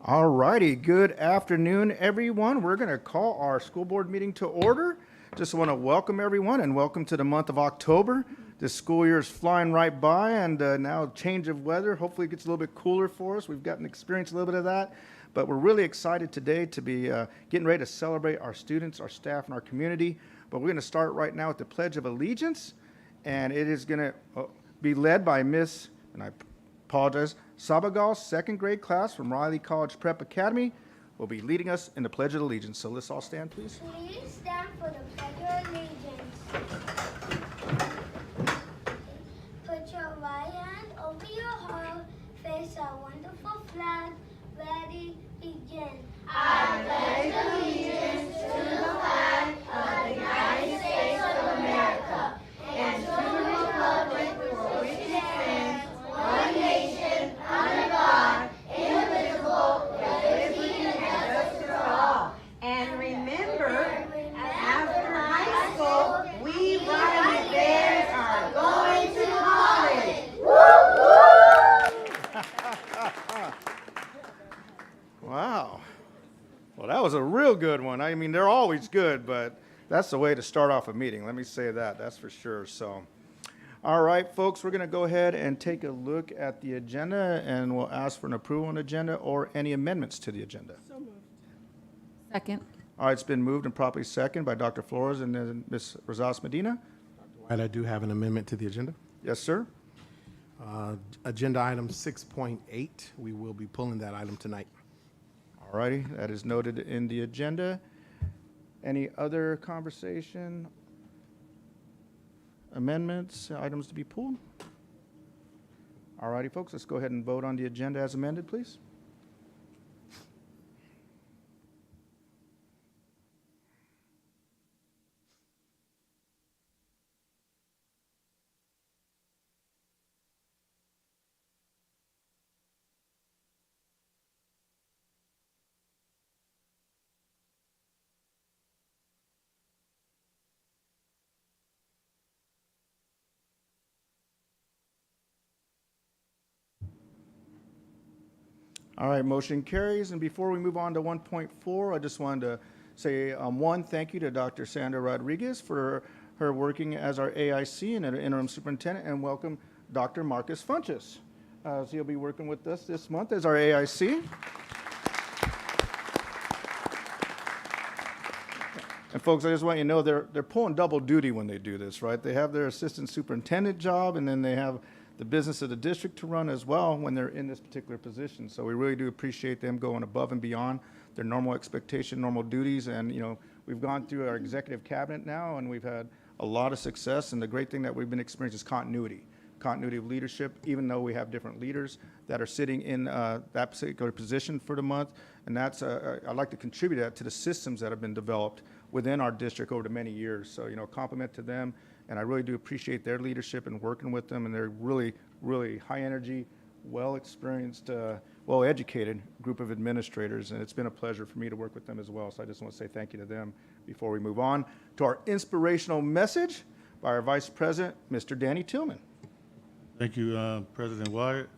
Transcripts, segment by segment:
All righty, good afternoon, everyone. We're going to call our school board meeting to order. Just want to welcome everyone and welcome to the month of October. This school year is flying right by, and now change of weather. Hopefully it gets a little bit cooler for us. We've gotten experience a little bit of that, but we're really excited today to be getting ready to celebrate our students, our staff, and our community. But we're going to start right now with the Pledge of Allegiance, and it is going to be led by Miss, and I apologize, Sabagal, second grade class from Riley College Prep Academy, will be leading us in the Pledge of Allegiance. So let's all stand, please. Please stand for the Pledge of Allegiance. Put your right hand over your heart, face our wonderful flag, ready, begin. I pledge allegiance to the flag of the United States of America and to the republic for which it stands, one nation, under God, indivisible, with liberty and justice for all. And remember, after high school, we Rodney Bears are going to college. Wow. Well, that was a real good one. I mean, they're always good, but that's the way to start off a meeting. Let me say that. That's for sure. So, all right, folks, we're going to go ahead and take a look at the agenda, and we'll ask for an approval on the agenda or any amendments to the agenda. So moved. Second. All right, it's been moved and properly seconded by Dr. Flores and then Ms. Rosas Medina. And I do have an amendment to the agenda. Yes, sir. Agenda item 6.8, we will be pulling that item tonight. All righty, that is noted in the agenda. Any other conversation, amendments, items to be pulled? All righty, folks, let's go ahead and vote on the agenda as amended, please. All right, motion carries. And before we move on to 1.4, I just wanted to say one, thank you to Dr. Sandra Rodriguez for her working as our AIC and an interim superintendent, and welcome Dr. Marcus Funches. So he'll be working with us this month as our AIC. And folks, I just want you to know they're pulling double duty when they do this, right? They have their assistant superintendent job, and then they have the business of the district to run as well when they're in this particular position. So we really do appreciate them going above and beyond their normal expectation, normal duties. And, you know, we've gone through our executive cabinet now, and we've had a lot of success. And the great thing that we've been experiencing is continuity of leadership, even though we have different leaders that are sitting in that particular position for the month. And that's, I'd like to contribute that to the systems that have been developed within our district over the many years. So, you know, compliment to them. And I really do appreciate their leadership and working with them. And they're really, really high energy, well-experienced, well-educated group of administrators. And it's been a pleasure for me to work with them as well. So I just want to say thank you to them before we move on to our inspirational message by our Vice President, Mr. Danny Tillman. Thank you, President Wyatt.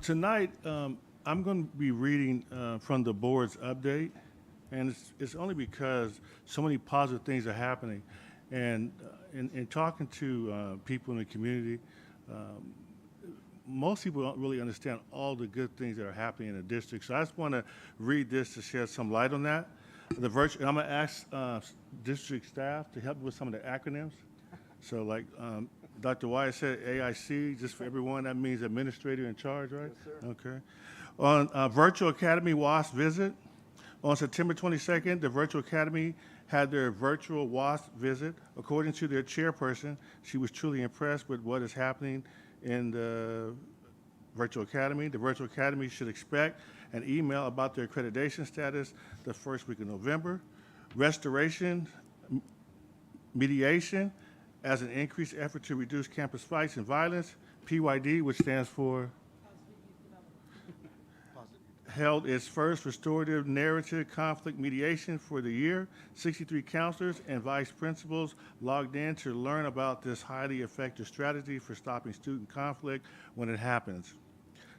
Tonight, I'm going to be reading from the board's update. And it's only because so many positive things are happening. And in talking to people in the community, most people don't really understand all the good things that are happening in the district. So I just want to read this to shed some light on that. And I'm going to ask district staff to help with some of the acronyms. So like Dr. Wyatt said, AIC, just for everyone, that means administrator in charge, right? Yes, sir. Okay. On Virtual Academy WASP visit, on September 22nd, the Virtual Academy had their virtual WASP visit. According to their chairperson, she was truly impressed with what is happening in the Virtual Academy. The Virtual Academy should expect an email about their accreditation status the first week of November. Restoration, mediation, as an increased effort to reduce campus fights and violence. PYD, which stands for held its first restorative narrative conflict mediation for the year. 63 counselors and vice principals logged in to learn about this highly effective strategy for stopping student conflict when it happens.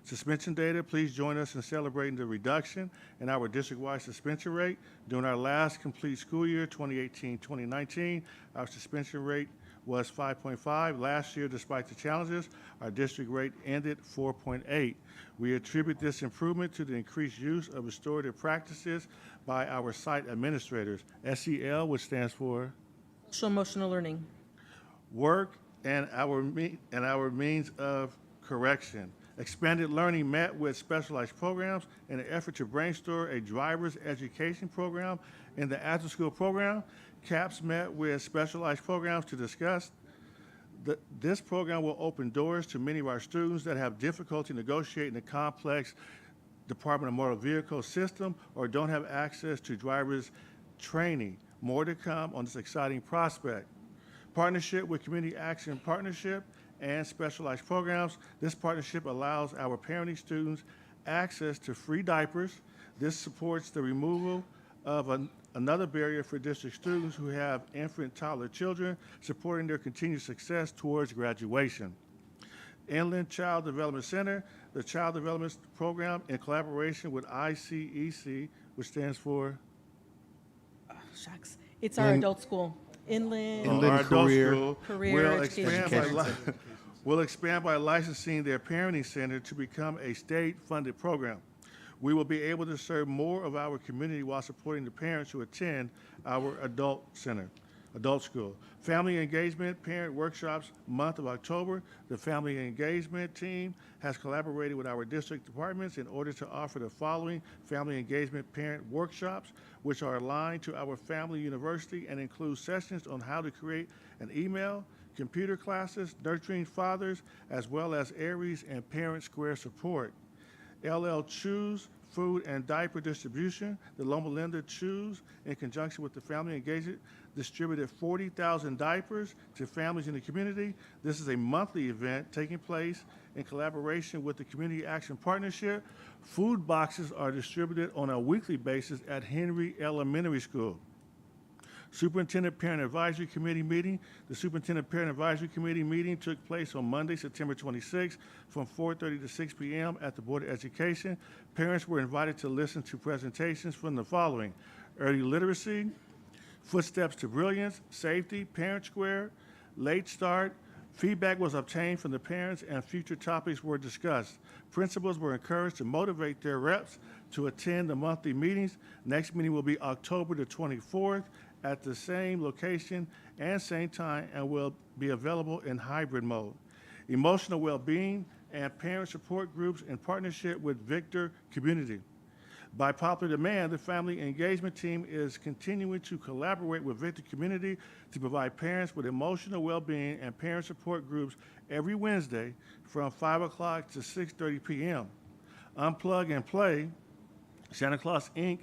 Suspension data, please join us in celebrating the reduction in our district-wide suspension rate. During our last complete school year, 2018-2019, our suspension rate was 5.5. Last year, despite the challenges, our district rate ended 4.8. We attribute this improvement to the increased use of restorative practices by our site administrators. SEL, which stands for Social emotional learning. work and our means of correction. Expanded learning met with specialized programs in an effort to brainstorm a driver's education program in the after-school program. CAPS met with specialized programs to discuss. This program will open doors to many of our students that have difficulty negotiating the complex Department of Motor Vehicle system or don't have access to driver's training. More to come on this exciting prospect. Partnership with Community Action Partnership and specialized programs. This partnership allows our parenting students access to free diapers. This supports the removal of another barrier for district students who have infant toddler children, supporting their continued success towards graduation. Inland Child Development Center, the Child Development Program in collaboration with ICEC, which stands for Shucks. It's our adult school. Inland. Inland our adult Career- school Career will Education will expand by licensing their parenting center to become a state-funded program. We will be able to serve more of our community while supporting the parents who attend our adult school. Family Engagement Parent Workshops month of October. The Family Engagement team has collaborated with our district departments in order to offer the following Family Engagement Parent Workshops, which are aligned to our Family University and include sessions on how to create an email, computer classes, nurturing fathers, as well as Aries and Parent Square support. LL Choose Food and Diaper Distribution. The Loma Linda Choose, in conjunction with the Family Engagement, distributed 40,000 diapers to families in the community. This is a monthly event taking place in collaboration with the Community Action Partnership. Food boxes are distributed on a weekly basis at Henry Elementary School. Superintendent Parent Advisory Committee meeting. The Superintendent Parent Advisory Committee meeting took place on Monday, September 26th from 4:30 to 6 p.m. at the Board of Education. Parents were invited to listen to presentations from the following: early literacy, footsteps to brilliance, safety, Parent Square, late start. Feedback was obtained from the parents and future topics were discussed. Principals were encouraged to motivate their reps to attend the monthly meetings. Next meeting will be October the 24th at the same location and same time and will be available in hybrid mode. Emotional well-being and parent support groups in partnership with Victor Community. By popular demand, the Family Engagement Team is continuing to collaborate with Victor Community to provide parents with emotional well-being and parent support groups every Wednesday from 5 o'clock to 6:30 p.m. Unplug and Play, Santa Claus Inc.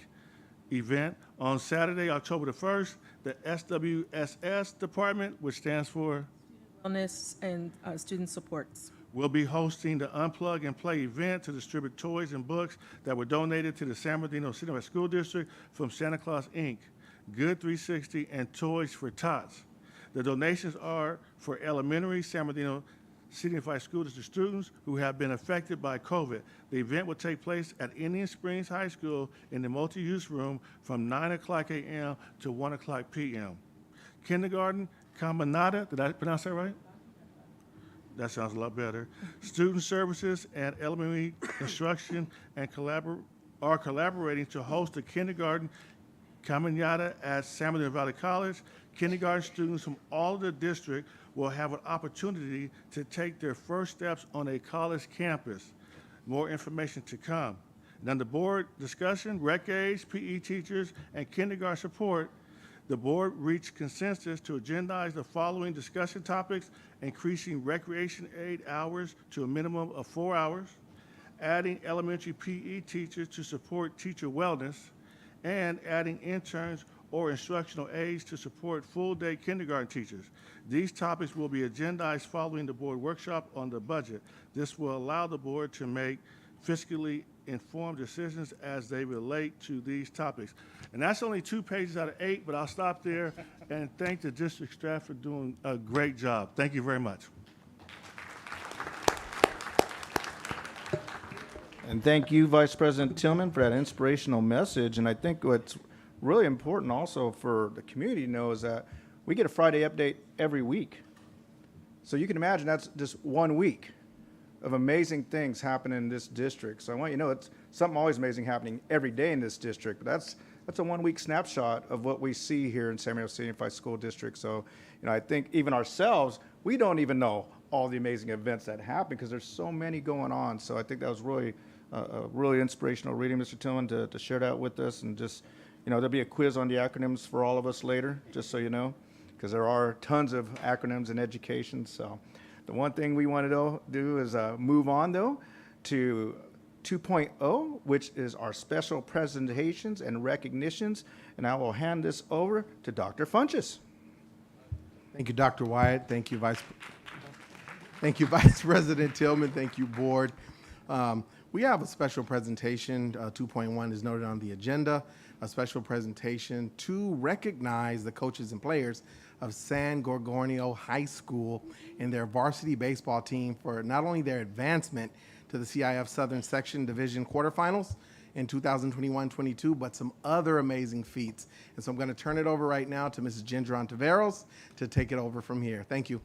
event on Saturday, October the 1st. The SWSS department, which stands for Wellness and student supports. will be hosting the Unplug and Play event to distribute toys and books that were donated to the San Bernardino City West School District from Santa Claus Inc., Good 360, and Toys for Tots. The donations are for elementary San Bernardino City Unified School District students who have been affected by COVID. The event will take place at Indian Springs High School in the multi-use room from 9 o'clock a.m. to 1 o'clock p.m. Kindergarten Caminata, did I pronounce that right? That sounds a lot better. Student Services and Elementary Instruction and are collaborating to host a kindergarten caminata at San Bernardino Valley College. Kindergarten students from all of the district will have an opportunity to take their first steps on a college campus. More information to come. And under board discussion, rec aides, PE teachers, and kindergarten support, the board reached consensus to agendize the following discussion topics: increasing recreation aid hours to a minimum of 4 hours, adding elementary PE teachers to support teacher wellness, and adding interns or instructional aides to support full-day kindergarten teachers. These topics will be agendized following the board workshop on the budget. This will allow the board to make fiscally informed decisions as they relate to these topics. And that's only 2 pages out of 8, but I'll stop there and thank the district staff for doing a great job. Thank you very much. And thank you, Vice President Tillman, for that inspirational message. And I think what's really important also for the community to know is that we get a Friday update every week. So you can imagine that's just 1 week of amazing things happening in this district. So I want you to know it's something always amazing happening every day in this district. But that's a 1 week snapshot of what we see here in San Mateo City Unified School District. So, I think even ourselves, we don't even know all the amazing events that happen because there's so many going on. So I think that was really a really inspirational reading, Mr. Tillman, to share that with us. And just, there'll be a quiz on the acronyms for all of us later, just so you know, because there are tons of acronyms in education. So the one thing we want to do is move on, though, to 2.0, which is our special presentations and recognitions. And I will hand this over to Dr. Funches. Thank you, Dr. Wyatt. Thank you, Vice President Tillman. Thank you, Board. We have a special presentation, 2.1 is noted on the agenda, a special presentation to recognize the coaches and players of San Gorgonio High School and their varsity baseball team for not only their advancement to the CIF Southern Section Division quarterfinals in 2021-22, but some other amazing feats. And so I'm going to turn it over right now to Mrs. Ginger Ontiveros to take it over from here. Thank you.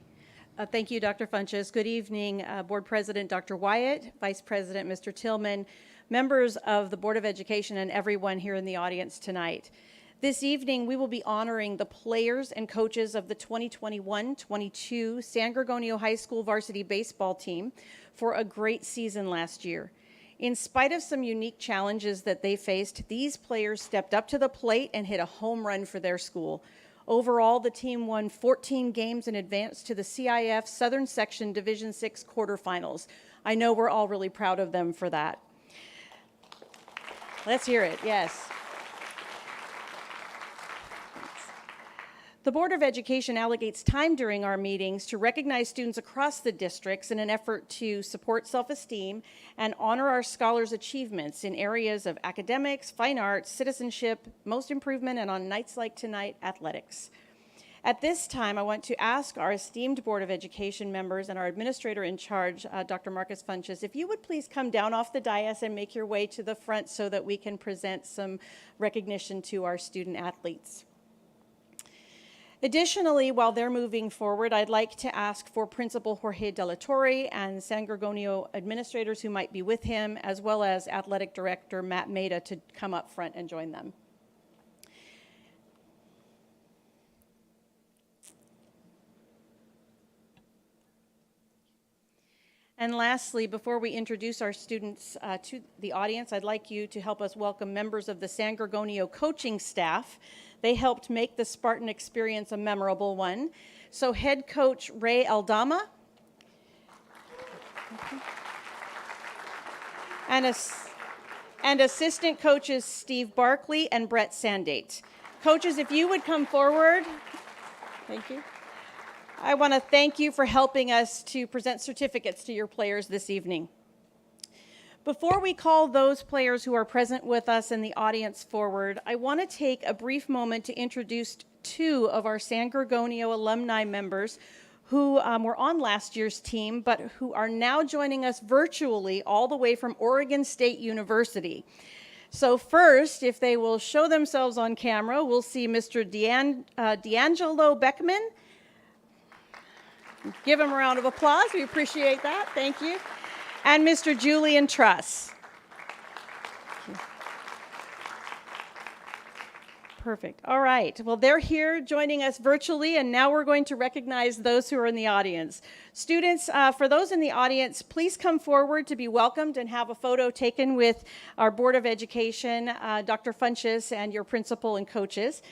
Thank you, Dr. Funches. Good evening, Board President Dr. Wyatt, Vice President Mr. Tillman, members of the Board of Education, and everyone here in the audience tonight. This evening, we will be honoring the players and coaches of the 2021-22 San Gorgonio High School varsity baseball team for a great season last year. In spite of some unique challenges that they faced, these players stepped up to the plate and hit a home run for their school. Overall, the team won 14 games and advanced to the CIF Southern Section Division VI quarterfinals. I know we're all really proud of them for that. Let's hear it, yes. The Board of Education allocates time during our meetings to recognize students across the districts in an effort to support self-esteem and honor our scholars' achievements in areas of academics, fine arts, citizenship, most improvement, and on nights like tonight, athletics. At this time, I want to ask our esteemed Board of Education members and our administrator in charge, Dr. Marcus Funches, if you would please come down off the dais and make your way to the front so that we can present some recognition to our student athletes. Additionally, while they're moving forward, I'd like to ask for Principal Jorge De La Torre and San Gorgonio administrators who might be with him, as well as Athletic Director Matt Maida, to come up front and join them. And lastly, before we introduce our students to the audience, I'd like you to help us welcome members of the San Gorgonio coaching staff. They helped make the Spartan experience a memorable one. So head coach Ray Aldama and assistant coaches Steve Barkley and Brett Sandate. Coaches, if you would come forward. Thank you. I want to thank you for helping us to present certificates to your players this evening. Before we call those players who are present with us in the audience forward, I want to take a brief moment to introduce two of our San Gorgonio alumni members who were on last year's team, but who are now joining us virtually all the way from Oregon State University. So first, if they will show themselves on camera, we'll see Mr. D'Angelo Beckman. Give him a round of applause. We appreciate that. Thank you. And Mr. Julian Truss. Perfect. All right. Well, they're here joining us virtually, and now we're going to recognize those who are in the audience. Students, for those in the audience, please come forward to be welcomed and have a photo taken with our Board of Education, Dr. Funches, and your principal and coaches.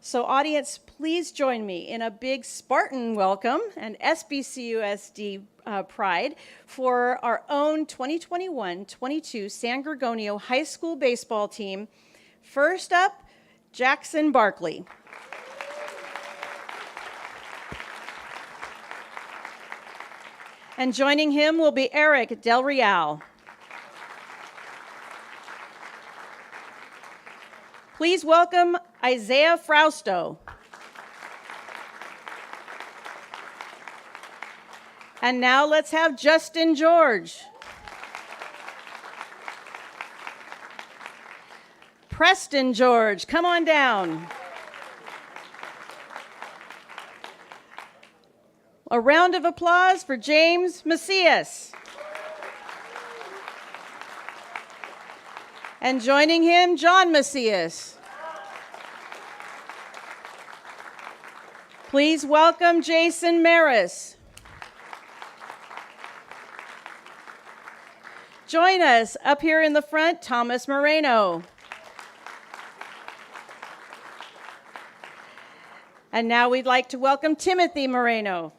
So audience, please join me in a big Spartan welcome and SBCUSD pride for our own 2021-22 San Gorgonio High School baseball team. First up, Jackson Barkley. And joining him will be Eric Del Real. Please welcome Isaiah Frausto. And now let's have Justin George. Preston George. Come on down. A round of applause for James Macias. And joining him, John Macias. Please welcome Jason Maris. Join us up here in the front, Thomas Moreno. And now we'd like to welcome Timothy Moreno.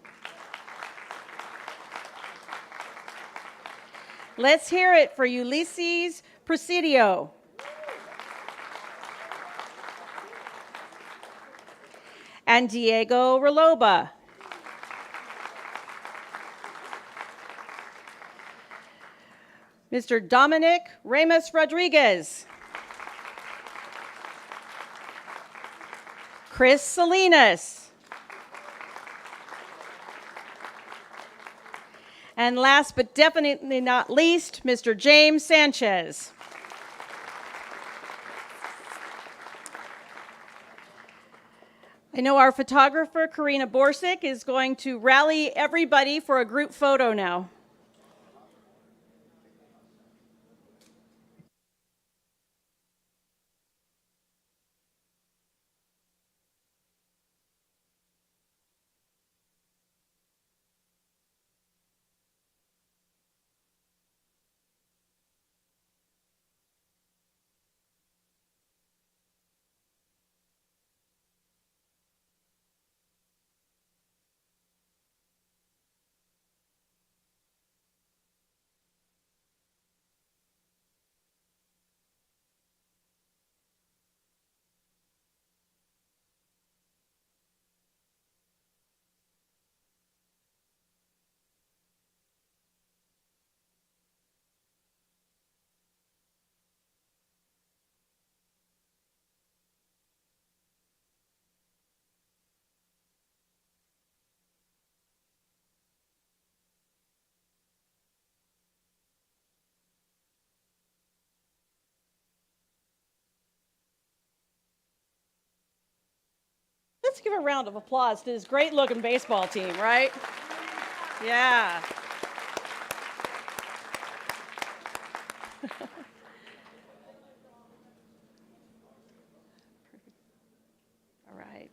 Let's hear it for Ulysses Presidio. And Diego Reloba. Mr. Dominic Ramos Rodriguez. Chris Salinas. And last but definitely not least, Mr. James Sanchez. I know our photographer, Karina Borsick, is going to rally everybody for a group photo now. Let's give a round of applause to this great-looking baseball team, right? Yeah. All right.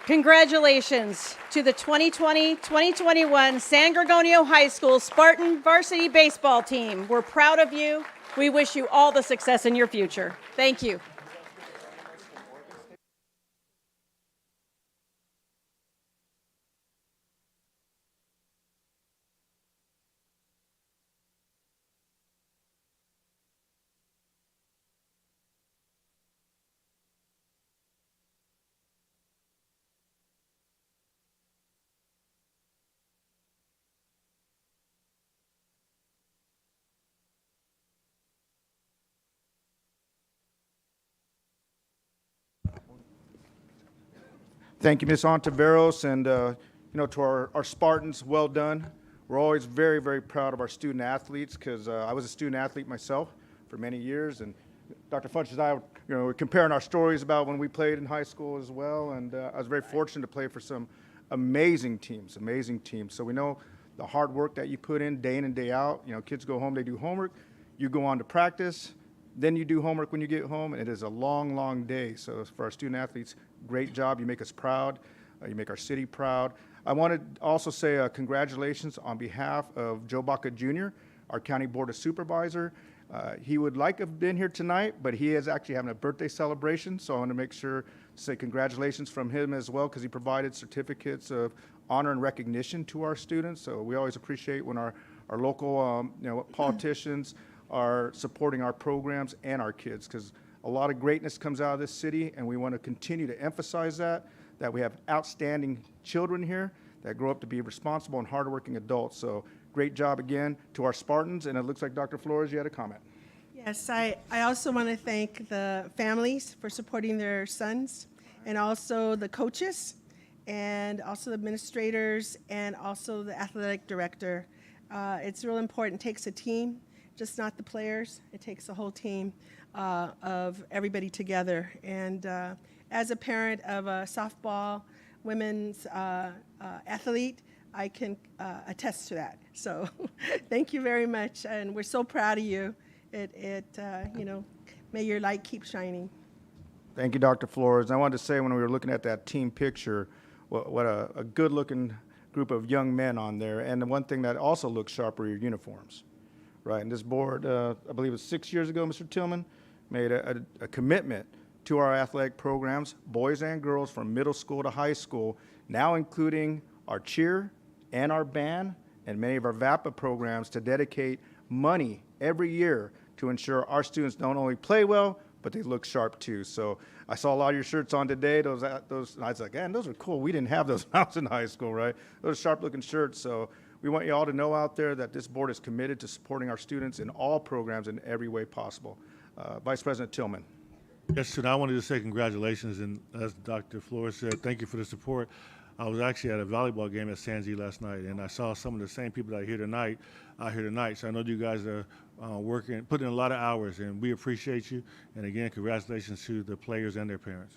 Congratulations to the 2020-2021 San Gorgonio High School Spartan varsity baseball team. We're proud of you. We wish you all the success in your future. Thank you. Thank you, Ms. Ontiveros, and to our Spartans, well done. We're always very, very proud of our student athletes because I was a student athlete myself for many years, and Dr. Funch and I, we're comparing our stories about when we played in high school as well, and I was very fortunate to play for some amazing teams. So we know the hard work that you put in day day out. Kids go home, they do homework, you go on to practice, then you do homework when you get home, and it is a long, long day. So for our student athletes, great job. You make us proud. You make our city proud. I want to also say congratulations on behalf of Joe Baca Jr., our County Board of Supervisor. He would like to have been here tonight, but he is actually having a birthday celebration, so I want to make sure to say congratulations from him as well because he provided certificates of honor and recognition to our students. So we always appreciate when our local politicians are supporting our programs and our kids, because a lot of greatness comes out of this city, and we want to continue to emphasize that we have outstanding children here that grow up to be responsible and hardworking adults. So great job again to our Spartans, and it looks like Dr. Flores, you had a comment. Yes, I also want to thank the families for supporting their sons, and also the coaches, and also the administrators, and also the athletic director. It's real important. It takes a team, just not the players. It takes a whole team of everybody together. And as a parent of a softball women's athlete, I can attest to that. So thank you very much, and we're so proud of you. May your light keep shining. Thank you, Dr. Flores. I wanted to say, when we were looking at that team picture, what a good-looking group of young men on there. And the one thing that also looks sharp are your uniforms, right? And this board, I believe it was 6 years ago, Mr. Tillman, made a commitment to our athletic programs, boys and girls, from middle school to high school, now including our cheer and our band and many of our VAPA programs, to dedicate money every year to ensure our students don't only play well, but they look sharp too. So I saw a lot of your shirts on today. Those and I was like, man, those are cool. We didn't have those when I was in high school, right? Those sharp-looking shirts. So we want you all to know out there that this board is committed to supporting our students in all programs in every way possible. Vice President Tillman. Yes, and I wanted to say congratulations, and as Dr. Flores said, thank you for the support. I was actually at a volleyball game at Sanji last night, and I saw some of the same people that are here tonight out here tonight. So I know you guys are working, putting in a lot of hours, and we appreciate you. And again, congratulations to the players and their parents.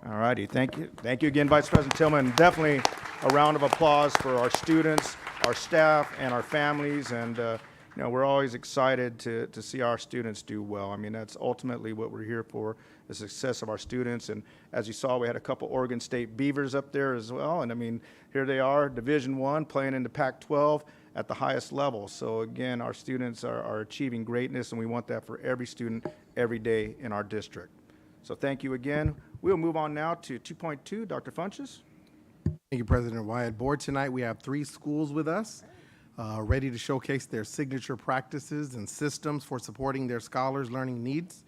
All righty, thank you. Thank you again, Vice President Tillman. Definitely a round of applause for our students, our staff, and our families. And we're always excited to see our students do well. I mean, that's ultimately what we're here for, the success of our students. And as you saw, we had a couple Oregon State Beavers up there as well. And I mean, here they are, Division I, playing in the Pac-12 at the highest level. So again, our students are achieving greatness, and we want that for every student every day in our district. So thank you again. We'll move on now to 2.2, Dr. Funches. Thank you, President Wyatt. Board, tonight we have 3 schools with us, ready to showcase their signature practices and systems for supporting their scholars' learning needs.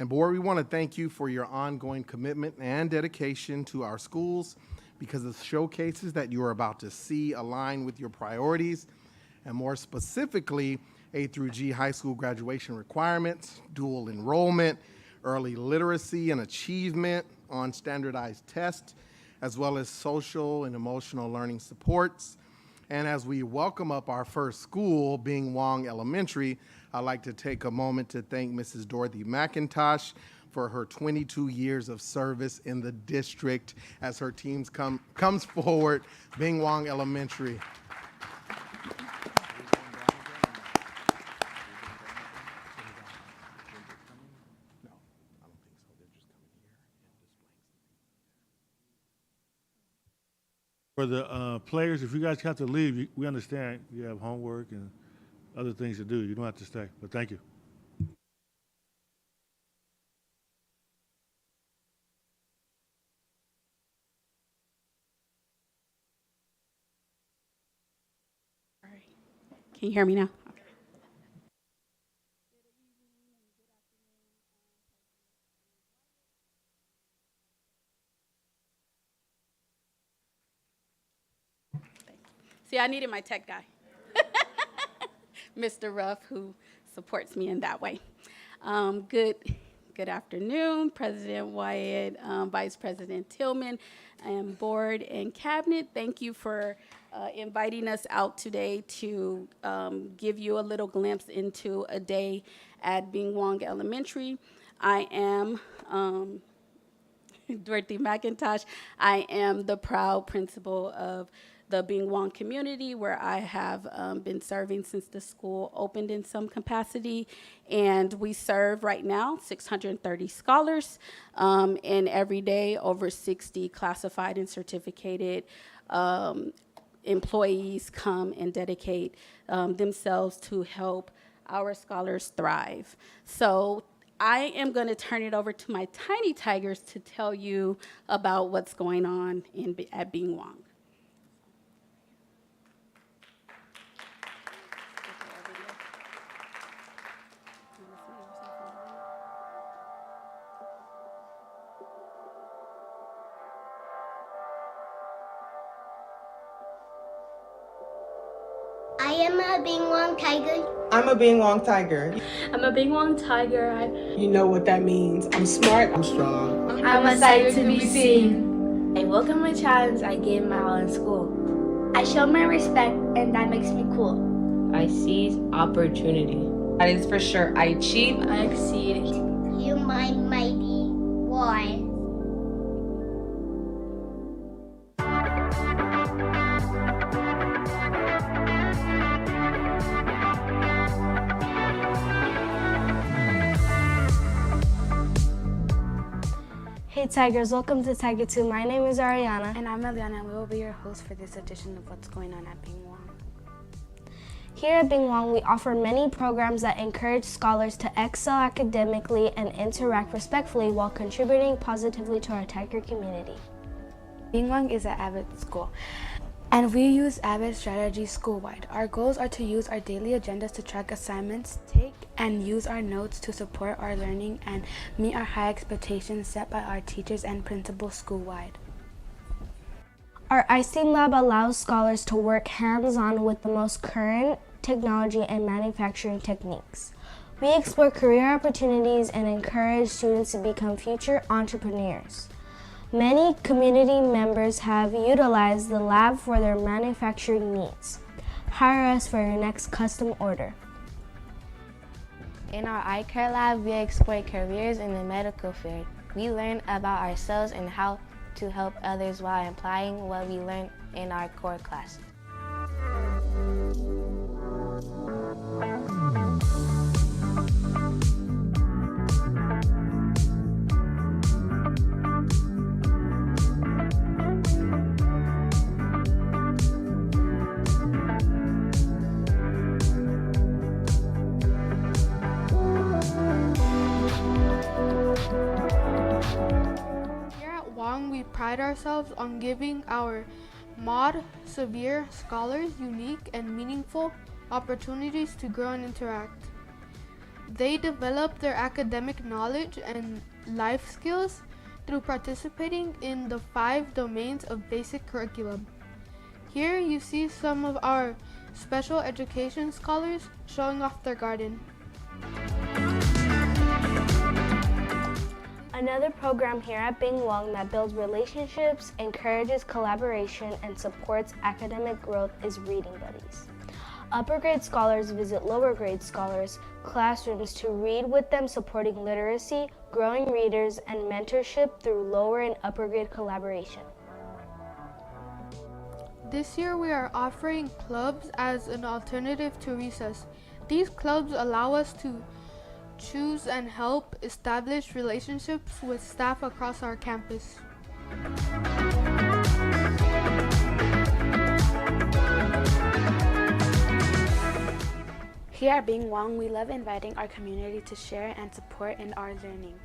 And board, we want to thank you for your ongoing commitment and dedication to our schools, because the showcases that you are about to see align with your priorities, and more specifically, A through G high school graduation requirements, dual enrollment, early literacy and achievement on standardized tests, as well as social and emotional learning supports. And as we welcome up our first school, Bing Wong Elementary, I'd like to take a moment to thank Mrs. Dorothy McIntosh for her 22 years of service in the district as her teams comes forward. Bing Wong Elementary. For the players, if you guys have to leave, we understand you have homework and other things to do. You don't have to stay, but thank you. Can you hear me now? Okay. See, I needed my tech guy, Mr. Ruff, who supports me in that way. Good afternoon, President Wyatt, Vice President Tillman, and board and cabinet. Thank you for inviting us out today to give you a little glimpse into a day at Bing Wong Elementary. I am Dorothy McIntosh. I am the proud principal of the Bing Wong community, where I have been serving since the school opened in some capacity. And we serve right now 630 scholars, and every day over 60 classified and certificated employees come and dedicate themselves to help our scholars thrive. So I am going to turn it over to my tiny tigers to tell you about what's going on at Bing Wong. I am a Bing Wong tiger. I'm a Bing Wong tiger. I'm a Bing Wong tiger. You know what that means. I'm smart. I'm strong. I'm a sight to be seen. I welcome my challenge I gave my all in school. I show my respect and that makes me cool. I seize opportunity. That is for sure. I achieve. I exceed. You my mighty boy. Hey Tigers, welcome to Tiger 2. My name is Ariana. And I'm Eliana, and we will be your hosts for this edition of What's Going On at Bing Wong. Here at Bing Wong, we offer many programs that encourage scholars to excel academically and interact respectfully while contributing positively to our Tiger community. Bing Wong is an AVID school, and we use AVID strategies school-wide. Our goals are to use our daily agendas to track assignments, take and use our notes to support our learning, and meet our high expectations set by our teachers and principals school-wide. Our icing lab allows scholars to work hands-on with the most current technology and manufacturing techniques. We explore career opportunities and encourage students to become future entrepreneurs. Many community members have utilized the lab for their manufacturing needs. Hire us for your next custom order. In our eye care lab, we explore careers in the medical field. We learn about ourselves and how to help others while applying what we learned in our core class. We pride ourselves on giving our mod severe scholars unique and meaningful opportunities to grow and interact. They develop their academic knowledge and life skills through participating in the 5 domains of basic curriculum. Here you see some of our special education scholars showing off their garden. Another program here at Bing Wong that builds relationships, encourages collaboration, and supports academic growth is Reading Buddies. Upper grade scholars visit lower grade scholars' classrooms to read with them, supporting literacy, growing readers, and mentorship through lower and upper grade collaboration. This year we are offering clubs as an alternative to recess. These clubs allow us to choose and help establish relationships with staff across our campus. Here at Bing Wong, we love inviting our community to share and support in our learning.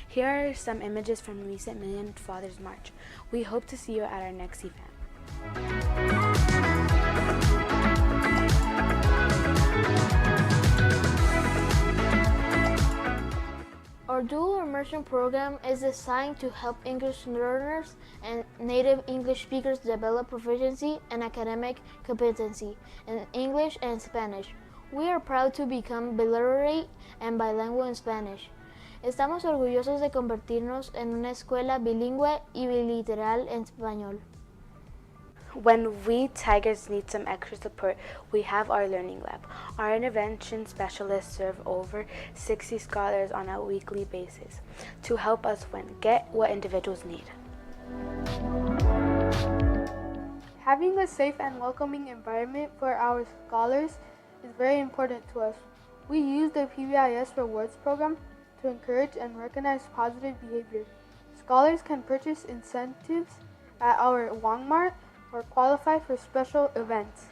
Here are some images from recent Million Fathers March. We hope to see you at our next event. Our dual immersion program is designed to help English learners and native English speakers develop proficiency and academic competency in English and Spanish. We are proud to become biliterate and bilingual in Spanish. Estamos orgullosos de convertirnos en una escuela bilingüe y biliteral en español. When we Tigers need some extra support, we have our learning lab. Our intervention specialists serve over 60 scholars on a weekly basis to help us get what individuals need. Having a safe and welcoming environment for our scholars is very important to us. We use the PBIS Rewards program to encourage and recognize positive behavior. Scholars can purchase incentives at our Walmart or qualify for special events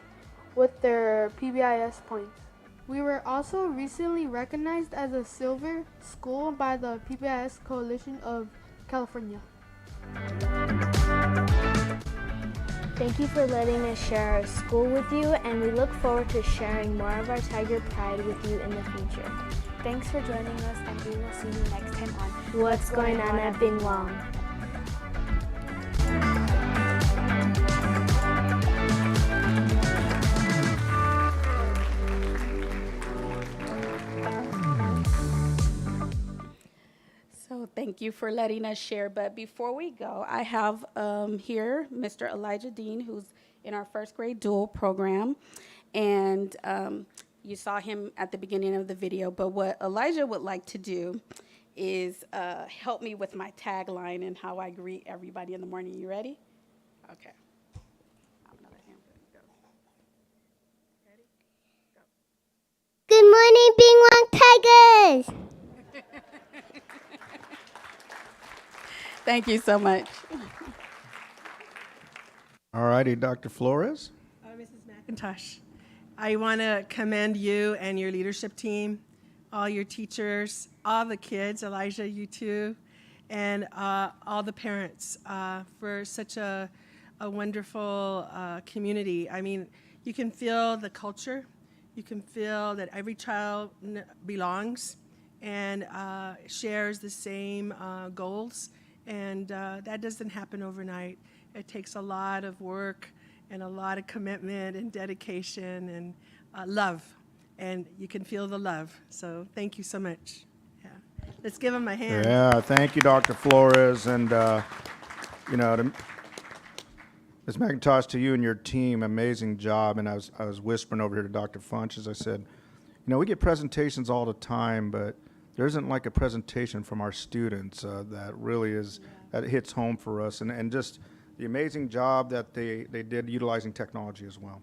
with their PBIS points. We were also recently recognized as a silver school by the PBIS Coalition of California. Thank you for letting us share our school with you, and we look forward to sharing more of our Tiger Pride with you in the future. Thanks for joining us, and we will see you next time on What's going on at Bing Wong? So thank you for letting us share. But before we go, I have here Mr. Elijah Dean, who's in our first grade dual program. And you saw him at the beginning of the video. But what Elijah would like to do is help me with my tagline and how I greet everybody in the morning. You ready? Okay. I'm gonna let him go. Ready? Go. Good morning, Bing Wong Tigers! Thank you so much. All righty, Dr. Flores. Mrs. McIntosh, I want to commend you and your leadership team, all your teachers, all the kids, Elijah, you too, and all the parents for such a wonderful community. I mean, you can feel the culture. You can feel that every child belongs and shares the same goals. And that doesn't happen overnight. It takes a lot of work and a lot of commitment and dedication and love. And you can feel the love. So thank you so much. Yeah. Let's give them a hand. Yeah, thank you, Dr. Flores. And, you know, Ms. McIntosh, to you and your team, amazing job. And I was whispering over here to Dr. Funch as I said, you know, we get presentations all the time, but there isn't like a presentation from our students that really is, that hits home for us. And just the amazing job that they did utilizing technology as well,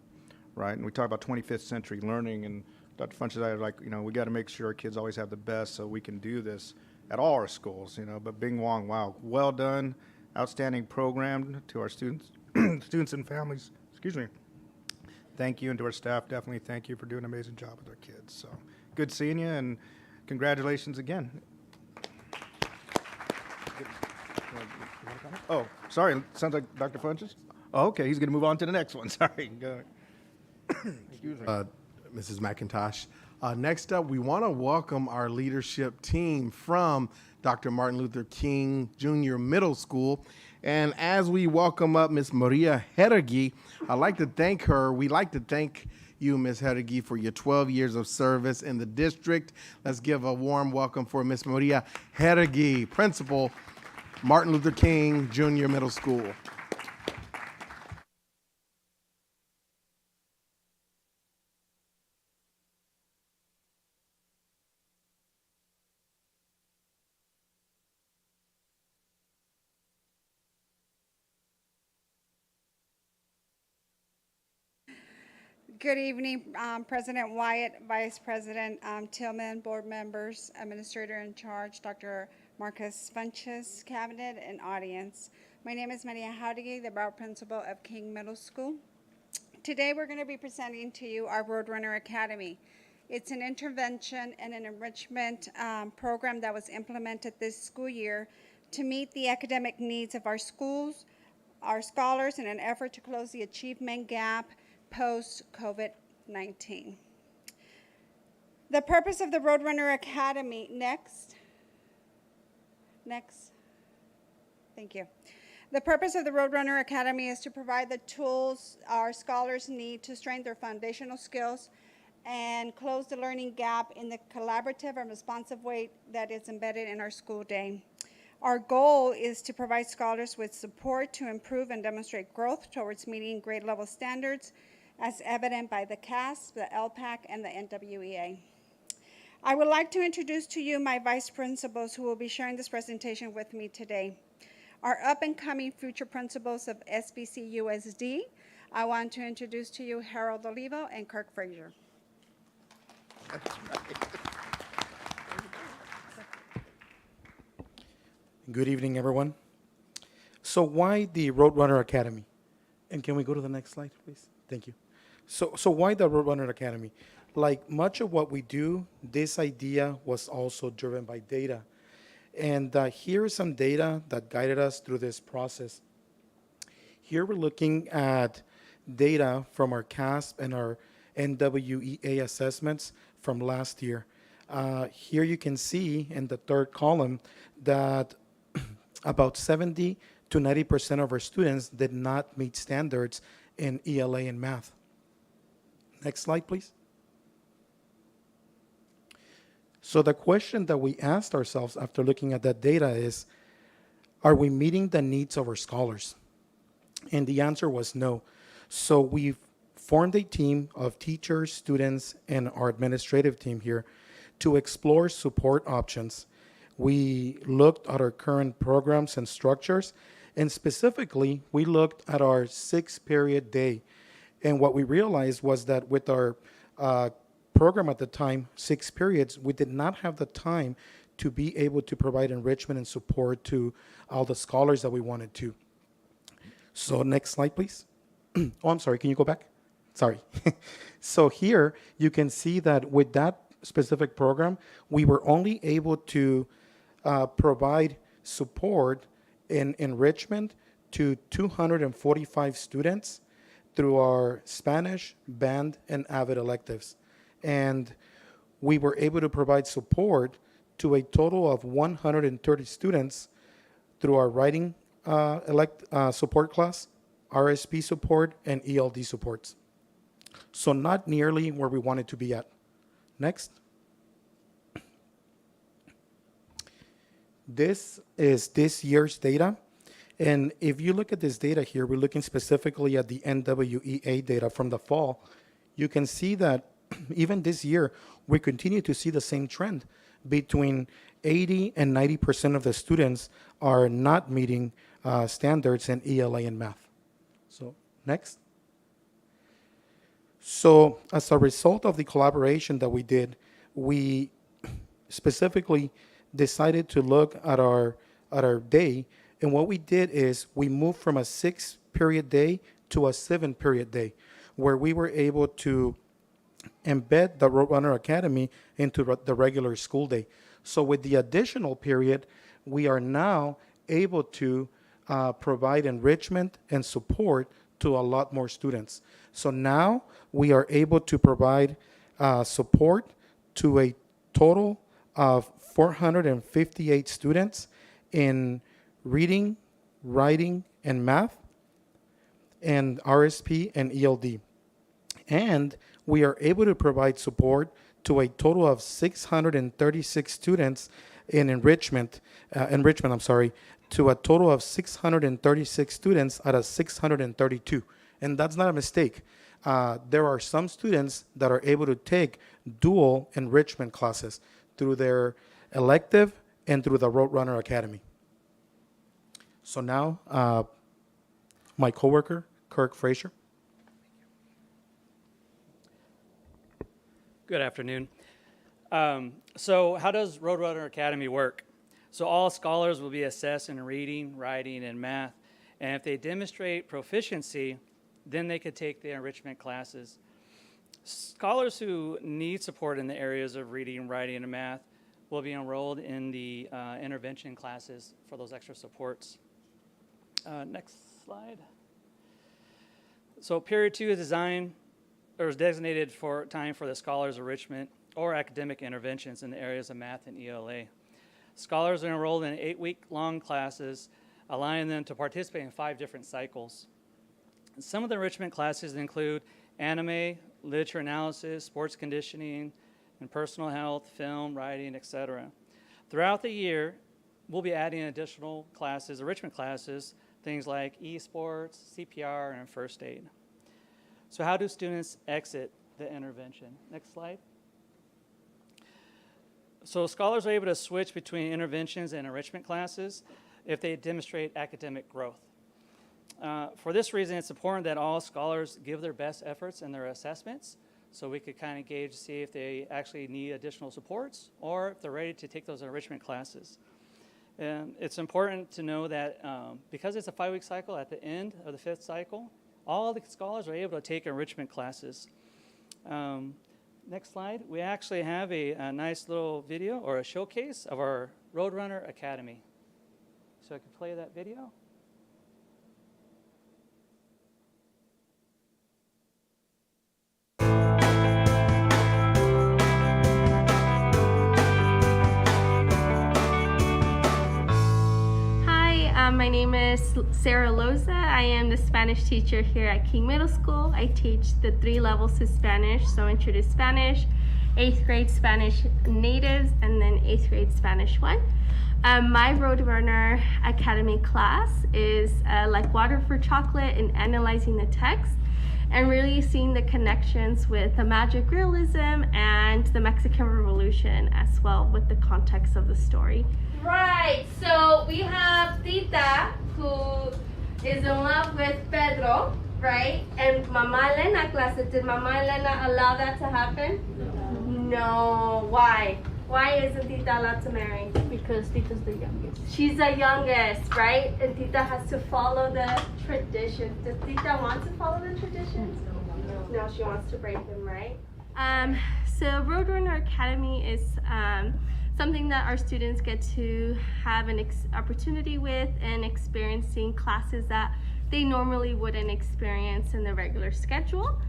right? And we talk about 25th century learning, and Dr. Funch and I are like, you know, we got to make sure our kids always have the best so we can do this at all our schools, you know. But Bing Wong, wow, well done, outstanding program to our students, students and families, excuse me. Thank you, and to our staff, definitely thank you for doing an amazing job with our kids. So good seeing you, and congratulations again. Oh, sorry, sounds like Dr. Funches? Oh, okay, he's gonna move on to the next one, sorry. Go ahead. Excuse me. Mrs. McIntosh. Next up, we want to welcome our leadership team from Dr. Martin Luther King Jr. Middle School. And as we welcome up Ms. Maria Heregi, I'd like to thank her. We'd like to thank you, Ms. Heregi, for your 12 years of service in the district. Let's give a warm welcome for Ms. Maria Heregi, Principal, Martin Luther King Jr. Middle School. Good evening, President Wyatt, Vice President Tillman, board members, Administrator in Charge, Dr. Marcus Funches, Cabinet, and audience. My name is Maria Heregi, the Borough Principal of King Middle School. Today we're going to be presenting to you our Roadrunner Academy. It's an intervention and an enrichment program that was implemented this school year to meet the academic needs of our schools, our scholars, in an effort to close the achievement gap post-COVID-19. The purpose of the Roadrunner Academy, next. Thank you. The purpose of the Roadrunner Academy is to provide the tools our scholars need to strengthen their foundational skills and close the learning gap in the collaborative and responsive way that is embedded in our school day. Our goal is to provide scholars with support to improve and demonstrate growth towards meeting grade level standards as evident by the CASP, the LPAC, and the NWEA. I would like to introduce to you my vice principals who will be sharing this presentation with me today. Our up-and-coming future principals of SBC USD, I want to introduce to you Harold Olivo and Kirk Frazier. Good evening, everyone. So why the Roadrunner Academy? And can we go to the next slide, please? Thank you. So why the Roadrunner Academy? like much of what we do, this idea was also driven by data. And here is some data that guided us through this process. Here we're looking at data from our CASP and our NWEA assessments from last year. Here you can see in the third column that about 70 to 90% of our students did not meet standards in ELA and math. Next slide, please. So the question that we asked ourselves after looking at that data is, are we meeting the needs of our scholars? And the answer was no. So we formed a team of teachers, students, and our administrative team here to explore support options. We looked at our current programs and structures, and specifically, we looked at our 6-period day. And what we realized was that with our program at the time, 6 periods, we did not have the time to be able to provide enrichment and support to all the scholars that we wanted to. So next slide, please. Oh, I'm sorry, can you go back? Sorry. So here you can see that with that specific program, we were only able to provide support in enrichment to 245 students through our Spanish, band, and AVID electives. And we were able to provide support to a total of 130 students through our writing support class, RSP support, and ELD supports. So not nearly where we wanted to be at. Next. This is this year's data. And if you look at this data here, we're looking specifically at the NWEA data from the fall. You can see that even this year, we continue to see the same trend. Between 80 and 90% of the students are not meeting standards in ELA and math. So next. So as a result of the collaboration that we did, we specifically decided to look at our day. And what we did is we moved from a 6-period day to a 7-period day, where we were able to embed the Roadrunner Academy into the regular school day. So with the additional period, we are now able to provide enrichment and support to a lot more students. So now we are able to provide support to a total of 458 students in reading, writing, and math, and RSP and ELD. And we are able to provide support to a total of 636 students in enrichment, to a total of 636 students out of 632. And that's not a mistake. There are some students that are able to take dual enrichment classes through their elective and through the Roadrunner Academy. So now, my coworker, Kirk Frazier. Good afternoon. So how does Roadrunner Academy work? So all scholars will be assessed in reading, writing, and math. And if they demonstrate proficiency, then they could take the enrichment classes. Scholars who need support in the areas of reading, writing, and math will be enrolled in the intervention classes for those extra supports. Next slide. So period 2 is designed or is designated for time for the scholars' enrichment or academic interventions in the areas of math and ELA. Scholars are enrolled in 8-week-long classes, allowing them to participate in 5 different cycles. And some of the enrichment classes include anime, literature analysis, sports conditioning, and personal health, film, writing, etc. Throughout the year, we'll be adding additional classes, enrichment classes, things like esports, CPR, and first aid. So how do students exit the intervention? Next slide. So scholars are able to switch between interventions and enrichment classes if they demonstrate academic growth. For this reason, it's important that all scholars give their best efforts in their assessments so we could kind of gauge to see if they actually need additional supports or if they're ready to take those enrichment classes. And it's important to know that because it's a 5-week cycle, at the end of the 5th cycle, all the scholars are able to take enrichment classes. next slide, we actually have a nice little video or a showcase of our Roadrunner Academy. So I can play that video. My name is Sarah Loza. I am the Spanish teacher here at King Middle School. I teach the 3 levels of Spanish, so Introduce Spanish, 8th grade Spanish Natives, and then 8th grade Spanish 1. My Roadrunner Academy class is like water for chocolate in analyzing the text and really seeing the connections with the magic realism and the Mexican Revolution as well with the context of the story. Right, so we have Tita, who is in love with Pedro, right? And Mama Elena clase, did Mama Elena allow that to happen? No. Why? Why isn't Tita allowed to marry? Because Tita's the youngest. She's the youngest, right? And Tita has to follow the traditions. Does Tita want to follow the traditions? No, she wants to break them, right? So Roadrunner Academy is something that our students get to have an opportunity with and experiencing classes that they normally wouldn't experience in the regular schedule.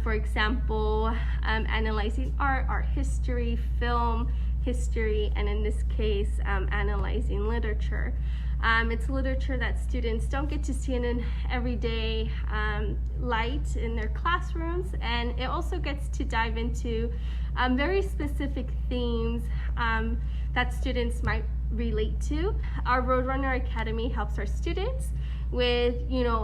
For example, analyzing art history, film history, and in this case, analyzing literature. It's literature that students don't get to see in an everyday light in their classrooms, and it also gets to dive into very specific themes that students might relate to. Our Roadrunner Academy helps our students with,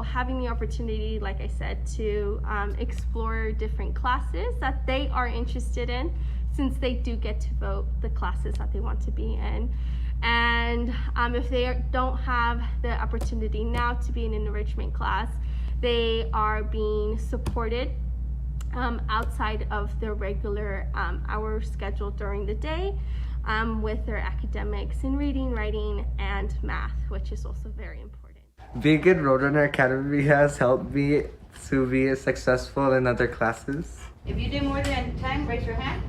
having the opportunity, like I said, to explore different classes that they are interested in, since they do get to vote the classes that they want to be in. And if they don't have the opportunity now to be in an enrichment class, they are being supported outside of their regular hour schedule during the day with their academics in reading, writing, and math, which is also very important. Being in Roadrunner Academy has helped me to be successful in other classes. If you did more than 10, raise your hand.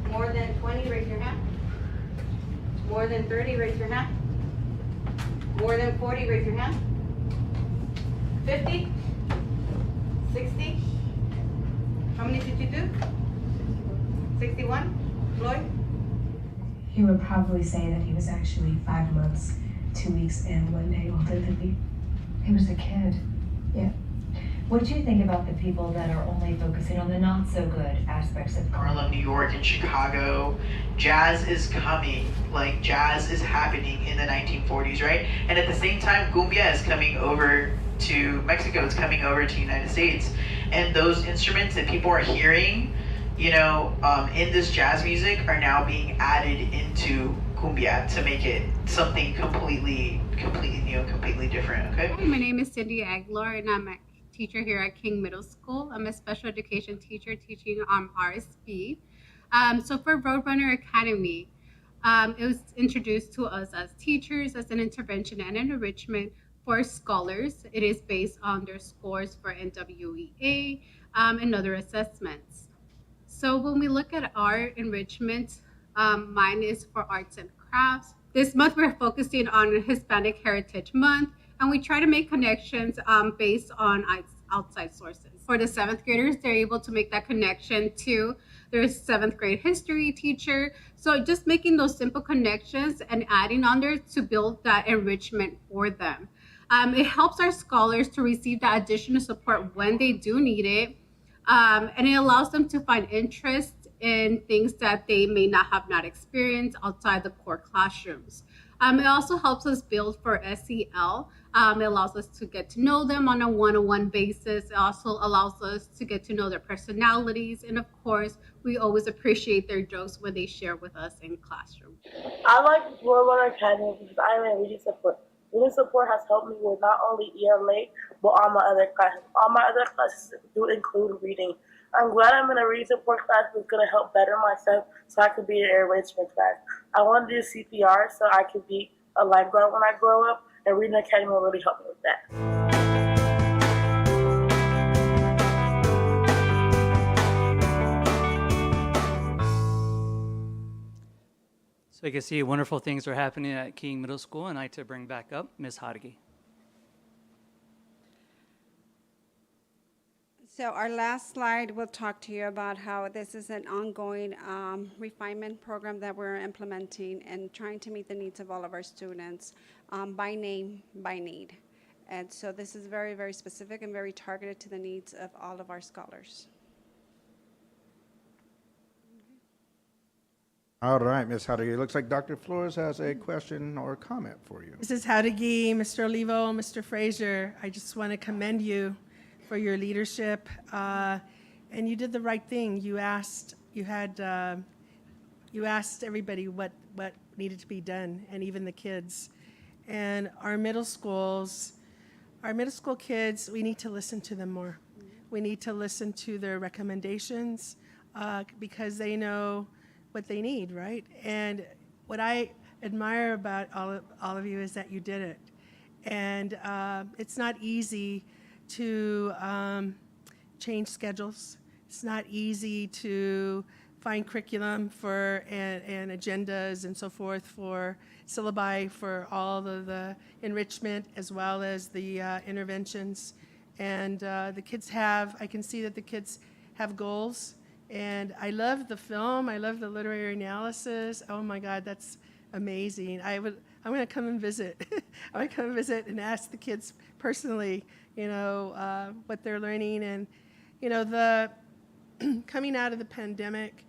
More than 20, raise your hand. More than 30, raise your hand. More than 40, raise your hand. 50? 60? How many did you do? 61? Floyd? He would probably say that he was actually 5 months, 2 weeks, and 1 day older than me. He was a kid. Yeah. What do you think about the people that are only focusing on the not so good aspects of Harlem, New York, and Chicago? Jazz is coming. Like, jazz is happening in the 1940s, right? And at the same time, cumbia is coming over to Mexico. It's coming over to the United States. And those instruments that people are hearing, in this jazz music are now being added into cumbia to make it something completely new, completely different, okay? Hi, my name is Cindy Aguilar, and I'm a teacher here at King Middle School. I'm a special education teacher teaching RSP. So for Roadrunner Academy, it was introduced to us as teachers as an intervention and an enrichment for scholars. It is based on their scores for NWEA and other assessments. So when we look at our enrichment, mine is for arts and crafts. This month we're focusing on Hispanic Heritage Month, and we try to make connections based on outside sources. For the 7th graders, they're able to make that connection to their 7th grade history teacher. So just making those simple connections and adding on there to build that enrichment for them. It helps our scholars to receive that additional support when they do need it. And it allows them to find interest in things that they may not have experienced outside the core classrooms. It also helps us build for SEL. It allows us to get to know them on a one-on-one basis. It also allows us to get to know their personalities. And of course, we always appreciate their jokes when they share with us in classroom. I like Roadrunner Academy because I am in reading support. Reading support has helped me with not only ELA, but all my other classes. All my other classes do include reading. I'm glad I'm in a reading support class that's going to help better myself so I could be in an enrichment class. I want to do CPR so I could be a lifeguard when I grow up, and Reading Academy will really help me with that. So you can see wonderful things are happening at King Middle School, and I'd like to bring back up Ms. Hodge. So our last slide will talk to you about how this is an ongoing refinement program that we're implementing and trying to meet the needs of all of our students by name, by need. And so this is very, very specific and very targeted to the needs of all of our scholars. All right, Ms. Hodge, it looks like Dr. Flores has a question or comment for you. Mrs. Howdigi, Mr. Olivo, Mr. Frazier, I just want to commend you for your leadership, and you did the right thing. You asked everybody what needed to be done, and even the kids. And our middle school kids, we need to listen to them more. We need to listen to their recommendations because they know what they need, right? And what I admire about all of you is that you did it. And it's not easy to change schedules. It's not easy to find curriculum for and agendas and so forth for syllabi for all of the enrichment as well as the interventions. And the kids I can see that the kids have goals. And I love the film. I love the literary analysis. Oh my God, that's amazing. I'm going to come and visit. I'm going to come and visit and ask the kids personally, what they're learning. And, the coming out of the pandemic,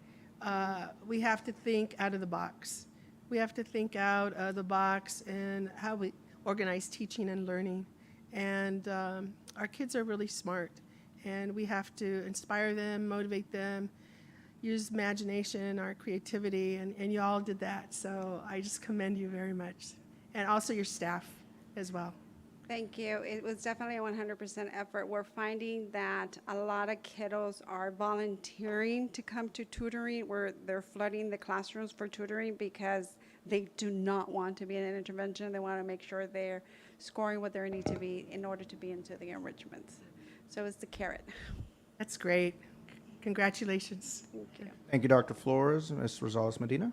we have to think out of the box. We have to think out of the box and how we organize teaching and learning. And our kids are really smart, and we have to inspire them, motivate them, use imagination, our creativity, and you all did that. So I just commend you very much. And also your staff as well. Thank you. It was definitely a 100% effort. We're finding that a lot of kiddos are volunteering to come to tutoring, where they're flooding the classrooms for tutoring because they do not want to be in an intervention. They want to make sure they're scoring what they need to be in order to be into the enrichments. So it's the carrot. That's great. Congratulations. Thank you. Thank you, Dr. Flores. Ms. Rosales Medina?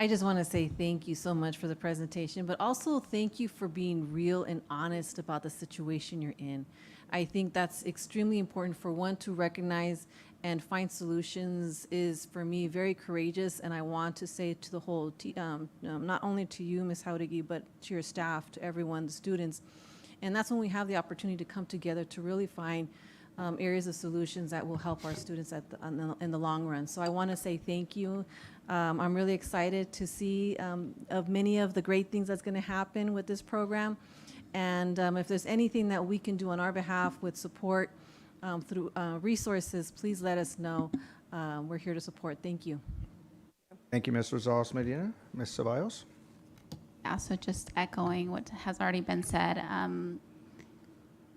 I just want to say thank you so much for the presentation, but also thank you for being real and honest about the situation you're in. I think that's extremely important for one to recognize and find solutions is, for me, very courageous. And I want to say to the whole, not only to you, Ms. Howdigi, but to your staff, to everyone, the students. And that's when we have the opportunity to come together to really find areas of solutions that will help our students in the long run. So I want to say thank you. I'm really excited to see of many of the great things that's going to happen with this program. And if there's anything that we can do on our behalf with support through resources, please let us know. We're here to support. Thank you. Thank you, Ms. Rosales Medina. Ms. Ceballos? Yeah, so just echoing what has already been said,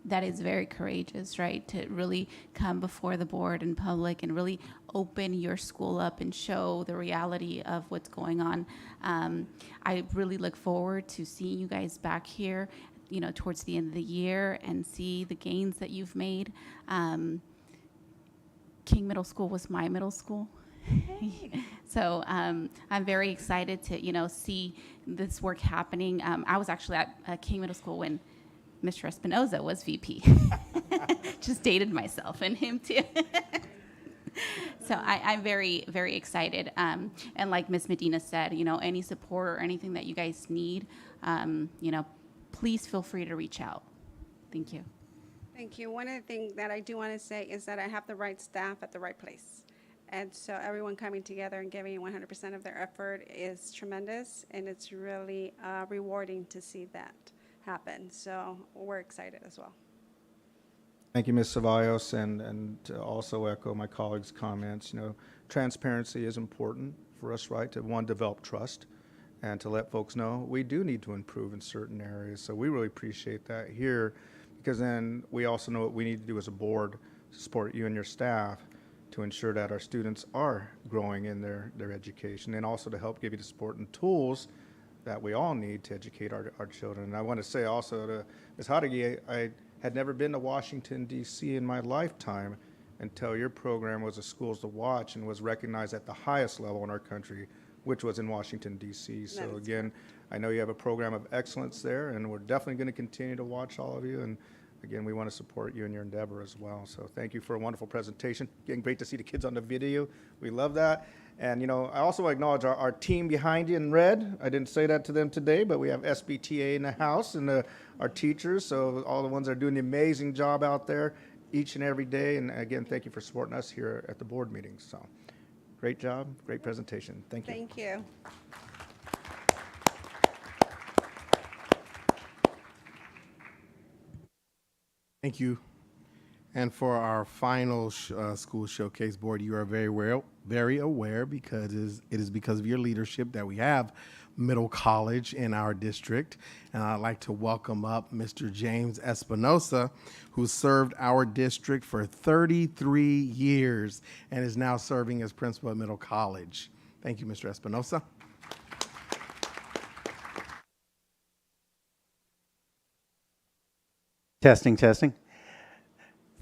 that is very courageous, right? To really come before the board in public and really open your school up and show the reality of what's going on. I really look forward to seeing you guys back here, towards the end of the year and see the gains that you've made. King Middle School was my middle school. So I'm very excited to, see this work happening. I was actually at King Middle School when Mr. Espinoza was VP. Just dated myself and him too. So I'm very, very excited. And like Ms. Medina said, any support or anything that you guys need, please feel free to reach out. Thank you. Thank you. One of the things that I do want to say is that I have the right staff at the right place. And so everyone coming together and giving 100% of their effort is tremendous, and it's really rewarding to see that happen. So we're excited as well. Thank you, Ms. Ceballos, and to also echo my colleagues' comments. Transparency is important for us, right? To develop trust and to let folks know we do need to improve in certain areas. So we really appreciate that here, because then we also know what we need to do as a board to support you and your staff to ensure that our students are growing in their education, and also to help give you the support and tools that we all need to educate our children. And I want to say also to Ms. Howdigi, I had never been to Washington, D.C. in my lifetime until your program was a Schools to Watch and was recognized at the highest level in our country which was in Washington, D.C. So again, I know you have a program of excellence there, and we're definitely going to continue to watch all of you. And again, we want to support you in your endeavor as well. So thank you for a wonderful presentation. Again, great to see the kids on the video. We love that. And, you know, I also acknowledge our team behind you in red. I didn't say that to them today, but we have SBTA in the house and our teachers. So all the ones that are doing the amazing job out there each and every day. And again, thank you for supporting us here at the board meetings. So great job, great presentation. Thank you. Thank you. Thank you. And for our final school showcase board, you are very aware because it is because of your leadership that we have Middle College in our district. And I'd like to welcome up Mr. James Espinosa, who served our district for 33 years and is now serving as principal at Middle College. Thank you, Mr. Espinosa. Testing.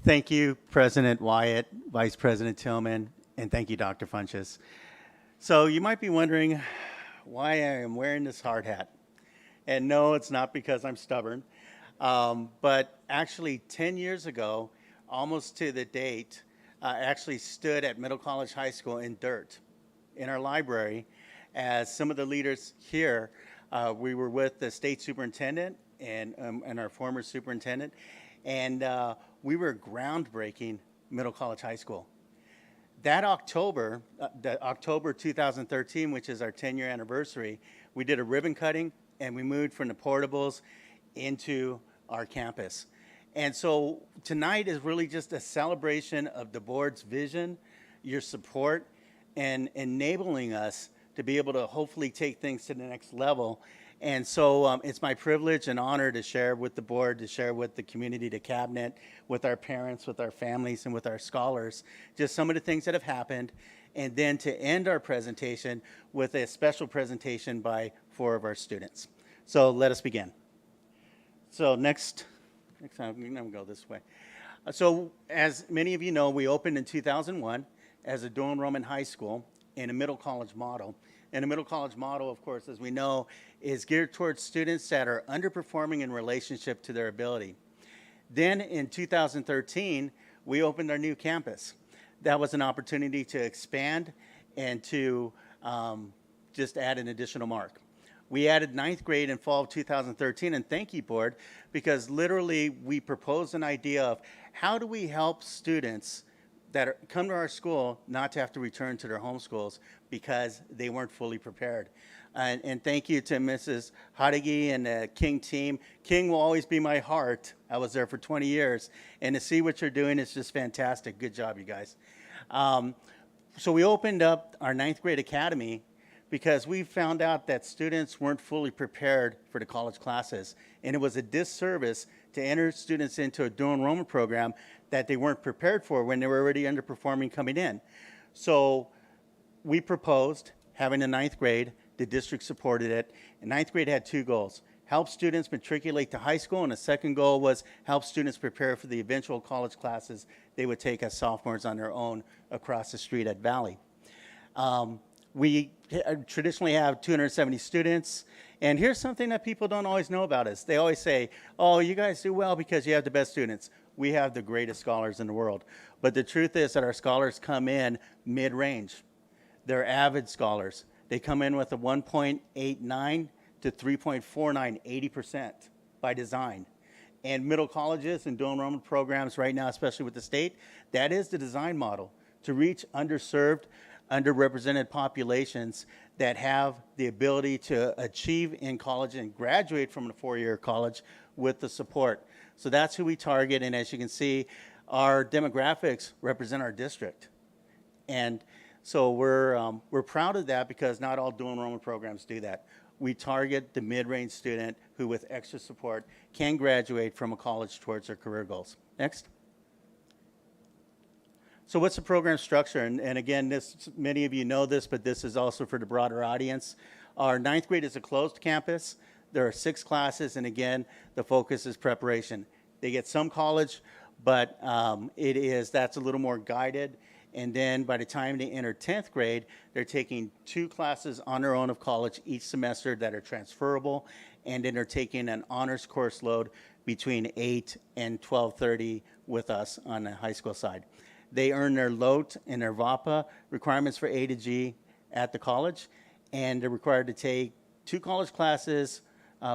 Thank you, President Wyatt, Vice President Tillman, and thank you, Dr. Funches. So you might be wondering why I am wearing this hard hat. And no, it's not because I'm stubborn, but actually 10 years ago, almost to the date, I actually stood at Middle College High School in dirt in our library as some of the leaders here. We were with the state superintendent and our former superintendent, and we were groundbreaking Middle College High School. That October, October 2013, which is our 10-year anniversary, we did a ribbon cutting and we moved from the portables into our campus. And so tonight is really just a celebration of the board's vision, your support, and enabling us to be able to hopefully take things to the next level. And so it's my privilege and honor to share with the board, to share with the community, the cabinet, with our parents, with our families, and with our scholars, just some of the things that have happened. And then to end our presentation with a special presentation by 4 of our students. So let us begin. So next time, I'm going to go this way. So as many of you know, we opened in 2001 as a dual enrollment high school in a Middle College model. And a Middle College model, of course, as we know, is geared towards students that are underperforming in relationship to their ability. Then in 2013, we opened our new campus. That was an opportunity to expand and to just add an additional mark. We added 9th grade in fall of 2013, and thank you, board, because literally we proposed an idea of how do we help students that come to our school not to have to return to their home schools because they weren't fully prepared. And thank you to Mrs. Hadigi and the King team. King will always be my heart. I was there for 20 years. And to see what you're doing is just fantastic. Good job, you guys. So we opened up our 9th grade academy because we found out that students weren't fully prepared for the college classes. And it was a disservice to enter students into a dual enrollment program that they weren't prepared for when they were already underperforming coming in. So we proposed having a 9th grade. The district supported it. And 9th grade had 2 goals: help students matriculate to high school, and the second goal was help students prepare for the eventual college classes they would take as sophomores on their own across the street at Valley. We traditionally have 270 students, and here's something that people don't always know about us. They always say, oh, you guys do well because you have the best students. We have the greatest scholars in the world. But the truth is that our scholars come in mid-range. They're avid scholars. They come in with a 1.89 to 3.49, 80% by design. And middle colleges and dual enrollment programs right now, especially with the state, that is the design model to reach underserved, underrepresented populations that have the ability to achieve in college and graduate from a 4-year college with the support. So that's who we target, and as you can see, our demographics represent our district. And so we're proud of that because not all dual enrollment programs do that. We target the mid-range student who, with extra support, can graduate from a college towards their career goals. Next. So what's the program structure? And again, this, many of you know this, but this is also for the broader audience. Our 9th grade is a closed campus. There are 6 classes, and again, the focus is preparation. They get some college, but that's a little more guided. And then by the time they enter 10th grade, they're taking 2 classes on their own of college each semester that are transferable, and then they're taking an honors course load between 8 and 12:30 with us on the high school side. They earn their LOT and their VAPA requirements for A to G at the college, and they're required to take 2 college classes,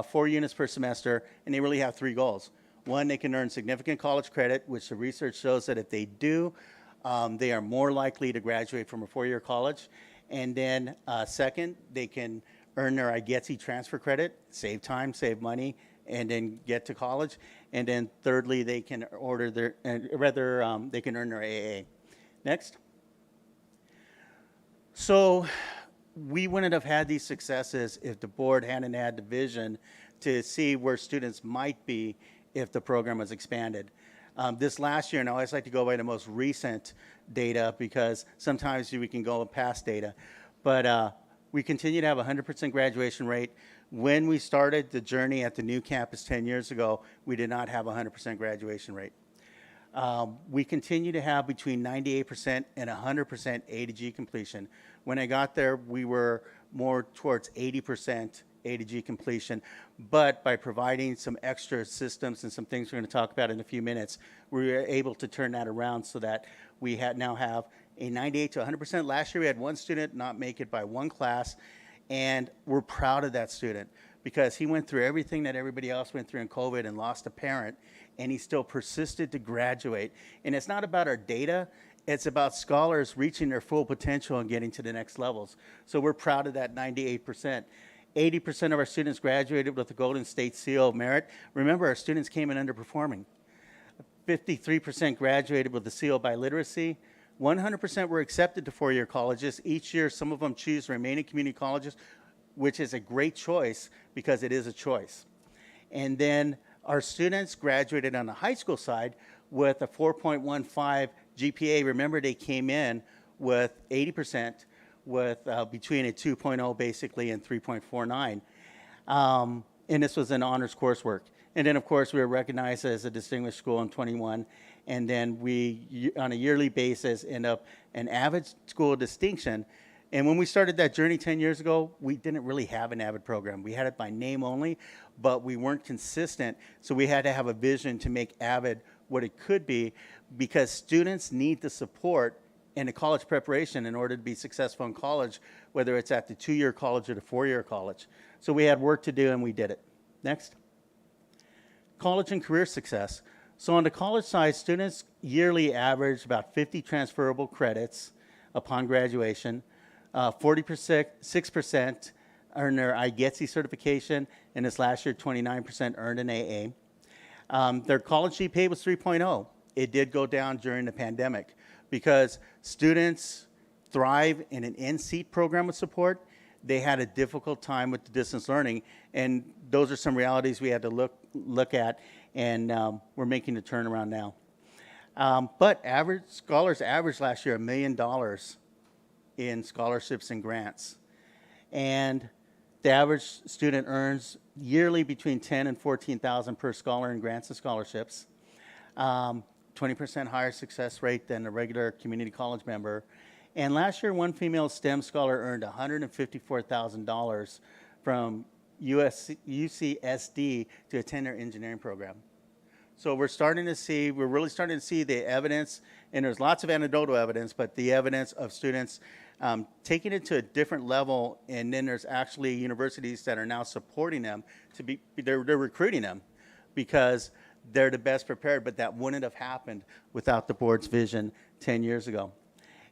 4 units per semester, and they really have 3 goals. One, they can earn significant college credit, which the research shows that if they do, they are more likely to graduate from a 4-year college. And then second, they can earn their IGETSI transfer credit, save time, save money, and then get to college. And then thirdly, they can they can earn their AA. Next. So we wouldn't have had these successes if the board hadn't had the vision to see where students might be if the program was expanded. This last year, and I always like to go by the most recent data because sometimes we can go past data, but we continue to have a 100% graduation rate. When we started the journey at the new campus 10 years ago, we did not have a 100% graduation rate. We continue to have between 98% and 100% A to G completion. When I got there, we were more towards 80% A to G completion, but by providing some extra systems and some things we're going to talk about in a few minutes, we were able to turn that around so that we now have a 98 to 100%. Last year we had one student not make it by one class, and we're proud of that student because he went through everything that everybody else went through in COVID and lost a parent, and he still persisted to graduate. And it's not about our data, it's about scholars reaching their full potential and getting to the next levels. So we're proud of that 98%. 80% of our students graduated with the Golden State Seal of Merit. Remember, our students came in underperforming. 53% graduated with the Seal by Literacy. 100% were accepted to 4-year colleges. Each year, some of them choose to remain in community colleges, which is a great choice because it is a choice. And then our students graduated on the high school side with a 4.15 GPA. Remember, they came in with 80%. With between a 2.0 basically and 3.49. And this was an honors coursework. And then of course we were recognized as a distinguished school in 21. And then we, on a yearly basis, end up an AVID school distinction. And when we started that journey 10 years ago, we didn't really have an AVID program. We had it by name only, but we weren't consistent. So we had to have a vision to make AVID what it could be because students need the support in a college preparation in order to be successful in college, whether it's at the 2-year college or the 4-year college. So we had work to do and we did it. Next. College and career success. So on the college side, students yearly average about 50 transferable credits upon graduation. 6% earned their IGETSI certification, and this last year 29% earned an AA. Their college GPA was 3.0. It did go down during the pandemic, because students thrive in an in-seat program with support. They had a difficult time with the distance learning, and those are some realities we had to look at, and we're making the turnaround now. But scholars averaged last year $1 million in scholarships and grants, and the average student earns yearly between $10,000 and $14,000 per scholar in grants and scholarships. 20% higher success rate than a regular community college member. And last year, one female STEM scholar earned $154,000 from UCSD to attend their engineering program. So we're really starting to see the evidence, and there's lots of anecdotal evidence, but the evidence of students taking it to a different level, and then there's actually universities that are now supporting them they're recruiting them because they're the best prepared, but that wouldn't have happened without the board's vision 10 years ago.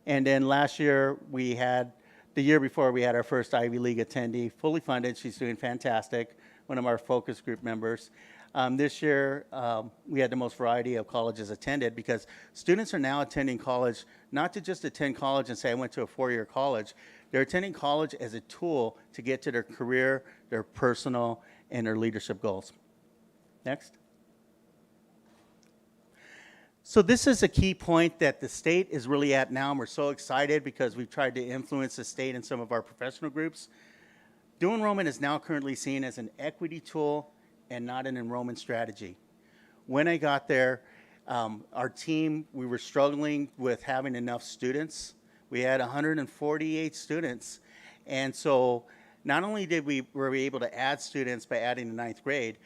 And then last year, the year before, we had our first Ivy League attendee, fully funded. She's doing fantastic, one of our focus group members. This year, we had the most variety of colleges attended because students are now attending college, not to just attend college and say, I went to a 4-year college. They're attending college as a tool to get to their career, their personal, and their leadership goals. Next. So this is a key point that the state is really at now, and we're so excited because we've tried to influence the state in some of our professional groups. Dual enrollment is now currently seen as an equity tool and not an enrollment strategy. When I got there, Our team, we were struggling with having enough students. We had 148 students. And so not only were we able to add students by adding the 9th grade,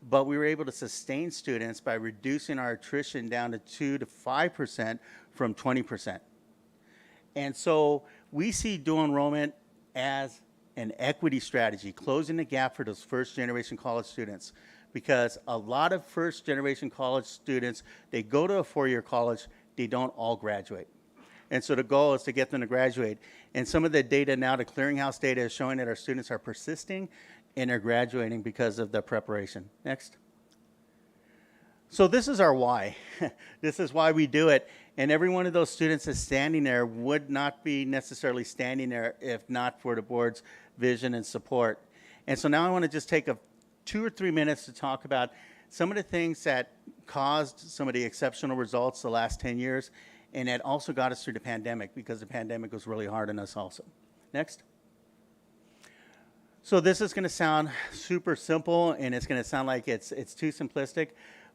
but we were able to sustain students by reducing our attrition down to 2 to 5% from 20%. And so we see dual enrollment as an equity strategy, closing the gap for those first generation college students. Because a lot of first generation college students, they go to a 4-year college, they don't all graduate. And so the goal is to get them to graduate. And some of the data now, the clearinghouse data is showing that our students are persisting and they're graduating because of the preparation. Next. So this is our why. This is why we do it. And every one of those students that's standing there would not be necessarily standing there if not for the board's vision and support. And so now I want to just take 2 or 3 minutes to talk about some of the things that caused some of the exceptional results the last 10 years, and that also got us through the pandemic, because the pandemic was really hard on us also. Next. So this is going to sound super simple, and it's going to sound like it's too simplistic,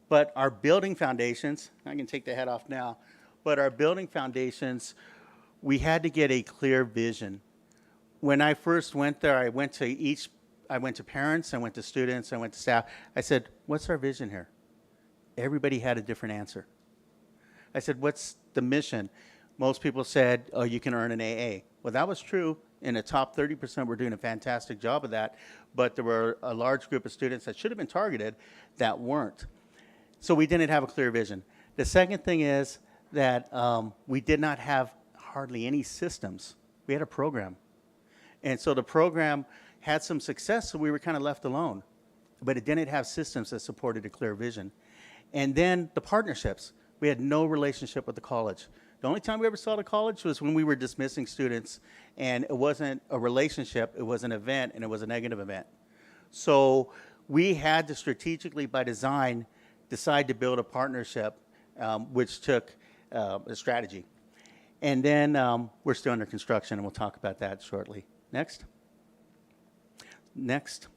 but our building foundations, I can take the head off now, but our building foundations, we had to get a clear vision. When I first went there, I went to parents, I went to students, I went to staff. I said, what's our vision here? Everybody had a different answer. I said, what's the mission? Most people said, oh, you can earn an AA. Well, that was true. In the top 30%, we're doing a fantastic job of that. But there were a large group of students that should have been targeted that weren't. So we didn't have a clear vision. The second thing is that we did not have hardly any systems. We had a program. And so the program had some success, so we were kind of left alone. But it didn't have systems that supported a clear vision. And then the partnerships. We had no relationship with the college. The only time we ever saw the college was when we were dismissing students, and it wasn't a relationship, it was an event, and it was a negative event. So we had to strategically, by design, decide to build a partnership, which took a strategy. And then we're still under construction, and we'll talk about that shortly. Next. Next.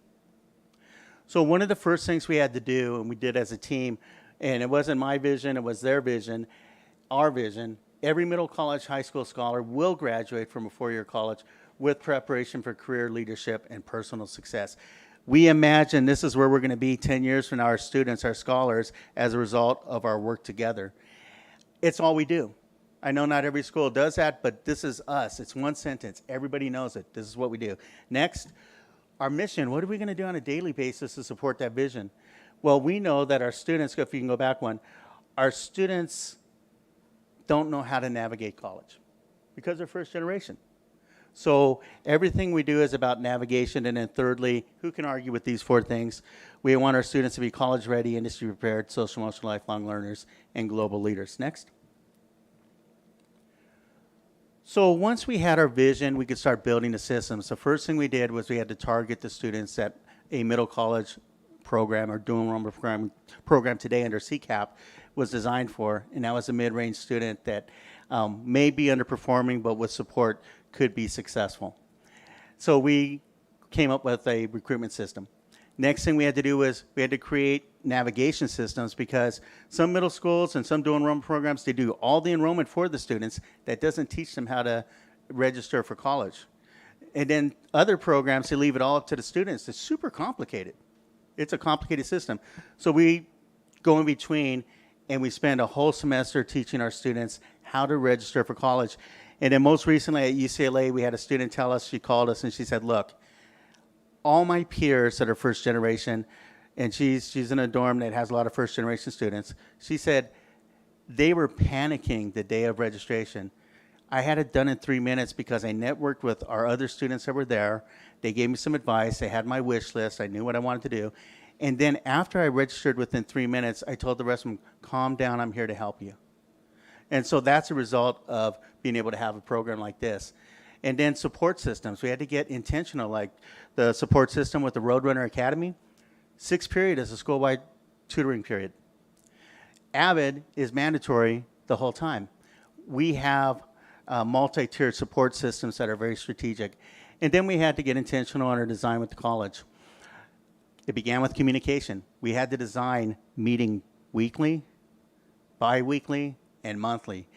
So one of the first things we had to do, and we did as a team, and it wasn't my vision, it was their vision, our vision, every middle college, high school scholar will graduate from a 4-year college with preparation for career leadership and personal success. We imagine this is where we're going to be 10 years from now, our students, our scholars, as a result of our work together. It's all we do. I know not every school does that, but this is us. It's one sentence. Everybody knows it. This is what we do. Next, our mission. What are we going to do on a daily basis to support that vision? Well, we know that our students, if you can go back one, our students don't know how to navigate college because they're first generation. So everything we do is about navigation. And then thirdly, who can argue with these 4 things? We want our students to be college ready, industry prepared, social, emotional, lifelong learners, and global leaders. Next. So once we had our vision, we could start building the systems. The first thing we did was we had to target the students that a middle college program or dual enrollment program today under CCAP was designed for, and that was a mid-range student that may be underperforming, but with support could be successful. So we came up with a recruitment system. Next thing we had to do was we had to create navigation systems, because some middle schools and some dual enrollment programs, they do all the enrollment for the students. That doesn't teach them how to register for college. And then other programs, they leave it all up to the students. It's super complicated. It's a complicated system. So we go in between, and we spend a whole semester teaching our students how to register for college. And then most recently at UCLA, we had a student tell us, she called us and she said, look, all my peers that are first generation, and she's in a dorm that has a lot of first generation students, she said they were panicking the day of registration. I had it done in 3 minutes because I networked with our other students that were there. They gave me some advice. They had my wish list. I knew what I wanted to do. And then after I registered within 3 minutes, I told the rest of them, calm down, I'm here to help you. And so that's a result of being able to have a program like this. And then support systems. We had to get intentional, like the support system with the Roadrunner Academy. 6th period is a school-wide tutoring period. AVID is mandatory the whole time. We have multi-tiered support systems that are very strategic. And then we had to get intentional on our design with the college. It began with communication. We had to design meeting weekly, bi-weekly and monthly.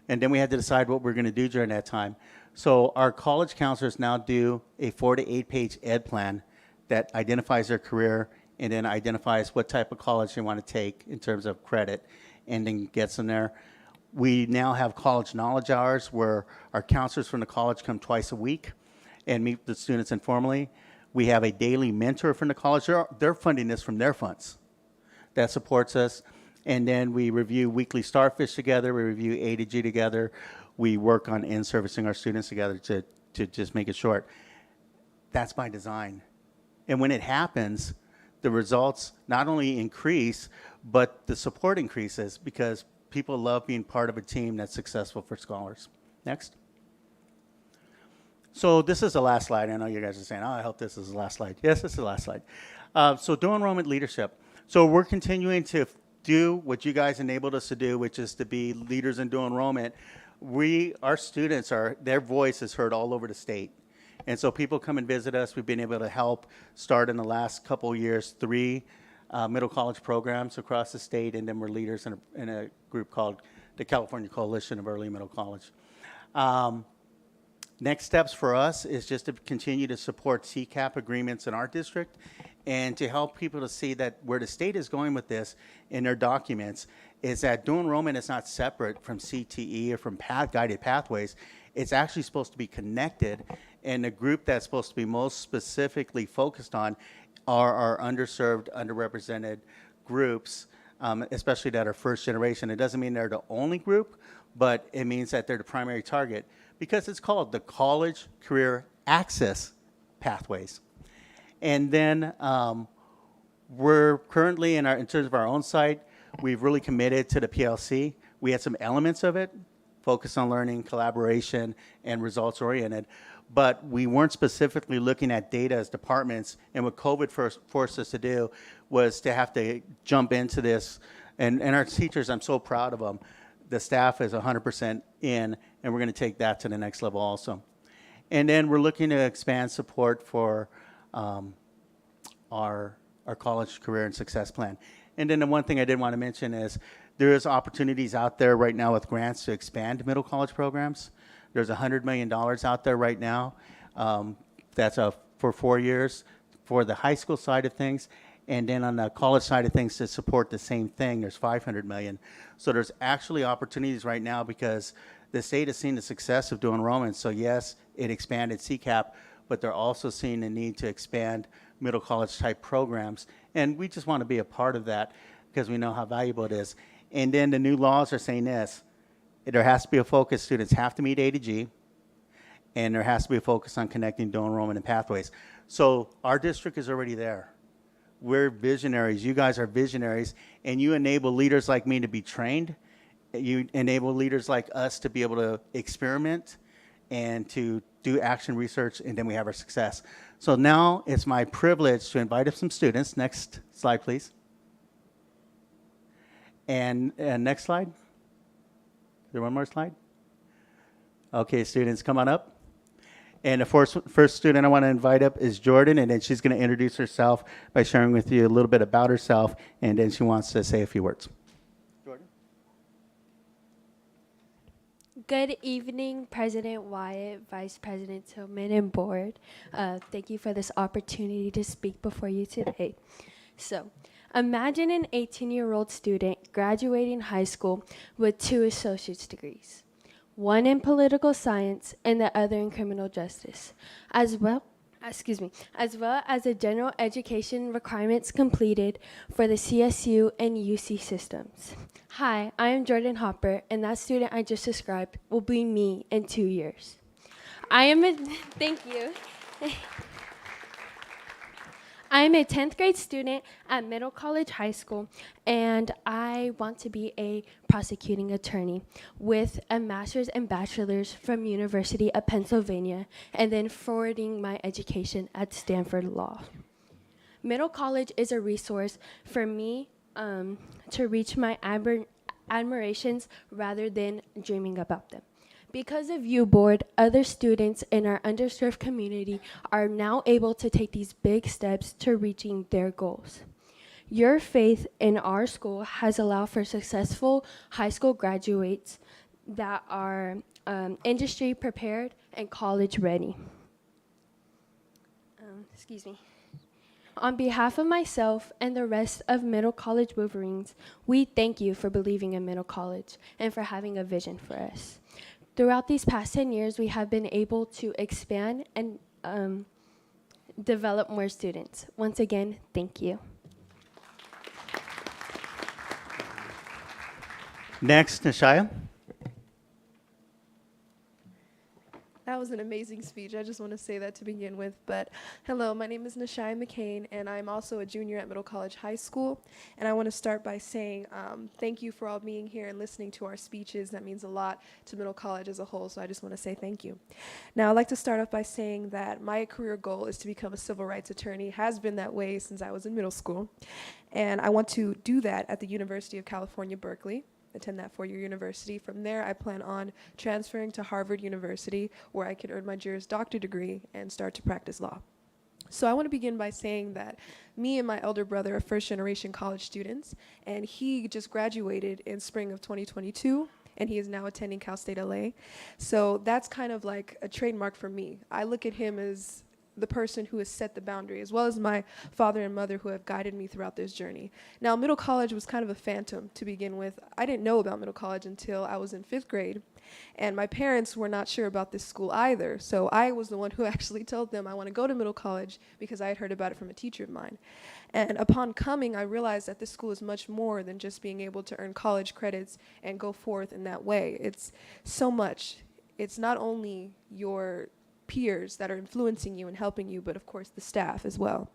And then we had to decide what we're going to do during that time. So our college counselors now do a 4 to 8 page ed plan that identifies their career and then identifies what type of college they want to take in terms of credit and then gets them there. We now have college knowledge hours where our counselors from the college come twice a week and meet the students informally. We have a daily mentor from the college. They're funding this from their funds. That supports us. And then we review weekly starfish together. We review A to G together. We work on in-servicing our students together to just make it short. That's by design. And when it happens, the results not only increase, but the support increases because people love being part of a team that's successful for scholars. Next. So this is the last slide. I know you guys are saying, oh, I hope this is the last slide. Yes, this is the last slide. So dual enrollment leadership. So we're continuing to do what you guys enabled us to do, which is to be leaders in dual enrollment. Our students, their voice is heard all over the state. And so people come and visit us. We've been able to help start in the last couple of years 3 middle college programs across the state, and then we're leaders in a group called the California Coalition of Early Middle College. Next steps for us is just to continue to support CCAP agreements in our district and to help people to see that where the state is going with this in their documents is that dual enrollment is not separate from CTE or from guided pathways. It's actually supposed to be connected, and the group that's supposed to be most specifically focused on are our underserved, underrepresented groups, especially that are first generation. It doesn't mean they're the only group, but it means that they're the primary target because it's called the College Career Access Pathways. And then we're currently, in terms of our own site, we've really committed to the PLC. We had some elements of it, focus on learning, collaboration, and results-oriented. But we weren't specifically looking at data as departments. And what COVID forced us to do was to have to jump into this. And our teachers, I'm so proud of them. The staff is 100% in, and we're going to take that to the next level also. And then we're looking to expand support for our college career and success plan. And then the one thing I did want to mention is there is opportunities out there right now with grants to expand middle college programs. There's $100 million out there right now. That's for 4 years for the high school side of things. And then on the college side of things to support the same thing, there's $500 million. So there's actually opportunities right now because the state has seen the success of dual enrollment. So yes, it expanded CCAP, but they're also seeing the need to expand middle college type programs. And we just want to be a part of that because we know how valuable it is. And then the new laws are saying this, there has to be a focus, students have to meet A to G, and there has to be a focus on connecting dual enrollment and pathways. So our district is already there. We're visionaries, you guys are visionaries, and you enable leaders like me to be trained. You enable leaders like us to be able to experiment and to do action research, and then we have our success. So now it's my privilege to invite up some students. Next slide, please. And next slide. Is there one more slide? Okay, students, come on up. And the first student I want to invite up is Jordan, and then she's going to introduce herself by sharing with you a little bit about herself, and then she wants to say a few words. Jordan? Good evening, President Wyatt, Vice President Tillman, and Board. Thank you for this opportunity to speak before you today. So, imagine an 18-year-old student graduating high school with 2 associate's degrees, one in political science and the other in criminal justice, as well as the general education requirements completed for the CSU and UC systems. Hi, I am Hopper, and that student I just described will be me in 2 years. Thank you. I am a 10th grade student at Middle College High School, and I want to be a prosecuting attorney with a master's and bachelor's from University of Pennsylvania, and then forwarding my education at Stanford Law. Middle College is a resource for me to reach my admirations rather than dreaming about them. Because of you, Board, other students in our underserved community are now able to take these big steps to reaching their goals. Your faith in our school has allowed for successful high school graduates that are industry prepared and college ready. Excuse me. On behalf of myself and the rest of Middle College Wolverines, we thank you for believing in Middle College and for having a vision for us. Throughout these past 10 years, we have been able to expand and develop more students. Once again, thank you. Next, Nashaya. That was an amazing speech. I just want to say that to begin with. But hello, my name is Nashaya McCain, and I'm also a junior at Middle College High School. And I want to start by saying thank you for all being here and listening to our speeches. That means a lot to Middle College as a whole, so I just want to say thank you. Now, I'd like to start off by saying that my career goal is to become a civil rights attorney. Has been that way since I was in middle school. And I want to do that at the University of California, Berkeley. Attend that four-year university. From there, I plan on transferring to Harvard University, where I can earn my Juris Doctor degree and start to practice law. So I want to begin by saying that me and my elder brother are first-generation college students, and he just graduated in spring of 2022, and he is now attending Cal State LA. So that's kind of like a trademark for me. I look at him as the person who has set the boundary, as well as my father and mother who have guided me throughout this journey. Now, middle college was kind of a phantom to begin with. I didn't know about middle college until I was in 5th grade, and my parents were not sure about this school either. So I was the one who actually told them I want to go to middle college because I had heard about it from a teacher of mine. And upon coming, I realized that this school is much more than just being able to earn college credits and go forth in that way. It's so much. It's not only your peers that are influencing you and helping you, but of course the staff as well.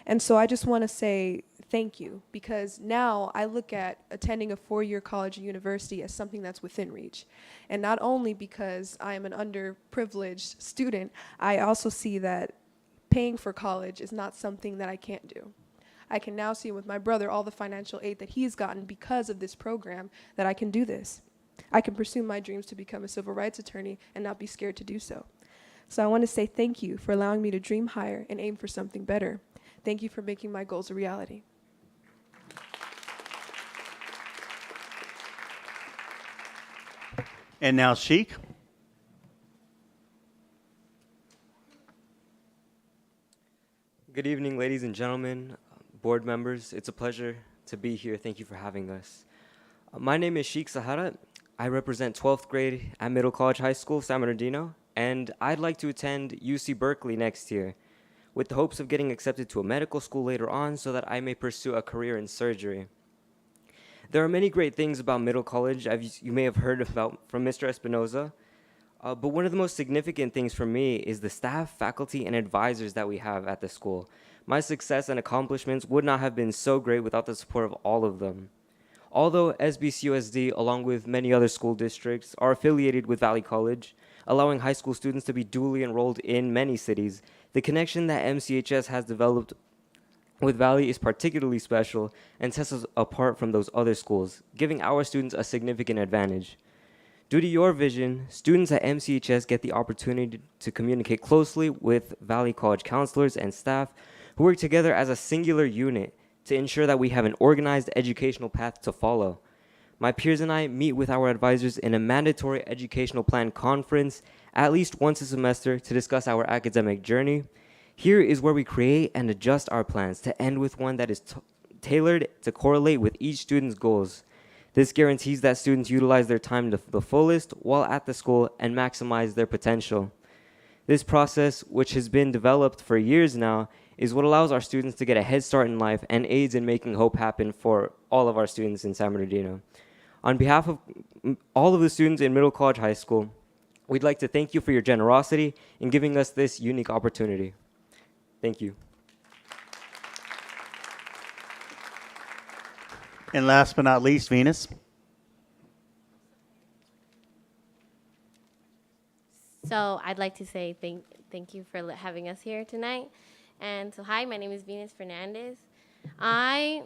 And so I just want to say thank you, because now I look at attending a 4-year college or university as something that's within reach. And not only because I am an underprivileged student, I also see that paying for college is not something that I can't do. I can now see with my brother all the financial aid that he's gotten because of this program that I can do this. I can pursue my dreams to become a civil rights attorney and not be scared to do so. So I want to say thank you for allowing me to dream higher and aim for something better. Thank you for making my goals a reality. And now Sheik. Good evening, ladies and gentlemen, board members. It's a pleasure to be here. Thank you for having us. My name is Sheik Sahara. I represent 12th grade at Middle College High School, San Bernardino, and I'd like to attend UC Berkeley next year with the hopes of getting accepted to a medical school later on so that I may pursue a career in surgery. There are many great things about Middle College, as you may have heard about from Mr. Espinoza, but one of the most significant things for me is the staff, faculty, and advisors that we have at the school. My success and accomplishments would not have been so great without the support of all of them. Although SBCUSD, along with many other school districts, are affiliated with Valley College, allowing high school students to be duly enrolled in many cities, the connection that MCHS has developed with Valley is particularly special and sets us apart from those other schools, giving our students a significant advantage. Due to your vision, students at MCHS get the opportunity to communicate closely with Valley College counselors and staff who work together as a singular unit to ensure that we have an organized educational path to follow. My peers and I meet with our advisors in a mandatory educational plan conference at least once a semester to discuss our academic journey. Here is where we create and adjust our plans to end with one that is tailored to correlate with each student's goals. This guarantees that students utilize their time to the fullest while at the school and maximize their potential. This process, which has been developed for years now, is what allows our students to get a head start in life and aids in making hope happen for all of our students in San Bernardino. On behalf of all of the students in Middle College High School, we'd like to thank you for your generosity in giving us this unique opportunity. Thank you. And last but not least, Venus. So I'd like to say thank you for having us here tonight. And so hi, my name is Venus Fernandez. I'm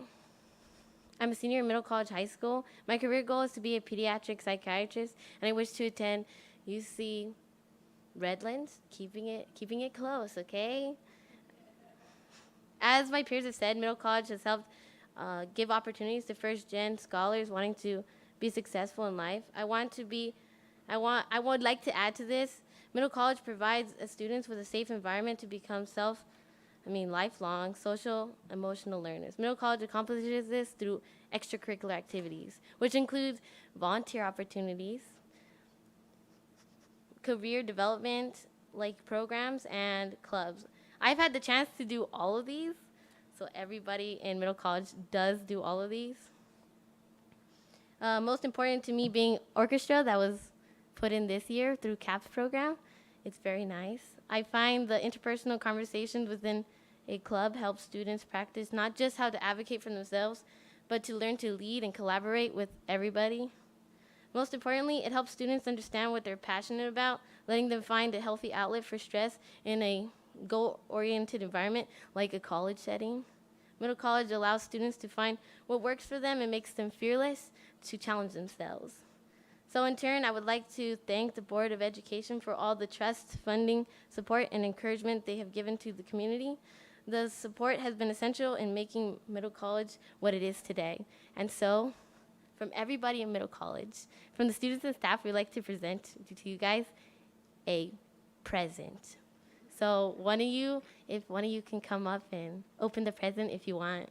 a senior in Middle College High School. My career goal is to be a pediatric psychiatrist, and I wish to attend UC Redlands, keeping it close, okay? As my peers have said, Middle College has helped give opportunities to first-gen scholars wanting to be successful in life. I would like to add to this. Middle college provides students with a safe environment to become lifelong social, emotional learners. Middle college accomplishes this through extracurricular activities, which include volunteer opportunities, career development like programs, and clubs. I've had the chance to do all of these, so everybody in middle college does do all of these. Most important to me being orchestra that was put in this year through CAPS program. It's very nice. I find the interpersonal conversations within a club help students practice not just how to advocate for themselves, but to learn to lead and collaborate with everybody. Most importantly, it helps students understand what they're passionate about, letting them find a healthy outlet for stress in a goal-oriented environment like a college setting. Middle college allows students to find what works for them and makes them fearless to challenge themselves. So in turn, I would like to thank the Board of Education for all the trust, funding, support, and encouragement they have given to the community. The support has been essential in making middle college what it is today. And so, from everybody in middle college, from the students and staff, we'd like to present to you guys a present. So if one of you can come up and open the present if you want.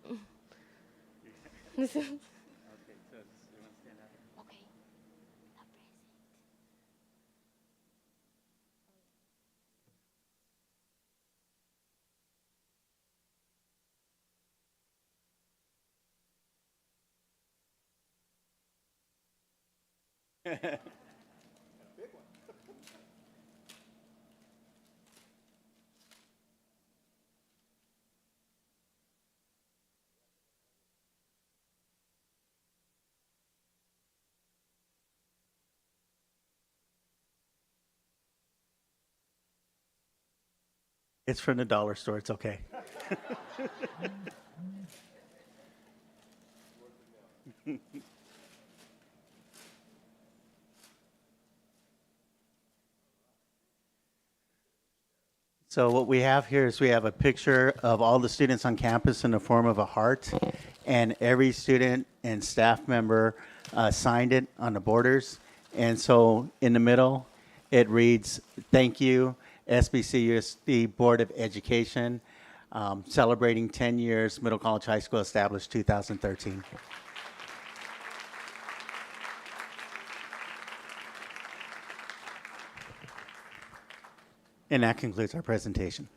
It's from the dollar store. It's okay. So what we have here is we have a picture of all the students on campus in the form of a heart, and every student and staff member signed it on the borders. And so in the middle, it reads, "Thank you, SBCUSD Board of Education, celebrating 10 years, Middle College High School established 2013. And that concludes our presentation.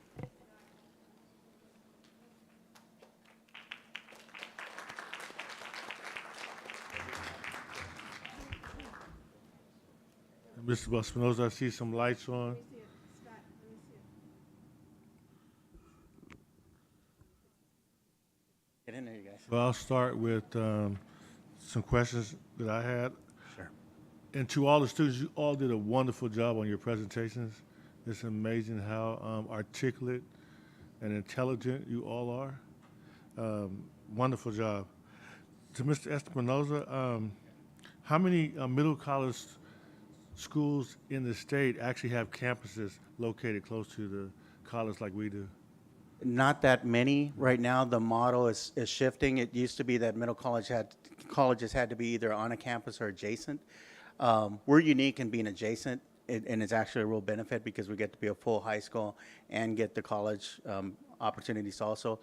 Mr. Espinoza, I see some lights on. Get in there, you guys. Well, I'll start with some questions that I had. Sure. And to all the students, you all did a wonderful job on your presentations. It's amazing how articulate and intelligent you all are. Wonderful job. To Mr. Espinoza, how many middle college schools in the state actually have campuses located close to the college like we do? Not that many. Right now, the model is shifting. It used to be that colleges had to be either on a campus or adjacent. We're unique in being adjacent, and it's actually a real benefit because we get to be a full high school and get the college opportunities also.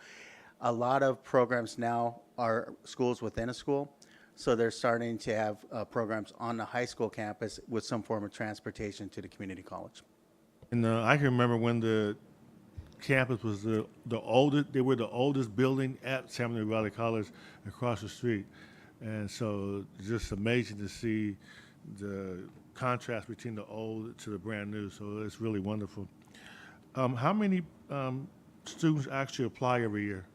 A lot of programs now are schools within a school, so they're starting to have programs on the high school campus with some form of transportation to the community college. And I can remember when the campus was the oldest. They were the oldest building at San Bernardino Valley College across the street, and so just amazing to see the contrast between the old to the brand new. So it's really wonderful. How many students actually apply every year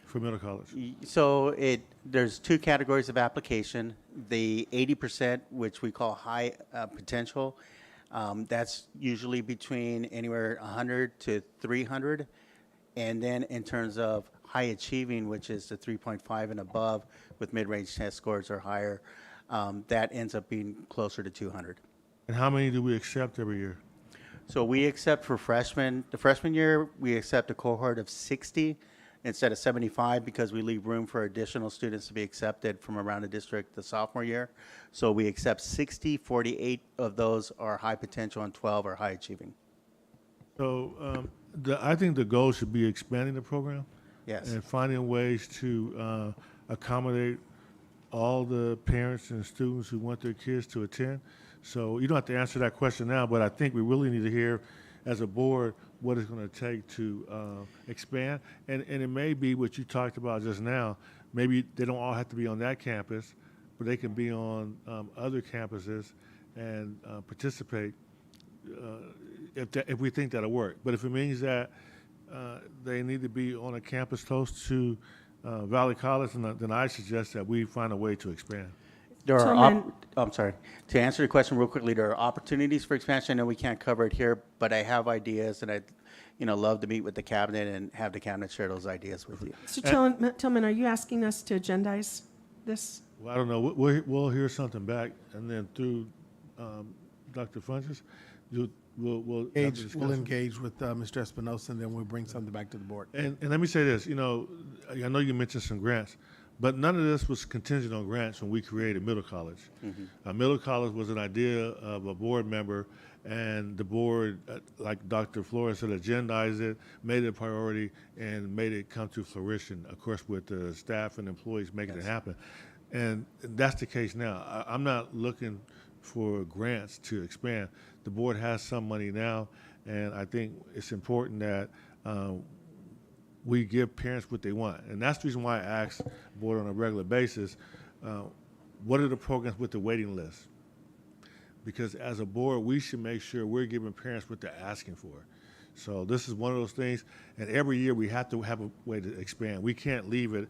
for middle college? So there's two categories of application. The 80%, which we call high potential, that's usually between anywhere 100 to 300. And then in terms of high achieving, which is the 3.5 and above with mid-range test scores or higher, that ends up being closer to 200. And how many do we accept every year? So we accept for freshmen, the freshman year, we accept a cohort of 60, instead of 75 because we leave room for additional students to be accepted from around the district the sophomore year. So we accept 60, 48 of those are high potential and 12 are high achieving. So I think the goal should be expanding the program. Yes. And finding ways to accommodate all the parents and students who want their kids to attend. So you don't have to answer that question now, but I think we really need to hear as a board what it's going to take to expand. And it may be what you talked about just now. Maybe they don't all have to be on that campus, but they can be on other campuses and participate if we think that'll work. But if it means that they need to be on a campus close to Valley College, then I suggest that we find a way to expand. There are, I'm sorry. To answer your question real quickly, there are opportunities for expansion. I know we can't cover it here, but I have ideas, and I'd, love to meet with the cabinet and have the cabinet share those ideas with you. Mr. Tillman, are you asking us to agendize this? Well, I don't know. We'll hear something back, and then through Dr. Funches, we'll engage with Mr. Espinosa, and then we'll bring something back to the board. And let me say this. I know you mentioned some grants. But none of this was contingent on grants when we created Middle College. Middle College was an idea of a board member, and the board, like Dr. Flores said, agendized it, made it a priority, and made it come to fruition, of course, with the staff and employees making it happen. And that's the case now. I'm not looking for grants to expand. The board has some money now, and I think it's important that we give parents what they want. And that's the reason why I ask the board on a regular basis, what are the programs with the waiting list? Because as a board, we should make sure we're giving parents what they're asking for. So this is one of those things, and every year we have to have a way to expand. We can't leave it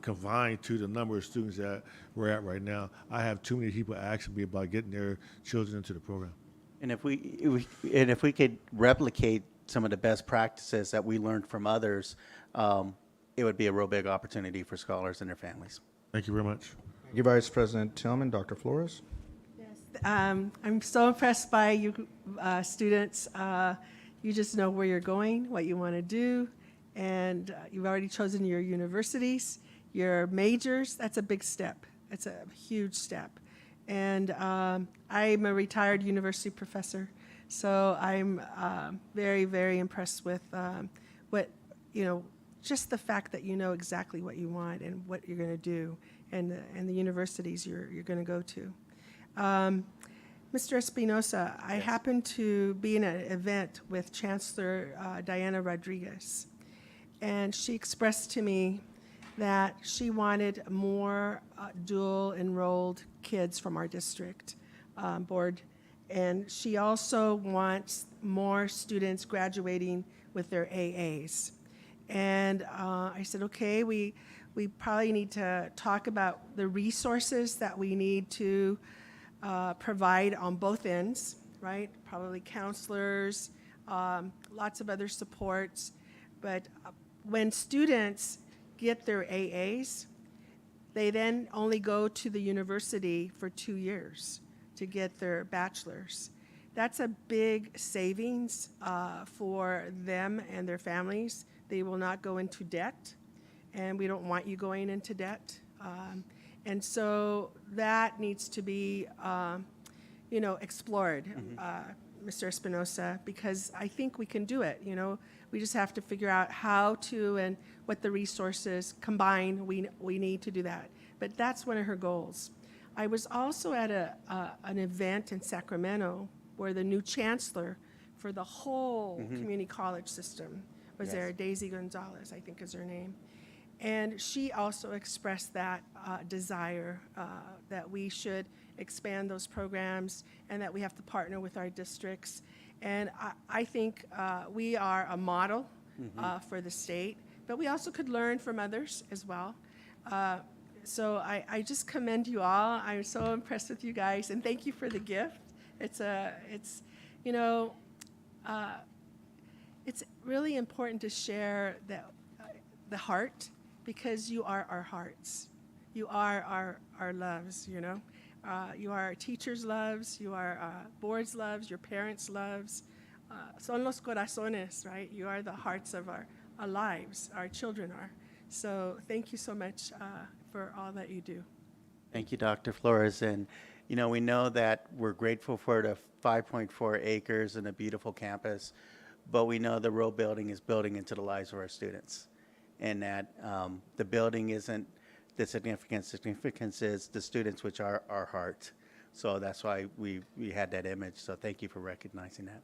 confined to the number of students that we're at right now. I have too many people asking me about getting their children into the program. And if we could replicate some of the best practices that we learned from others, it would be a real big opportunity for scholars and their families. Thank you very much. Thank you, Vice President Tillman. Dr. Flores? I'm so impressed by you students. You just know where you're going, what you want to do, and you've already chosen your universities, your majors. That's a big step. It's a huge step. And I'm a retired university professor, so I'm very, very impressed with what, just the fact that you know exactly what you want and what you're going to do, and the universities you're going to go to. Mr. Espinosa, I happened to be in an event with Chancellor Diana Rodriguez, and she expressed to me that she wanted more dual enrolled kids from our district board, and she also wants more students graduating with their AAs. And I said, okay, we probably need to talk about the resources that we need to provide on both ends, right? Probably counselors, lots of other supports. But when students get their AAs, they then only go to the university for 2 years to get their bachelor's. That's a big savings for them and their families. They will not go into debt, and we don't want you going into debt. And so that needs to be, explored, Mr. Espinosa, because I think we can do it. We just have to figure out how to and what the resources combined we need to do that. But that's one of her goals. I was also at an event in Sacramento where the new chancellor for the whole community college system was there. Daisy Gonzalez, I think is her name. And she also expressed that desire that we should expand those programs and that we have to partner with our districts. And I think we are a model for the state, but we also could learn from others as well. So I just commend you all. I'm so impressed with you guys, and thank you for the gift. It's really important to share the heart, because you are our hearts. You are our loves, you are our teachers' loves, you are board's loves, your parents' loves. Son los corazones, right? You are the hearts of lives our children are. So thank you so much for all that you do. Thank you, Dr. Flores. And, you know, we know that we're grateful for the 5.4 acres and a beautiful campus, but we know the real building is building into the lives of our students. And that the building isn't the significance is the students, which are our heart. So that's why we had that image. So thank you for recognizing that.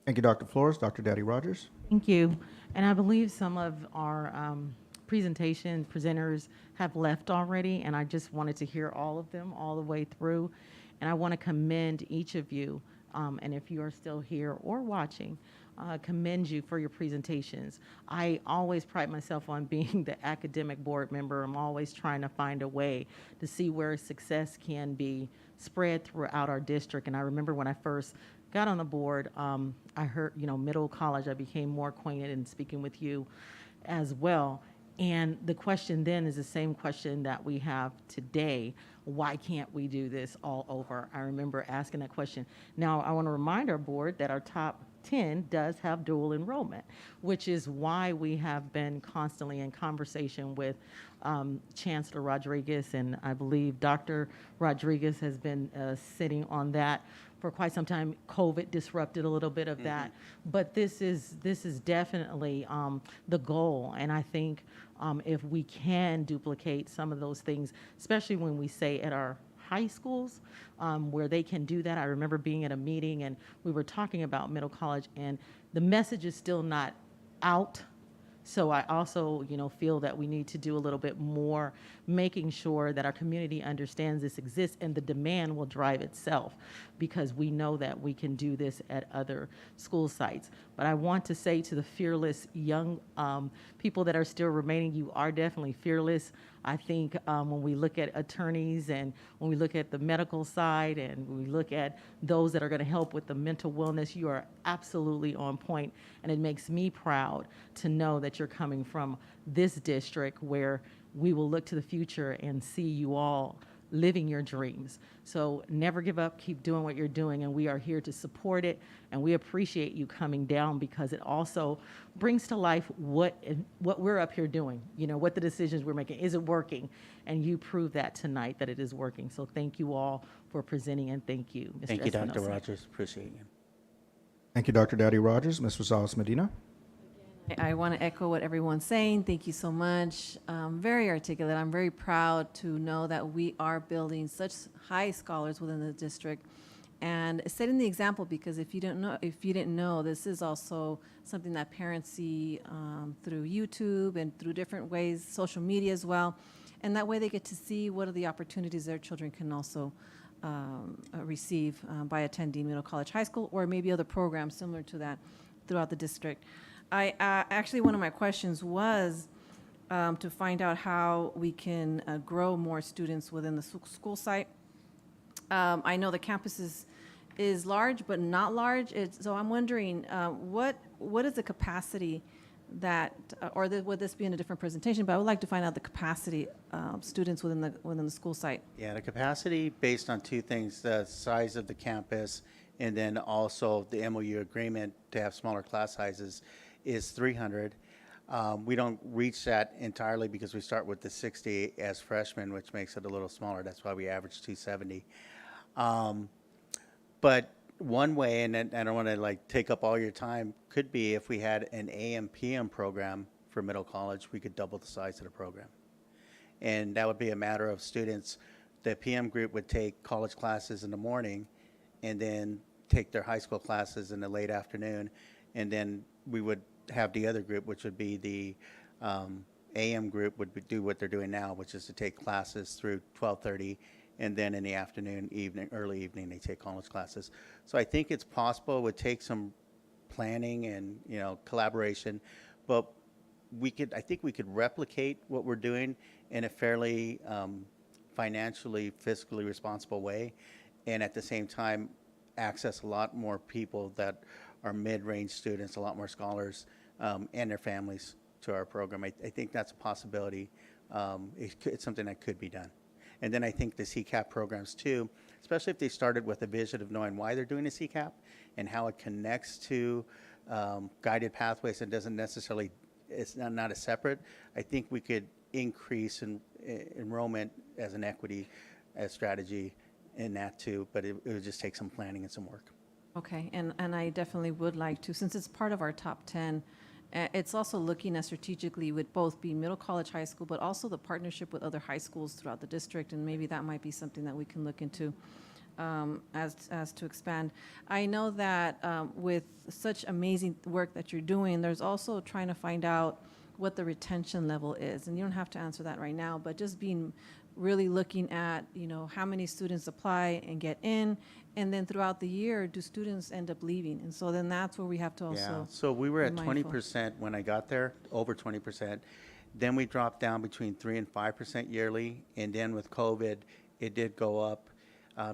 Thank you, Dr. Flores. Dr. Daddy Rogers. Thank you. And I believe some of our presentation presenters have left already, and I just wanted to hear all of them all the way through. And I want to commend each of you, and if you are still here or watching, commend you for your presentations. I always pride myself on being the academic board member. I'm always trying to find a way to see where success can be spread throughout our district. And I remember when I first got on the board, I heard, you know, middle college, I became more acquainted in speaking with you as well. And the question then is the same question that we have today. Why can't we do this all over? I remember asking that question. Now, I want to remind our board that our top 10 does have dual enrollment, which is why we have been constantly in conversation with Chancellor Rodriguez, and I believe Dr. Rodriguez has been sitting on that for quite some time. COVID disrupted a little bit of that, but this is definitely the goal. And I think if we can duplicate some of those things, especially when we say at our high schools where they can do that. I remember being at a meeting and we were talking about middle college, and the message is still not out. So I also, you know, feel that we need to do a little bit more, making sure that our community understands this exists and the demand will drive itself, because we know that we can do this at other school sites. But I want to say to the fearless young people that are still remaining, you are definitely fearless. I think when we look at attorneys and when we look at the medical side and we look at those that are going to help with the mental wellness, you are absolutely on point. And it makes me proud to know that you're coming from this district where we will look to the future and see you all living your dreams. So never give up, keep doing what you're doing, and we are here to support it, and we appreciate you coming down because it also brings to life what we're up here doing, you know, what the decisions we're making. Is it working? And you prove that tonight that it is working. So thank you all for presenting, and thank you, Mr. Thank you, Dr. Espinosa. Rogers. Appreciate you. Thank you, Dr. Daddy Rogers. Ms. Rosales Medina. I want to echo what everyone's saying. Thank you so much. Very articulate. I'm very proud to know that we are building such high scholars within the district, and setting the example. Because if you didn't know, this is also something that parents see through YouTube and through different ways, social media as well, and that way they get to see what are the opportunities their children can also receive by attending Middle College High School, or maybe other programs similar to that throughout the district. I actually, one of my questions was to find out how we can grow more students within the school site. I know the campus is large, but not large. So I'm wondering what is the capacity that, would this be in a different presentation? But I would like to find out the capacity of students within the school site. Yeah, the capacity based on two things: the size of the campus, and then also the MOU agreement to have smaller class sizes is 300. We don't reach that entirely because we start with the 60 as freshmen, which makes it a little smaller. That's why we average 270. But one way, and I don't want to like take up all your time, could be if we had an AM/PM program for middle college, we could double the size of the program. And that would be a matter of students. The PM group would take college classes in the morning and then take their high school classes in the late afternoon. And then we would have the other group, which would be the AM group, would do what they're doing now, which is to take classes through 12:30, and then in the afternoon, early evening, they take college classes. So I think it's possible. It would take some planning and, you know, collaboration, but I think we could replicate what we're doing in a fairly financially, fiscally responsible way, and at the same time access a lot more people that are mid-range students, a lot more scholars, and their families to our program. I think that's a possibility. It's something that could be done. And then I think the CCAP programs too, especially if they started with a vision of knowing why they're doing a CCAP and how it connects to guided pathways and doesn't necessarily it's not a separate. I think we could increase enrollment as an equity as strategy in that too, but it would just take some planning and some work. Okay, and I definitely would like to, since it's part of our top 10, it's also looking at strategically with both being middle college, high school, but also the partnership with other high schools throughout the district, and maybe that might be something that we can look into as to expand. I know that with such amazing work that you're doing, there's also trying to find out what the retention level is, and you don't have to answer that right now, but just being really looking at, you know, how many students apply and get in, and then throughout the year, do students end up leaving? And so then that's where we have to also Yeah, so we were be at mindful. 20% when I got there, over 20%. Then we dropped down between 3 and 5% yearly, and then with COVID, it did go up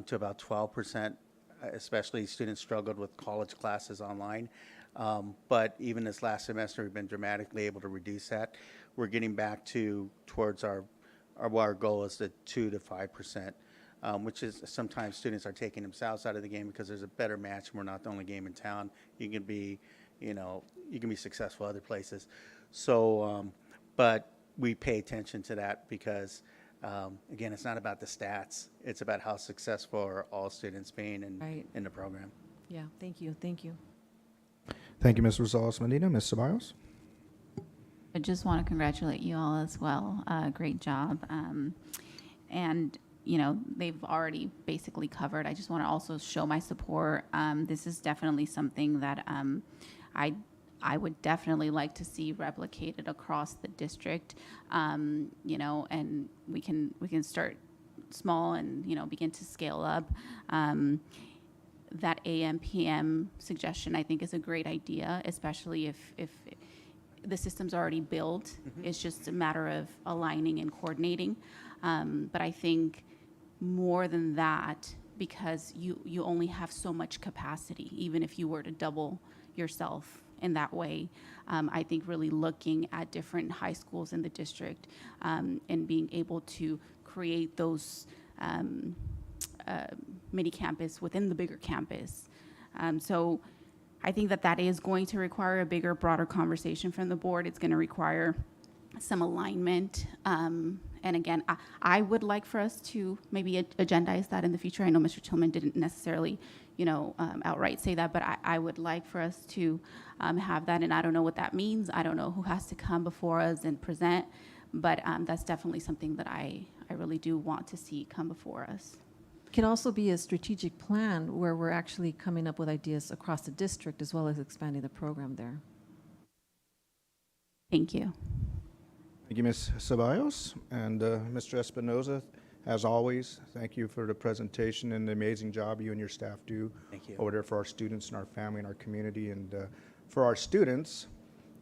to about 12%, especially students struggled with college classes online. But even this last semester, we've been dramatically able to reduce that. We're getting back towards our goal is the 2 to 5%, which is sometimes students are taking themselves out of the game because there's a better match and we're not the only game in town. You can be, you know, you can be successful other places. So, but we pay attention to that because, again, it's not about the stats. It's about how successful are all students being in the program. Yeah, thank you, thank you. Thank you, Ms. Rosales-Medina. Ms. Ceballos? I just want to congratulate you all as well. Great job. And, you know, they've already basically covered. I just want to also show my support. This is definitely something that I would definitely like to see replicated across the district, you know, and we can start small and, you know, begin to scale up. That AM, PM suggestion, I think, is a great idea, especially if the system's already built. It's just a matter of aligning and coordinating. But I think more than that, because you only have so much capacity, even if you were to double yourself in that way. I think really looking at different high schools in the district and being able to create those mini campus within the bigger campus. So I think that is going to require a bigger, broader conversation from the board. It's going to require some alignment. And again, I would like for us to maybe agendize that in the future. I know Mr. Tillman didn't necessarily, you know, outright say that, but I would like for us to have that. And I don't know what that means. I don't know who has to come before us and present, but that's definitely something that I really do want to see come before us. Can also be a strategic plan where we're actually coming up with ideas across the district as well as expanding the program there. Thank you. Thank you, Ms. Ceballos. And Mr. Espinoza, as always, thank you for the presentation and the amazing job you and your staff do over there for our students and our family and our community. And for our students,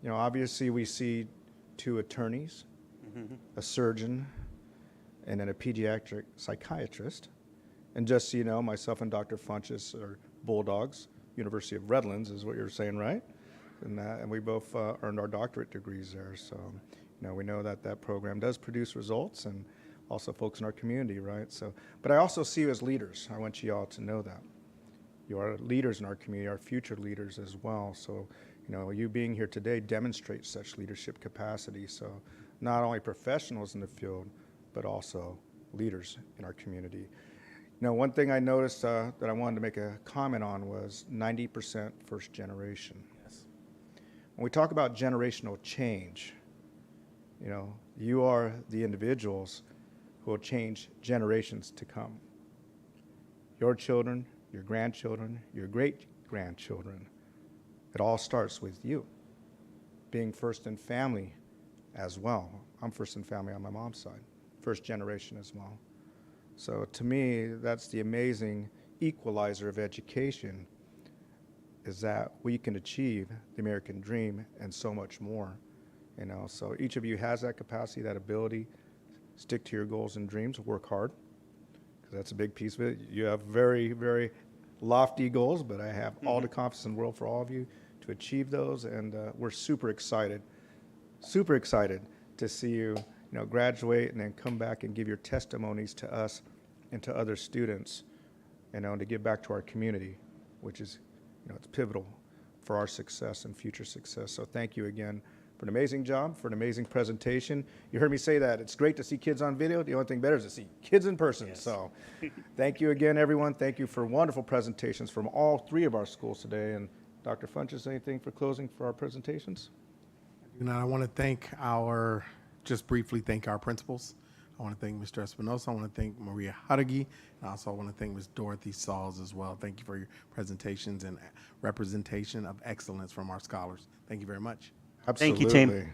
you know, obviously we see 2 attorneys, a surgeon, and then a pediatric psychiatrist. And just so you know, myself and Dr. Funches are Bulldogs. University of Redlands is what you're saying, right? And we both earned our doctorate degrees there. So, you know, we know that program does produce results and also folks in our community, right? So, but I also see you as leaders. I want you all to know that. You are leaders in our community, our future leaders as well. So, you know, you being here today demonstrates such leadership capacity. So not only professionals in the field, but also leaders in our community. You know, one thing I noticed that I wanted to make a comment on was 90% first generation. Yes. When we talk about generational change, you know, you are the individuals who will change generations to come. Your children, your grandchildren, your great-grandchildren, it all starts with you being first in family as well. I'm first in family on my mom's side, first generation as well. So to me, that's the amazing equalizer of education, is that we can achieve the American dream and so much more. You know, so each of you has that capacity, that ability. Stick to your goals and dreams, work hard, because that's a big piece of it. You have very, very lofty goals, but I have all the confidence in the world for all of you to achieve those, and we're super excited to see you, you know, graduate and then come back and give your testimonies to us and to other students, you know, and to give back to our community, which is, you know, it's pivotal for our success and future success. So thank you again for an amazing job, for an amazing presentation. You heard me say that. It's great to see kids on video. The only thing better is to see kids in person. Yes. So thank you again, everyone. Thank you for wonderful presentations from all 3 of our schools today. And Dr. Funches, anything for closing for our presentations? And I want to just briefly thank our principals. I want to thank Mr. Espinosa. I want to thank Maria Haragi. And also I want to thank Ms. Dorothy Sauls as well. Thank you for your presentations and representation of excellence from our scholars. Thank you very much. Absolutely. Thank you, team.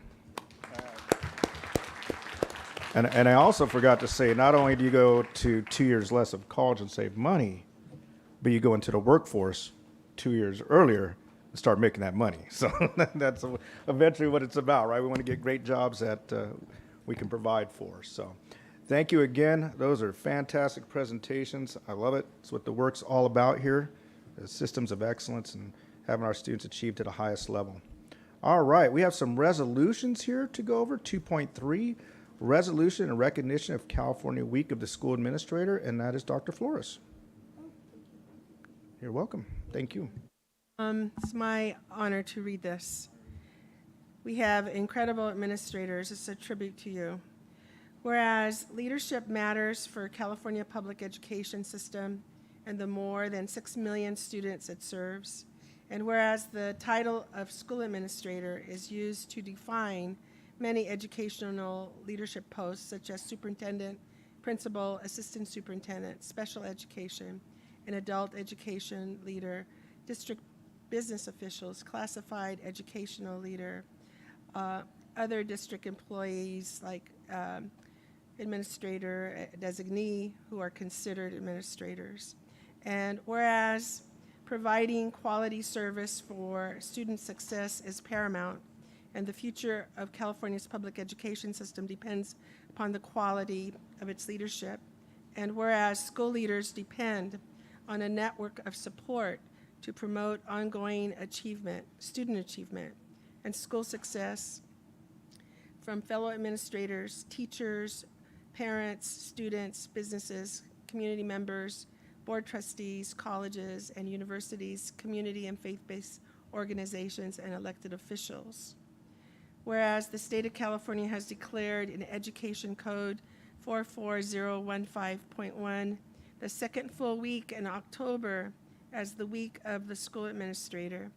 And I also forgot to say, not only do you go to 2 years less of college and save money, but you go into the workforce 2 years earlier and start making that money. So that's eventually what it's about, right? We want to get great jobs that we can provide for. So thank you again. Those are fantastic presentations. I love it. It's what the work's all about here, the systems of excellence and having our students achieve to the highest level. All right, we have some resolutions here to go over. 2.3, resolution and recognition of California Week of the School Administrator, and that is Dr. Flores. You're welcome. Thank you. It's my honor to read this. We have incredible administrators. It's a tribute to you. Whereas leadership matters for California public education system and the more than 6 million students it serves, and whereas the title of school administrator is used to define many educational leadership posts such as superintendent, principal, assistant superintendent, special education, and adult education leader, district business officials, classified educational leader, other district employees like administrator, designee, who are considered administrators. And whereas providing quality service for student success is paramount, and the future of California's public education system depends upon the quality of its leadership. And whereas school leaders depend on a network of support to promote ongoing achievement, student achievement, and school success from fellow administrators, teachers, parents, students, businesses, community members, board trustees, colleges and universities, community and faith-based organizations, and elected officials. Whereas the state of California has declared in Education Code 44015.1 the second full week in October as the week of the school administrator.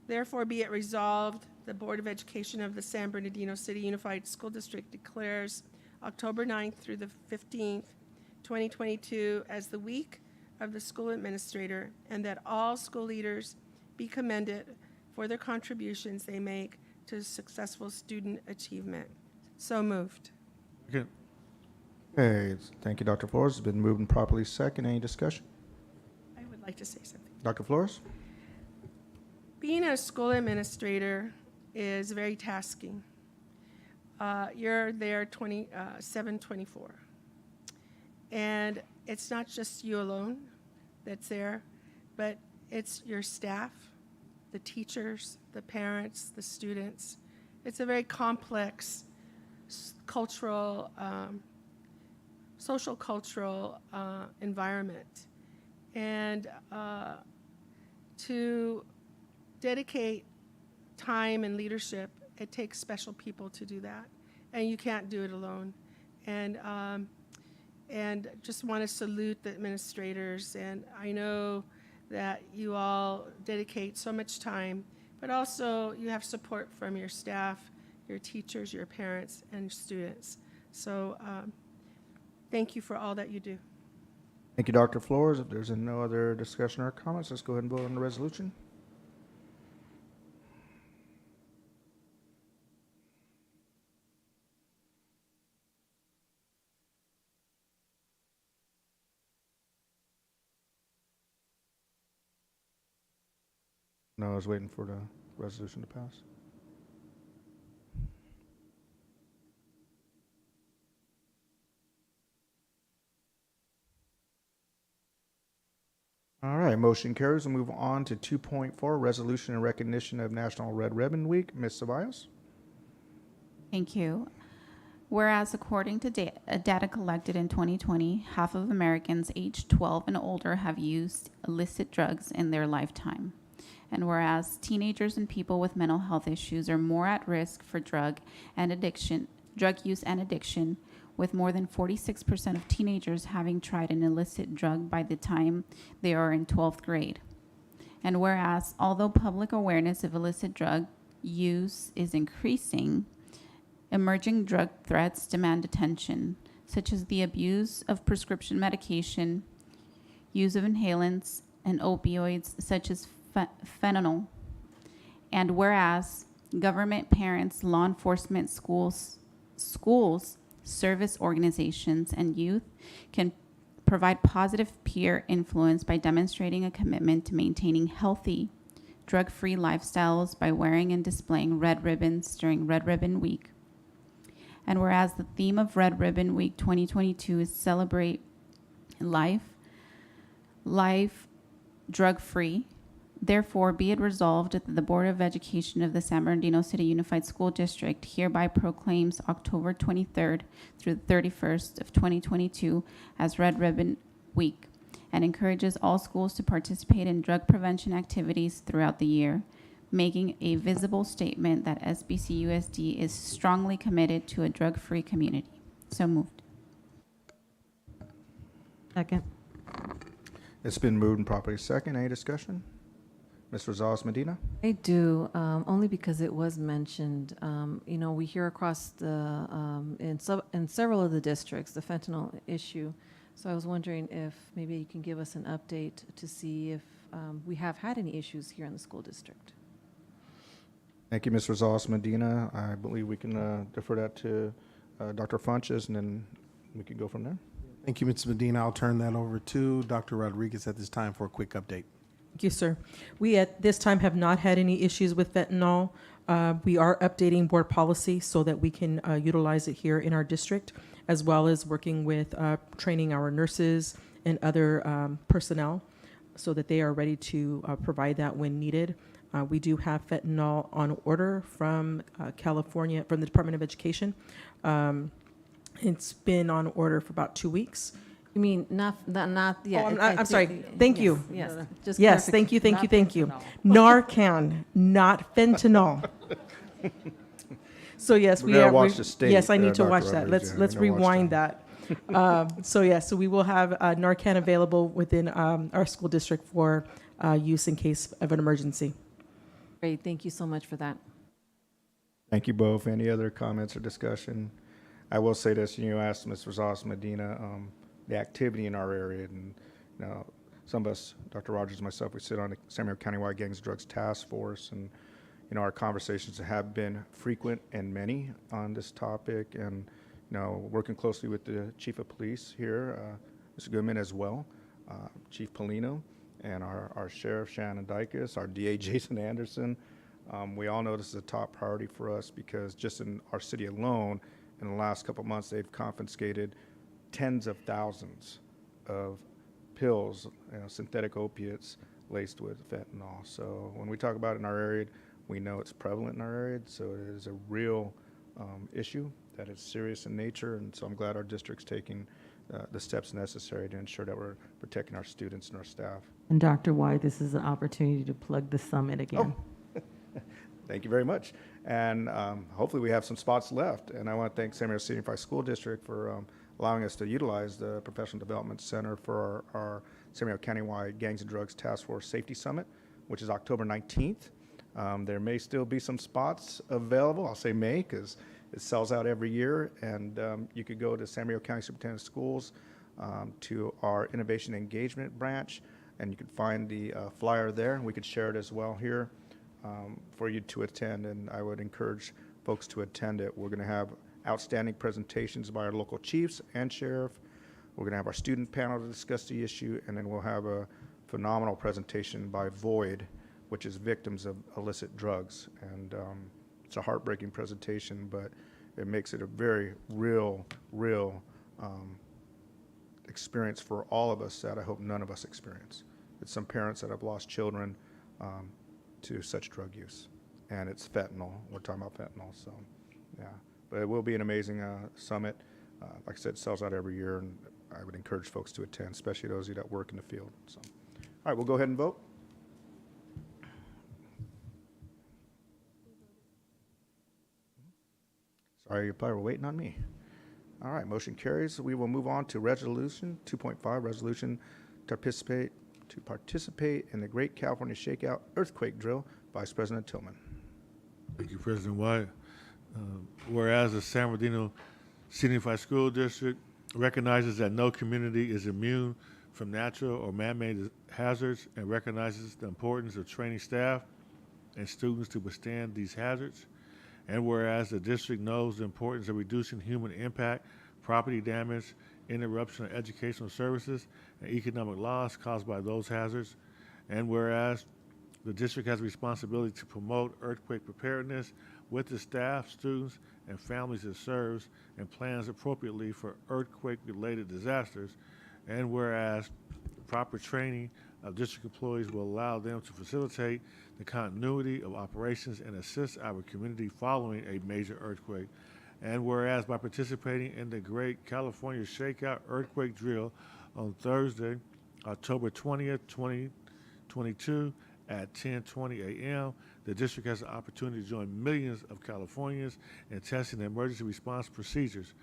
Therefore, be it resolved, the Board of Education of the San Bernardino City Unified School District declares October 9th through the 15th, 2022 as the week of the school administrator, and that all school leaders be commended for their contributions they make to successful student achievement. So moved. Okay. Okay, thank you, Dr. Flores. It's been moved and properly second. Any discussion? I would like to say something. Dr. Flores? Being a school administrator is very tasking. You're there 7/24. And it's not just you alone that's there, but it's your staff, the teachers, the parents, the students. It's a very complex cultural, social cultural environment. And to dedicate time and leadership, it takes special people to do that. And you can't do it alone. And just want to salute the administrators. And I know that you all dedicate so much time, but also you have support from your staff, your teachers, your parents, and students. So thank you for all that you do. Thank you, Dr. Flores. If there's no other discussion or comments, let's go ahead and vote on the resolution. No, I was waiting for the resolution to pass. All right, motion carries. We'll move on to 2.4, resolution and recognition of National Red Ribbon Week. Ms. Ceballos? Thank you. Whereas according to data collected in 2020, half of Americans aged 12 and older have used illicit drugs in their lifetime. And whereas teenagers and people with mental health issues are more at risk for drug use and addiction, with more than 46% of teenagers having tried an illicit drug by the time they are in 12th grade. And whereas, although public awareness of illicit drug use is increasing, emerging drug threats demand attention, such as the abuse of prescription medication, use of inhalants, and opioids such as fentanyl. And whereas government, parents, law enforcement, schools, service organizations, and youth can provide positive peer influence by demonstrating a commitment to maintaining healthy, drug-free lifestyles by wearing and displaying red ribbons during Red Ribbon Week. And whereas the theme of Red Ribbon Week 2022 is Celebrate Life Drug-Free, therefore be it resolved that the Board of Education of the San Bernardino City Unified School District hereby proclaims October 23rd through the 31st of 2022 as Red Ribbon Week and encourages all schools to participate in drug prevention activities throughout the year, making a visible statement that SBCUSD is strongly committed to a drug-free community. So moved. Second. It's been moved and properly second. Any discussion? Ms. Rosales Medina? I do, only because it was mentioned. We hear across in several of the districts, the fentanyl issue. So I was wondering if maybe you can give us an update to see if we have had any issues here in the school district. Thank you, Ms. Rosales Medina. I believe we can defer that to Dr. Funches, and then we can go from there. Thank you, Ms. Medina. I'll turn that over to Dr. Rodriguez at this time for a quick update. Thank you, sir. We at this time have not had any issues with fentanyl. We are updating board policy so that we can utilize it here in our district, as well as working with training our nurses and other personnel so that they are ready to provide that when needed. We do have fentanyl on order from California, from the Department of Education. It's been on order for about 2 weeks. You mean not yeah. Oh, I'm sorry. Thank you. Yes. Just yes. Thank you. Thank you. Thank you. Narcan, not fentanyl. So yes, we are. Watch the state, yes, I need to Dr. watch that. Let's rewind that. So we will have Narcan available within our school district for use in case of an emergency. Great. Thank you so much for that. Thank you both. Any other comments or discussion? I will say this, asked Ms. Rosales Medina, the activity in our area, and some of us, Dr. Rogers and myself, we sit on the San Bernardino Countywide Gangs and Drugs Task Force, and our conversations have been frequent and many on this topic, and working closely with the Chief of Police here, Mr. Goodman as well, Chief Polino, and our Sheriff Shannon Dykes, our DA Jason Anderson. We all know this is a top priority for us because just in our city alone, in the last couple of months, they've confiscated tens of thousands of pills, synthetic opiates laced with fentanyl. So when we talk about it in our area, we know it's prevalent in our area. So it is a real issue that is serious in nature. And so I'm glad our district's taking the steps necessary to ensure that we're protecting our students and our staff. And Dr. White, this is an opportunity to plug the summit again. Oh. Thank you very much. And hopefully we have some spots left. And I want to thank San Bernardino City Unified School District for allowing us to utilize the Professional Development Center for our San Bernardino Countywide Gangs and Drugs Task Force Safety Summit, which is October 19th. There may still be some spots available. I'll say may because it sells out every year. And you could go to San Bernardino County Superintendent of Schools to our Innovation Engagement branch, and you can find the flyer there. We could share it as well here for you to attend, and I would encourage folks to attend it. We're going to have outstanding presentations by our local chiefs and sheriff. We're going to have our student panel to discuss the issue, and then we'll have a phenomenal presentation by Void, which is victims of illicit drugs. And it's a heartbreaking presentation, but it makes it a very real experience for all of us that I hope none of us experience. It's some parents that have lost children to such drug use, and it's fentanyl. We're talking about fentanyl, so yeah. But it will be an amazing summit. Like I said, it sells out every year, and I would encourage folks to attend, especially those of you that work in the field. So, all right, we'll go ahead and vote. Are you probably waiting on me? All right, motion carries. We will move on to resolution 2.5, resolution to participate in the Great California Shakeout Earthquake Drill. Vice President Tillman. Thank you, President White. Whereas the San Bernardino City Unified School District recognizes that no community is immune from natural or man-made hazards and recognizes the importance of training staff and students to withstand these hazards. And whereas the district knows the importance of reducing human impact, property damage, interruption of educational services, and economic loss caused by those hazards. And whereas the district has a responsibility to promote earthquake preparedness with the staff, students, and families it serves and plans appropriately for earthquake-related disasters. And whereas proper training of district employees will allow them to facilitate the continuity of operations and assist our community following a major earthquake. And whereas by participating in the Great California Shakeout Earthquake Drill on Thursday, October 20th, 2022 at 10:20 a.m., the district has the opportunity to join millions of Californians in testing emergency response procedures.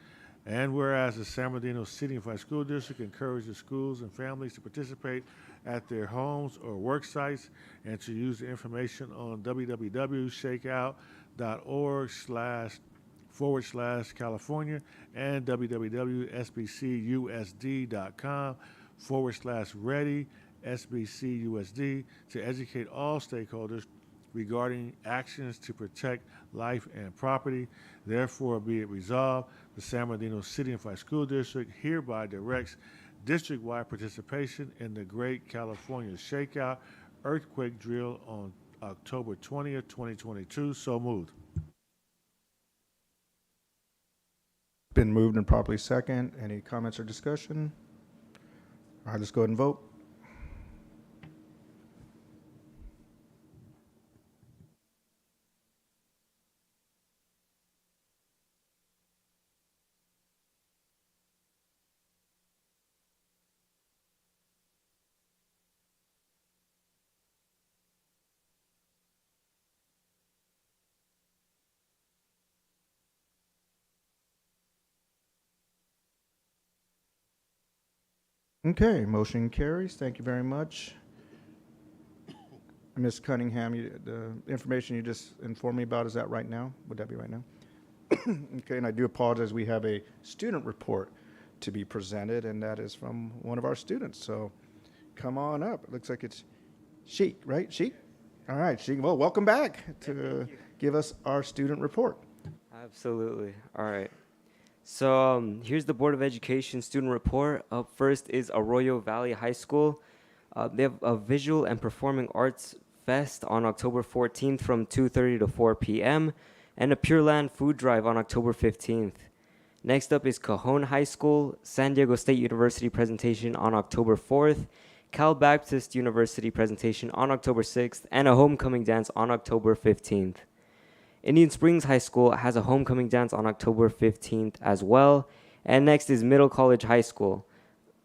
And whereas the San Bernardino City Unified School District encourages schools and families to participate at their homes or work sites and to use the information on www.shakeout.org//California and www.sbcusd.com/ready/SBCUSD to educate all stakeholders regarding actions to protect life and property. Therefore, be it resolved, the San Bernardino City Unified School District hereby directs district-wide participation in the Great California Shakeout Earthquake Drill on October 20th, 2022. So moved. Been moved and properly second. Any comments or discussion? All right, let's go ahead and vote. Okay, motion carries. Thank you very much. Ms. Cunningham, the information you just informed me about, is that right now? Would that be right now? Okay, and I do apologize. We have a student report to be presented, and that is from one of our students. So come on up. It looks like it's Sheik, right? Sheik? All right, Sheik. Well, welcome back to give us our student report. Absolutely. All right. So here's the Board of Education student report. Up first is Arroyo Valley High School. They have a visual and performing arts fest on October 14th from 2:30 to 4 p.m. and a Pure Land food drive on October 15th. Next up is Cajon High School, San Diego State University presentation on October 4th, Cal Baptist University presentation on October 6th, and a homecoming dance on October 15th. Indian Springs High School has a homecoming dance on October 15th as well. And next is Middle College High School.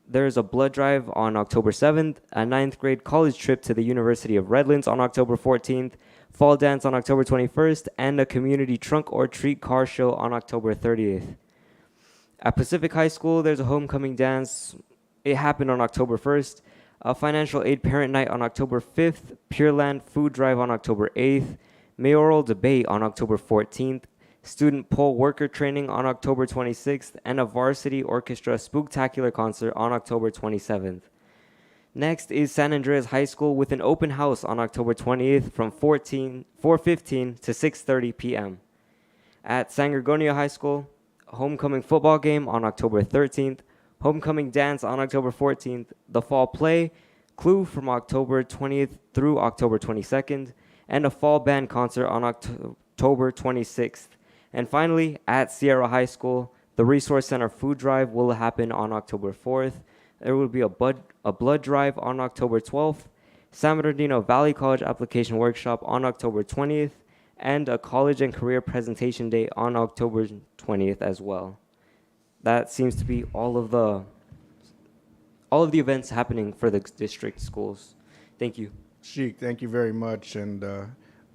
There's a blood drive on October 7th, a 9th grade college trip to the University of Redlands on October 14th, fall dance on October 21st, and a community trunk or treat car show on October 30th. At Pacific High School, there's a homecoming dance. It happened on October 1st, a financial aid parent night on October 5th, Pure Land food drive on October 8th, mayoral debate on October 14th, student poll worker training on October 26th, and a varsity orchestra spooktacular concert on October 27th. Next is San Andreas High School with an open house on October 20th from 4:15 to 6:30 p.m. At San Gregorio High School, a homecoming football game on October 13th, homecoming dance on October 14th, the fall play, Clue from October 20th through October 22nd, and a fall band concert on October 26th. And finally, at Sierra High School, the Resource Center food drive will happen on October 4th. There will be a blood drive on October 12th, San Bernardino Valley College application workshop on October 20th, and a college and career presentation day on October 20th as well. That seems to be all of the events happening for the district schools. Thank you. Sheik, thank you very much. And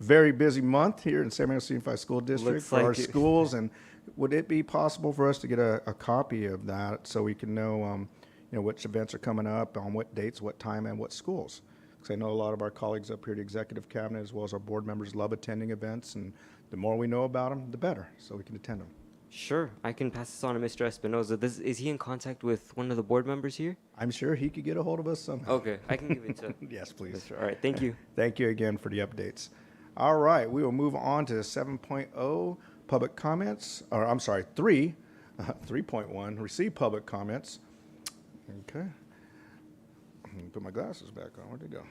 very busy month here in San Bernardino Unified School District Looks for our like it. schools, and Would it be possible for us to get a copy of that so we can know, which events are coming up, on what dates, what time, and what schools? Because I know a lot of our colleagues up here at the Executive Cabinet, as well as our board members, love attending events, and the more we know about them, the better, so we can attend them. Sure, I can pass this on to Mr. Espinoza. Is he in contact with one of the board members here? I'm sure he could get a hold of us somehow. Okay, I can give it to Yes, please. All right, thank you. Thank you again for the updates. All right, we will move on to 7.0, public comments, or I'm sorry, 3.1, receive public comments. Okay. Let me put my glasses back on. Where'd they go?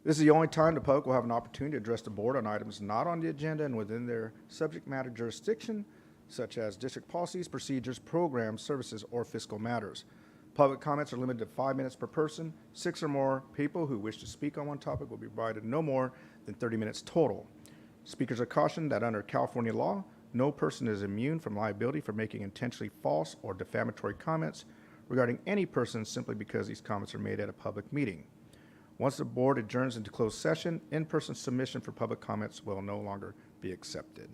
This is the only time the public will have an opportunity to address the board on items not on the agenda and within their subject matter jurisdiction, such as district policies, procedures, programs, services, or fiscal matters. Public comments are limited to 5 minutes per person. 6 or more people who wish to speak on one topic will be provided no more than 30 minutes total. Speakers are cautioned that under California law, no person is immune from liability for making intentionally false or defamatory comments regarding any person simply because these comments are made at a public meeting. Once the board adjourns into closed session, in-person submission for public comments will no longer be accepted.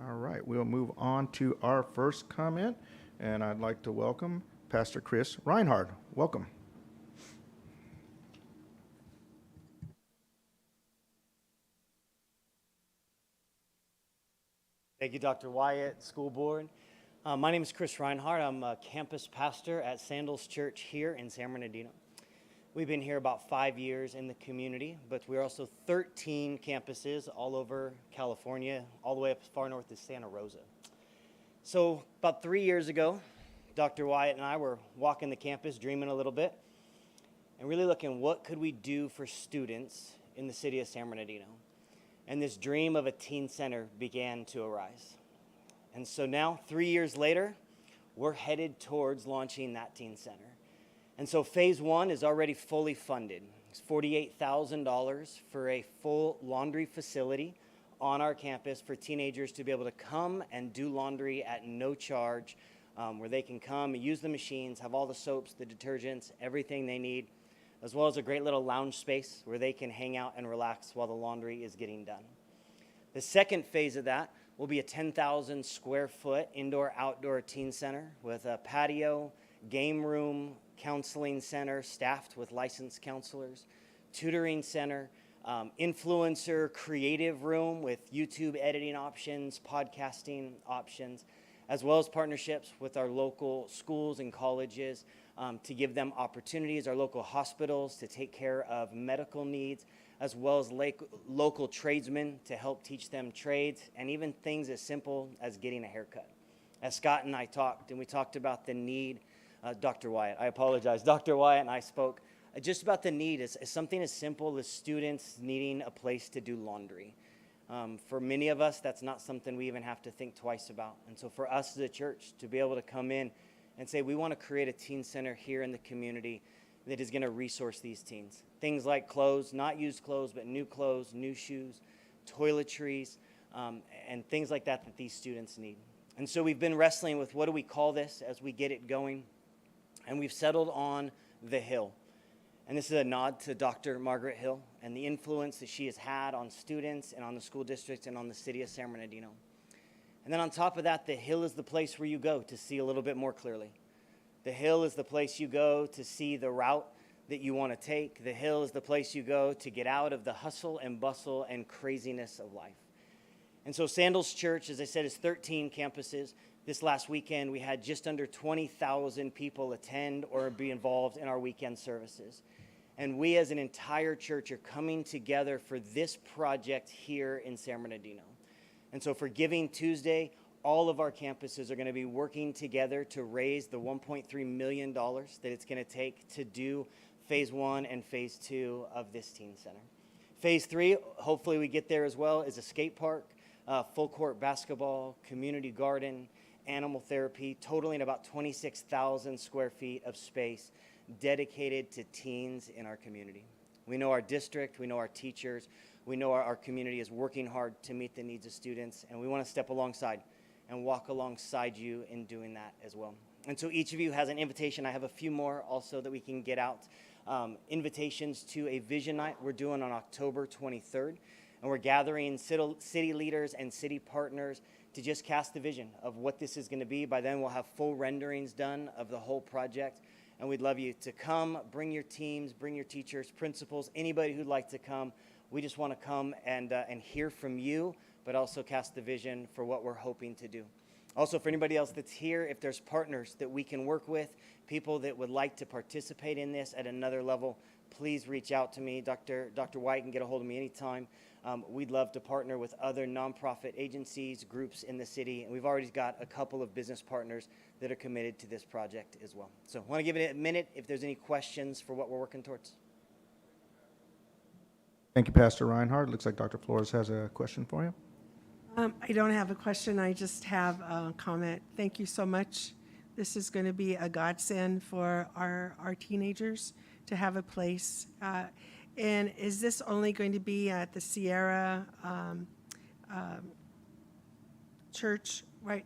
All right, we'll move on to our first comment, and I'd like to welcome Pastor Chris Reinhardt. Welcome. Thank you, Dr. Wyatt, School Board. My name is Chris Reinhardt. I'm a campus pastor at Sandals Church here in San Bernardino. We've been here about 5 years in the community, but we're also 13 campuses all over California, all the way up as far north as Santa Rosa. So about 3 years ago, Dr. Wyatt and I were walking the campus, dreaming a little bit, and really looking what could we do for students in the city of San Bernardino. And this dream of a teen center began to arise. And so now, 3 years later, we're headed towards launching that teen center. And so phase 1 is already fully funded. It's $48,000 for a full laundry facility on our campus for teenagers to be able to come and do laundry at no charge, where they can come and use the machines, have all the soaps, the detergents, everything they need, as well as a great little lounge space where they can hang out and relax while the laundry is getting done. The second phase of that will be a 10,000 square foot indoor-outdoor teen center with a patio, game room, counseling center staffed with licensed counselors, tutoring center, influencer creative room with YouTube editing options, podcasting options, as well as partnerships with our local schools and colleges to give them opportunities, our local hospitals to take care of medical needs, as well as local tradesmen to help teach them trades, and even things as simple as getting a haircut. As Scott and I talked, and we talked about the need, Dr. Wyatt, I apologize. Dr. Wyatt and I spoke just about the need is something as simple as students needing a place to do laundry. For many of us, that's not something we even have to think twice about. And so for us as a church to be able to come in and say, we want to create a teen center here in the community that is going to resource these teens. Things like clothes, not used clothes, but new clothes, new shoes, toiletries, and things like that that these students need. And so we've been wrestling with what do we call this as we get it going. And we've settled on The Hill. And this is a nod to Dr. Margaret Hill and the influence that she has had on students and on the school district and on the city of San Bernardino. And then on top of that, The Hill is the place where you go to see a little bit more clearly. The Hill is the place you go to see the route that you want to take. The Hill is the place you go to get out of the hustle and bustle and craziness of life. And so Sandals Church, as I said, is 13 campuses. This last weekend, we had just under 20,000 people attend or be involved in our weekend services. And we as an entire church are coming together for this project here in San Bernardino. And so for Giving Tuesday, all of our campuses are going to be working together to raise the $1.3 million that it's going to take to do phase 1 and phase 2 of this teen center. Phase 3, hopefully we get there as well, is a skate park, full court basketball, community garden, animal therapy, totaling about 26,000 square feet of space dedicated to teens in our community. We know our district, we know our teachers, we know our community is working hard to meet the needs of students, and we want to step alongside and walk alongside you in doing that as well. And so each of you has an invitation. I have a few more also that we can get out. Invitations to a vision night we're doing on October 23rd. And we're gathering city leaders and city partners to just cast the vision of what this is going to be. By then, we'll have full renderings done of the whole project. And we'd love you to come, bring your teams, bring your teachers, principals, anybody who'd like to come. We just want to come and hear from you, but also cast the vision for what we're hoping to do. Also, for anybody else that's here, if there's partners that we can work with, people that would like to participate in this at another level, please reach out to me. Dr. White can get a hold of me anytime. We'd love to partner with other nonprofit agencies, groups in the city, and we've already got a couple of business partners that are committed to this project as well. So I want to give it a minute if there's any questions for what we're working towards. Thank you, Pastor Reinhardt. Looks like Dr. Flores has a question for you. I don't have a question. I just have a comment. Thank you so much. This is going to be a godsend for our teenagers to have a place. And is this only going to be at the Sierra Church, right?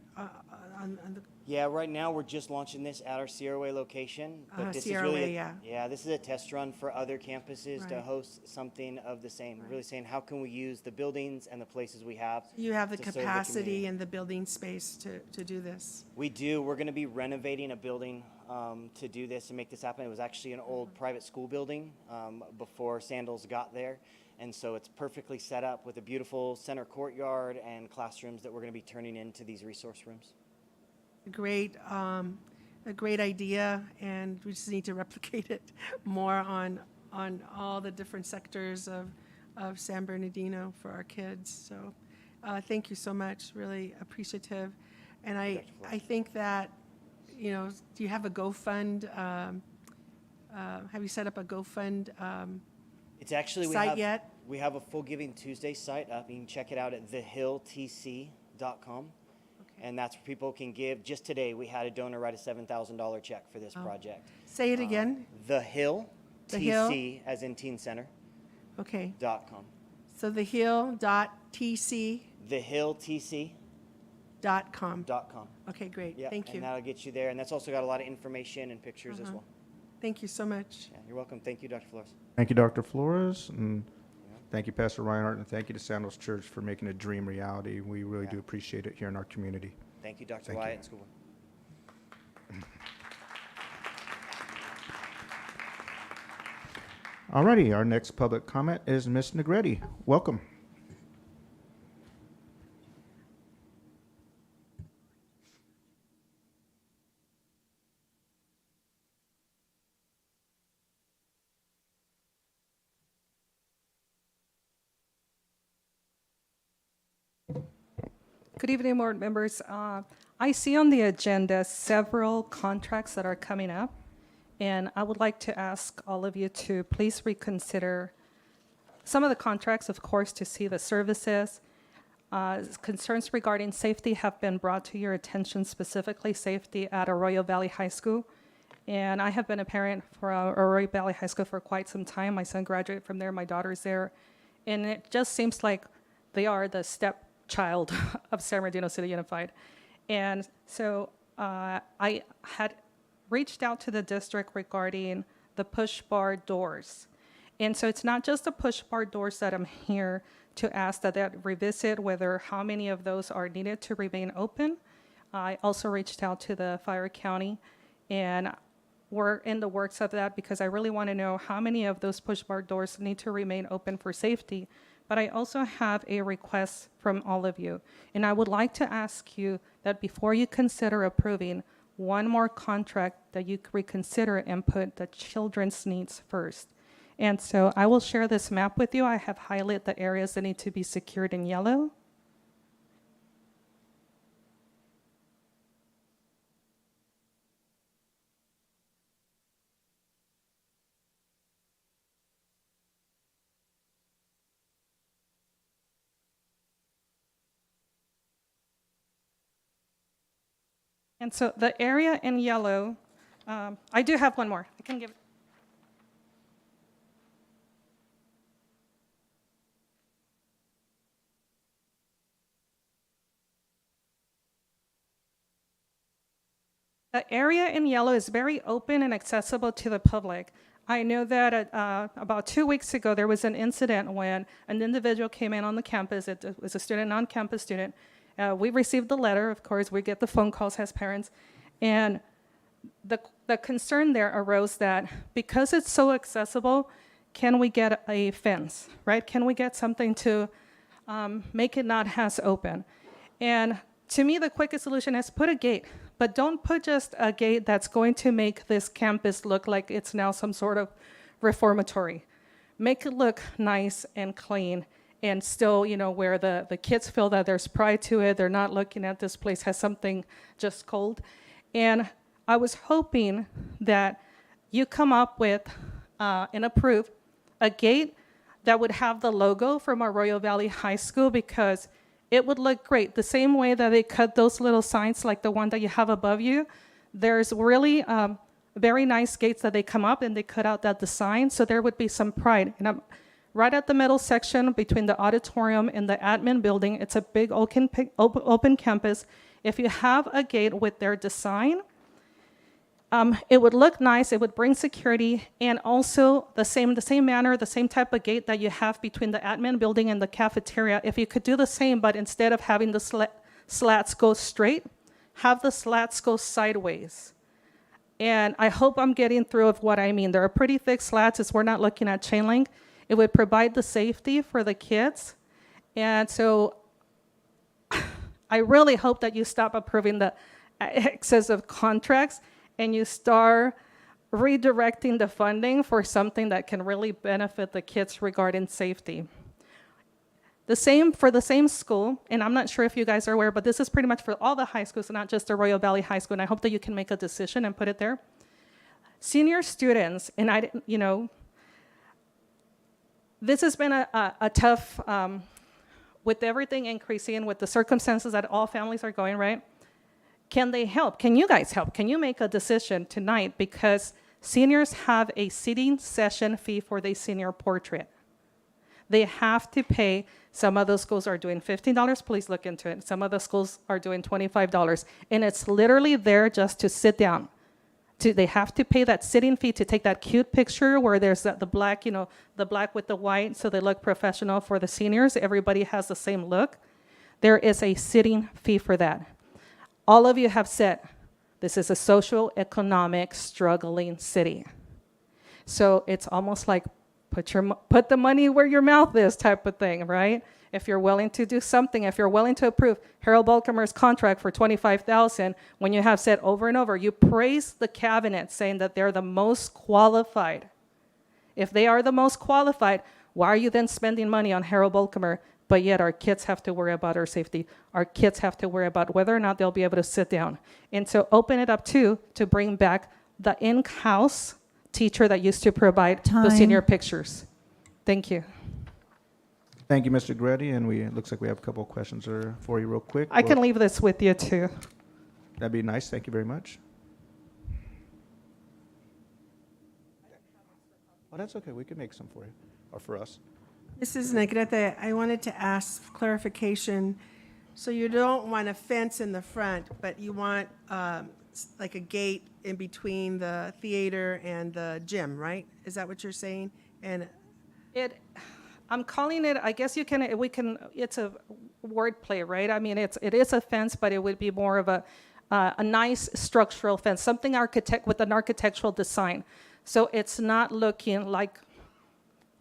On the Yeah, right now we're just launching this at our Sierra Way location. But this Sierra is really Way, yeah. this is a test run for other campuses to Right. host something of the same. We're really saying how can we use the buildings and the places we have. You have the to serve the capacity community. and the building space to do this. We do. We're going to be renovating a building to do this and make this happen. It was actually an old private school building before Sandals got there. And so it's perfectly set up with a beautiful center courtyard and classrooms that we're going to be turning into these resource rooms. A great idea, and we just need to replicate it more on all the different sectors of San Bernardino for our kids. So thank you so much, really appreciative. And I think that, you know, do you have a GoFund? Have you set up a GoFund It's actually site yet? We have a full Giving Tuesday site up. You can check it out at thehilltc.com. And that's where people can give. Just today, we had a donor write a $7,000 check for this project. Say it again. The Hill, The TC, Hill? as in Teen Center, Okay. .com. So thehill.tc.com. TheHillTC.com. Okay, great. Yeah, Thank you. And that'll get you there. And that's also got a lot of information and pictures as well. Thank you so much. Yeah, you're welcome. Thank you, Dr. Flores. Thank you, Dr. Flores, and thank you, Pastor Reinhardt, and thank you to Sandals Church for making a dream reality. We really do appreciate it here in our community. Thank you, Dr. Thank Wyatt you. and School Board. Alrighty, our next public comment is Ms. Negretti. Welcome. Good evening, board members. I see on the agenda several contracts that are coming up, and I would like to ask all of you to please reconsider some of the contracts, of course, to see the services. Concerns regarding safety have been brought to your attention, specifically safety at Arroyo Valley High School. And I have been a parent for Arroyo Valley High School for quite some time. My son graduated from there, my daughter's there. And it just seems like they are the stepchild of San Bernardino City Unified. And so I had reached out to the district regarding the push bar doors. And so it's not just the push bar doors that I'm here to ask that they revisit whether how many of those are needed to remain open. I also reached out to the Fire County, and we're in the works of that because I really want to know how many of those push bar doors need to remain open for safety. But I also have a request from all of you, and I would like to ask you that before you consider approving one more contract, that you reconsider and put the children's needs first. And so I will share this map with you. I have highlighted the areas that need to be secured in yellow. And so the area in yellow, I do have one more. I can give. The area in yellow is very open and accessible to the public. I know that about 2 weeks ago, there was an incident when an individual came in on the campus. It was a student, non-campus student. We received the letter, of course. We get the phone calls as parents. And the concern there arose that because it's so accessible, can we get a fence, right? Can we get something to make it not as open? And to me, the quickest solution is put a gate. But don't put just a gate that's going to make this campus look like it's now some sort of reformatory. Make it look nice and clean and still, where the kids feel that there's pride to it. They're not looking at this place as something just cold. And I was hoping that you come up with and approve a gate that would have the logo from Arroyo Valley High School, because it would look great. The same way that they cut those little signs like the one that you have above you, there's really very nice gates that they come up and they cut out that design, so there would be some pride. And I'm right at the middle section between the auditorium and the admin building. It's a big open campus. If you have a gate with their design, it would look nice, it would bring security, and also the same manner, the same type of gate that you have between the admin building and the cafeteria. If you could do the same, but instead of having the slats go straight, have the slats go sideways. And I hope I'm getting through of what I mean. There are pretty thick slats as we're not looking at chain link. It would provide the safety for the kids. And so I really hope that you stop approving the excessive contracts and you start redirecting the funding for something that can really benefit the kids regarding safety. The same for the same school, and I'm not sure if you guys are aware, but this is pretty much for all the high schools, not just Arroyo Valley High School, and I hope that you can make a decision and put it there. Senior students, and this has been a tough, with everything increasing, with the circumstances that all families are going, right? Can they help? Can you guys help? Can you make a decision tonight? Because seniors have a sitting session fee for the senior portrait. They have to pay. Some of those schools are doing $15. Please look into it. Some of the schools are doing $25. And it's literally there just to sit down. They have to pay that sitting fee to take that cute picture where there's the black, the black with the white, so they look professional for the seniors. Everybody has the same look. There is a sitting fee for that. All of you have said, this is a socio-economic struggling city. So it's almost like put the money where your mouth is type of thing, right? If you're willing to do something, if you're willing to approve Harold Balcomer's contract for $25,000, when you have said over and over, you praise the cabinet saying that they're the most qualified. If they are the most qualified, why are you then spending money on Harold Balcomer? But yet our kids have to worry about our safety. Our kids have to worry about whether or not they'll be able to sit down. And so open it up to bring back the in-house teacher that used to provide the senior pictures. Thank you. Thank you, Mr. Greddy, and it looks like we have a couple of questions for you real quick. I can leave this with you too. That'd be nice. Thank you very much. Oh, that's okay. We can make some for you, or for us. Mrs. Negrete, I wanted to ask clarification. So you don't want a fence in the front, but you want like a gate in between the theater and the gym, right? Is that what you're saying? And I'm calling it, I guess it's a wordplay, right? I mean, it is a fence, but it would be more of a nice structural fence, something with an architectural design. So it's not looking like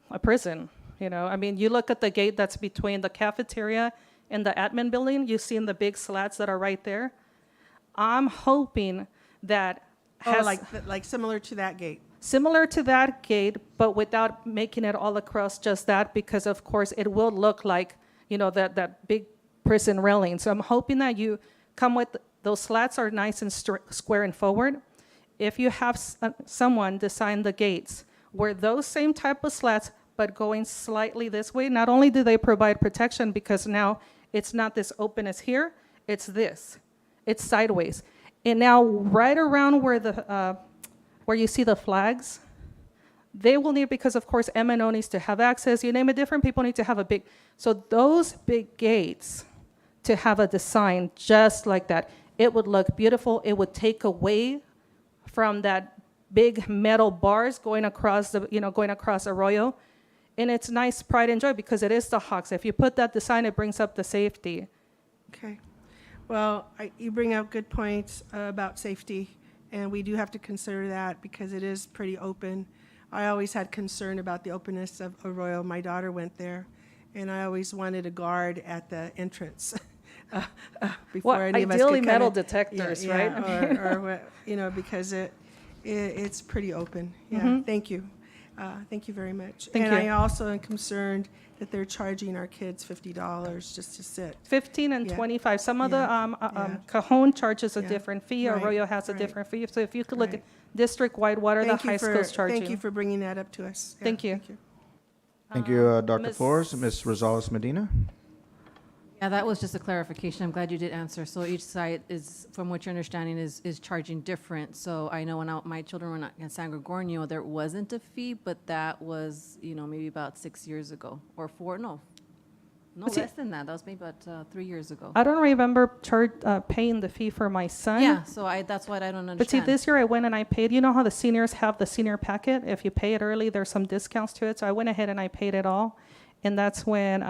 a prison. I mean, you look at the gate that's between the cafeteria and the admin building, you see in the big slats that are right there. I'm hoping that like similar to that gate. Similar to that gate, but without making it all across just that, because of course it will look like, that big prison railing. So I'm hoping that you come with, those slats are nice and square and forward. If you have someone design the gates where those same type of slats, but going slightly this way, not only do they provide protection, because now it's not this open as here, it's this. It's sideways. And now right around where you see the flags, they will need, because of course M&O needs to have access, you name it, different people need to have a big, so those big gates to have a design just like that, it would look beautiful. It would take away from that big metal bars going across going across Arroyo. And it's nice pride and joy because it is the Hawks. If you put that design, it brings up the safety. Okay. Well, you bring up good points about safety, and we do have to consider that because it is pretty open. I always had concern about the openness of Arroyo. My daughter went there, and I always wanted a guard at the entrance before any of us ideally could metal kinda- detectors, yeah, right? Or what, because it's pretty open. Yeah, Mhm. thank you. Thank you very much. Thank and you. I also am concerned that they're charging our kids $50 just to sit. 15 and Yeah. 25. Some of the Yeah. Cajon charges a Yeah. different fee. Right, Arroyo has a right. different fee. So if you could look Right. at district-wide, what are the high schools charging? Thank you for bringing that up to us. Yeah, Thank you. Thank you, Dr. Ms. Flores. Ms. Rosales Medina? Yeah, that was just a clarification. I'm glad you did answer. So each site is, from what your understanding is charging different. So I know when my children were in San Gregorio, there wasn't a fee, but that was, maybe about 6 years ago or no, See- less than that. That was maybe about 3 years ago. I don't remember paying the fee for my son. Yeah, so that's what I don't understand. But see, this year I went and I paid. You know how the seniors have the senior packet? If you pay it early, there's some discounts to it. So I went ahead and I paid it all. And that's when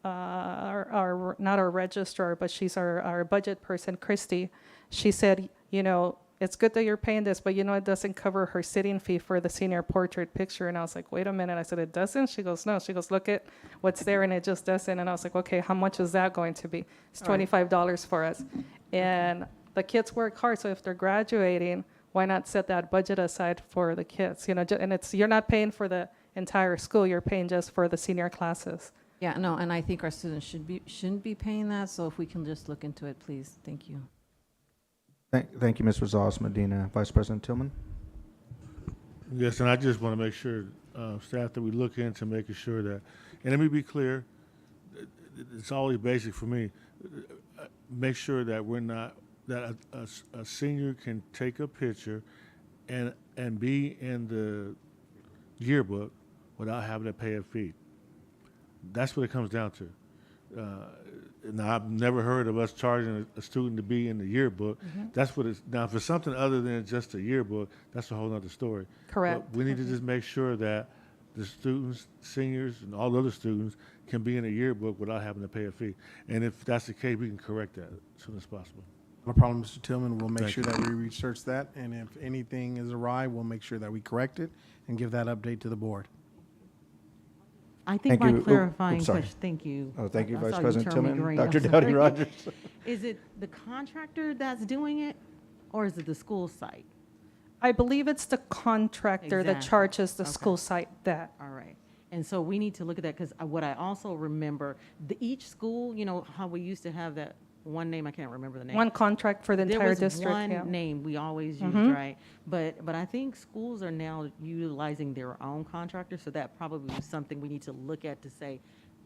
our not our registrar, but she's our budget person, Christy. She said, it's good that you're paying this, but it doesn't cover her sitting fee for the senior portrait picture. And I was like, wait a minute. I said, it doesn't? She goes, no. She goes, look at what's there and it just doesn't. And I was like, okay, how much is that going to be? It's $25 for us. And the kids work hard. So if they're graduating, why not set that budget aside for the kids? And you're not paying for the entire school. You're paying just for the senior classes. Yeah, no, and I think our students shouldn't be paying that. So if we can just look into it, please. Thank you. Thank you, Ms. Rosales Medina. Vice President Tillman? Yes, and I just want to make sure, staff, that we look into making sure that, and let me be clear, it's always basic for me, make sure that that a senior can take a picture and be in the yearbook without having to pay a fee. That's what it comes down to. Now, I've never heard of us charging a student to be in the yearbook. That's what it's, now for something other than just a yearbook, that's a whole other story. Correct. But we need to just make sure that the students, seniors, and all other students can be in a yearbook without having to pay a fee. And if that's the case, we can correct that as soon as possible. No problem, Mr. Tillman. We'll make Thank sure you. that we research that, and if anything is awry, we'll make sure that we correct it and give that update to the board. I think Thank you. my Oop, clarifying sorry. question, thank you. Oh, thank you, I Vice saw you President turn me Tillman. green. Dr. I'm Dowdy sorry. Rogers. Is it the contractor that's doing it, or is it the school site? I believe it's the contractor that Exactly. charges the Okay. school site that. All right. And so we need to look at that, because what I also remember, each school, how we used to have that one name, I can't remember the name. One contract for the There entire was district, one yeah. name we always used, Mhm. right? But I think schools are now utilizing their own contractor, so that probably is something we need to look at to say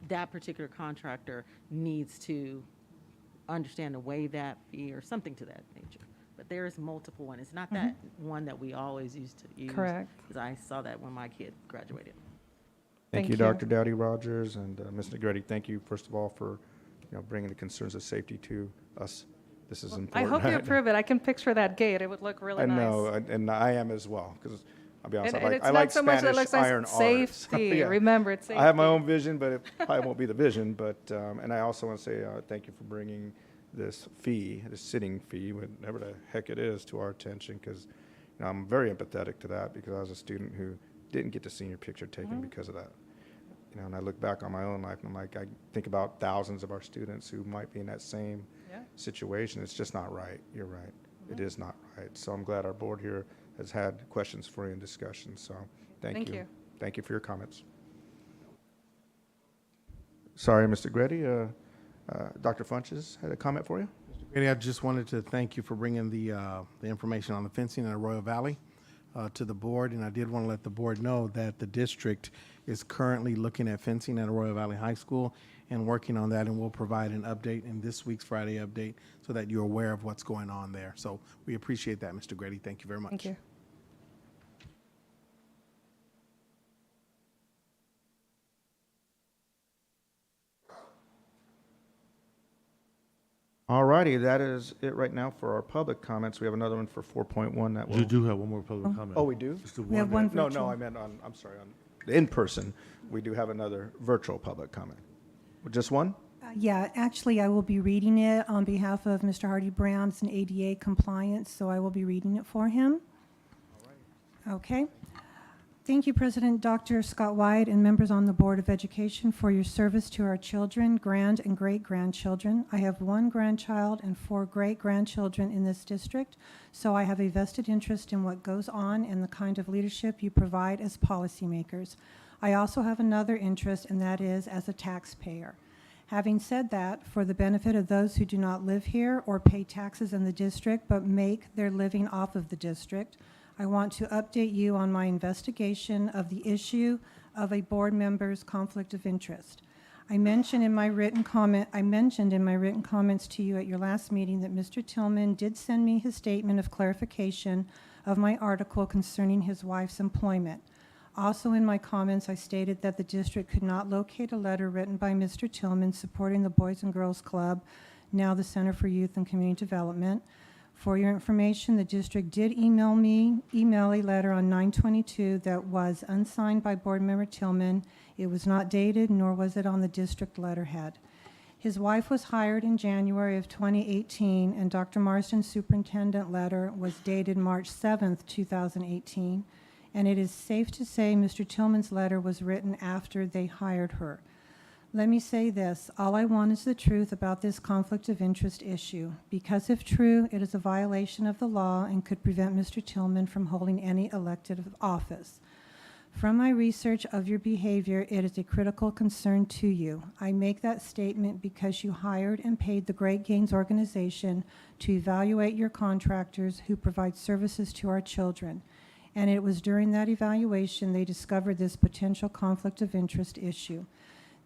that particular contractor needs to understand to waive that fee or something to that nature. But there's multiple ones. It's not that one that we always used to use. Correct. Because I saw that when my kid graduated. Thank Thank you, you. Dr. Dowdy Rogers, and Ms. Negretti. Thank you, first of all, for bringing the concerns of safety to us. This is I important. hope you approve it. I can picture that gate. It would look really I nice. know, and I am as well, because I'll be honest, And it's I not like so much that it Spanish looks nice, iron safety. arts. Remember, it's I have my safety. own vision, but it probably won't be the vision. But and I also want to say thank you for bringing this fee, this sitting fee, whatever the heck it is, to our attention, because I'm very empathetic to that, because I was a student who didn't get the senior picture taken because of that. And I look back on my own life, and I'm like, I think about thousands of our students who might be in that same situation. It's just not right. You're right. It is not right. So I'm glad our board here has had questions for you and discussion. So thank you. Thank you for your comments. Sorry, Mr. Greddy. Dr. Funches had a comment for you. Grady, I just wanted to thank you for bringing the information on the fencing in Arroyo Valley to the board, and I did want to let the board know that the district is currently looking at fencing at Arroyo Valley High School and working on that, and we'll provide an update in this week's Friday update so that you're aware of what's going on there. So we appreciate that, Mr. Grady. Thank you very much. Thank you. All righty, that is it right now for our public comments. We have another one for 4.1 that will. You do have one more public comment. Oh, we do? It's the We have one one No, virtual. no, I meant on, I'm sorry, on in person. We do have another virtual public comment. Just one? Yeah, actually, I will be reading it on behalf of Mr. Hardy Brown. It's an ADA compliance, so I will be reading it for him. Okay. Thank you, President Dr. Scott Wyatt and members on the Board of Education for your service to our children, grand and great-grandchildren. I have one grandchild and 4 great-grandchildren in this district, so I have a vested interest in what goes on and the kind of leadership you provide as policymakers. I also have another interest, and that is as a taxpayer. Having said that, for the benefit of those who do not live here or pay taxes in the district but make their living off of the district, I want to update you on my investigation of the issue of a board member's conflict of interest. I mentioned in my written comments to you at your last meeting that Mr. Tillman did send me his statement of clarification of my article concerning his wife's employment. Also in my comments, I stated that the district could not locate a letter written by Mr. Tillman supporting the Boys and Girls Club, now the Center for Youth and Community Development. For your information, the district did email a letter on 9/22 that was unsigned by Board Member Tillman. It was not dated, nor was it on the district letterhead. His wife was hired in January of 2018, and Dr. Marsden's superintendent letter was dated March 7th, 2018, and it is safe to say Mr. Tillman's letter was written after they hired her. Let me say this, all I want is the truth about this conflict of interest issue, because if true, it is a violation of the law and could prevent Mr. Tillman from holding any elected office. From my research of your behavior, it is a critical concern to you. I make that statement because you hired and paid the Great Gains organization to evaluate your contractors who provide services to our children. And it was during that evaluation they discovered this potential conflict of interest issue.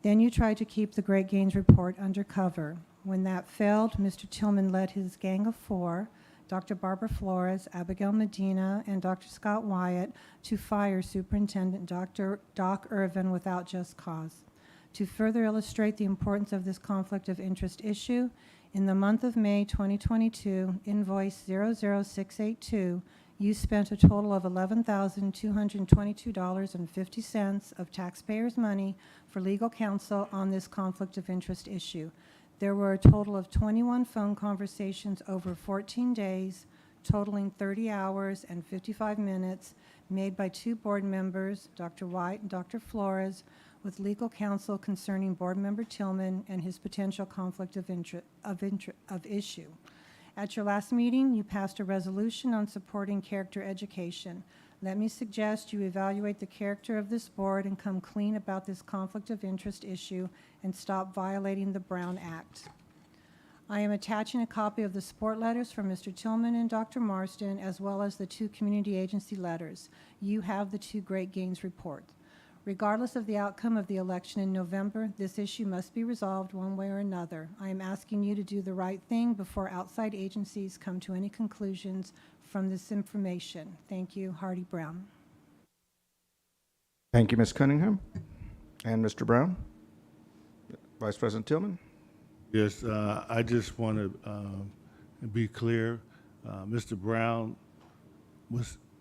Then you tried to keep the Great Gains report undercover. When that failed, Mr. Tillman led his gang of 4, Dr. Barbara Flores, Abigail Medina, and Dr. Scott Wyatt, to fire Superintendent Dr. Doc Irvin without just cause. To further illustrate the importance of this conflict of interest issue, in the month of May 2022, invoice 00682, you spent a total of $11,222.50 of taxpayers' money for legal counsel on this conflict of interest issue. There were a total of 21 phone conversations over 14 days, totaling 30 hours and 55 minutes, made by 2 board members, Dr. White and Dr. Flores, with legal counsel concerning Board Member Tillman and his potential conflict of issue. At your last meeting, you passed a resolution on supporting character education. Let me suggest you evaluate the character of this board and come clean about this conflict of interest issue and stop violating the Brown Act. I am attaching a copy of the support letters from Mr. Tillman and Dr. Marsden, as well as the 2 community agency letters. You have the 2 Great Gains reports. Regardless of the outcome of the election in November, this issue must be resolved one way or another. I am asking you to do the right thing before outside agencies come to any conclusions from this information. Thank you, Hardy Brown. Thank you, Ms. Cunningham. And Mr. Brown? Vice President Tillman? Yes, I just want to be clear. Mr. Brown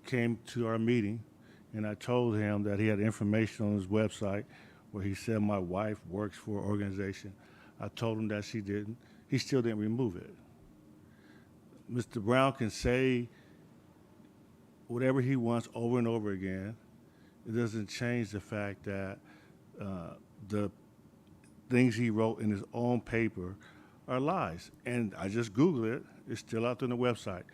came to our meeting, and I told him that he had information on his website where he said my wife works for an organization. I told him that she didn't. He still didn't remove it. Mr. Brown can say whatever he wants over and over again. It doesn't change the fact that the things he wrote in his own paper are lies. And I just Googled it. It's still out there on the website.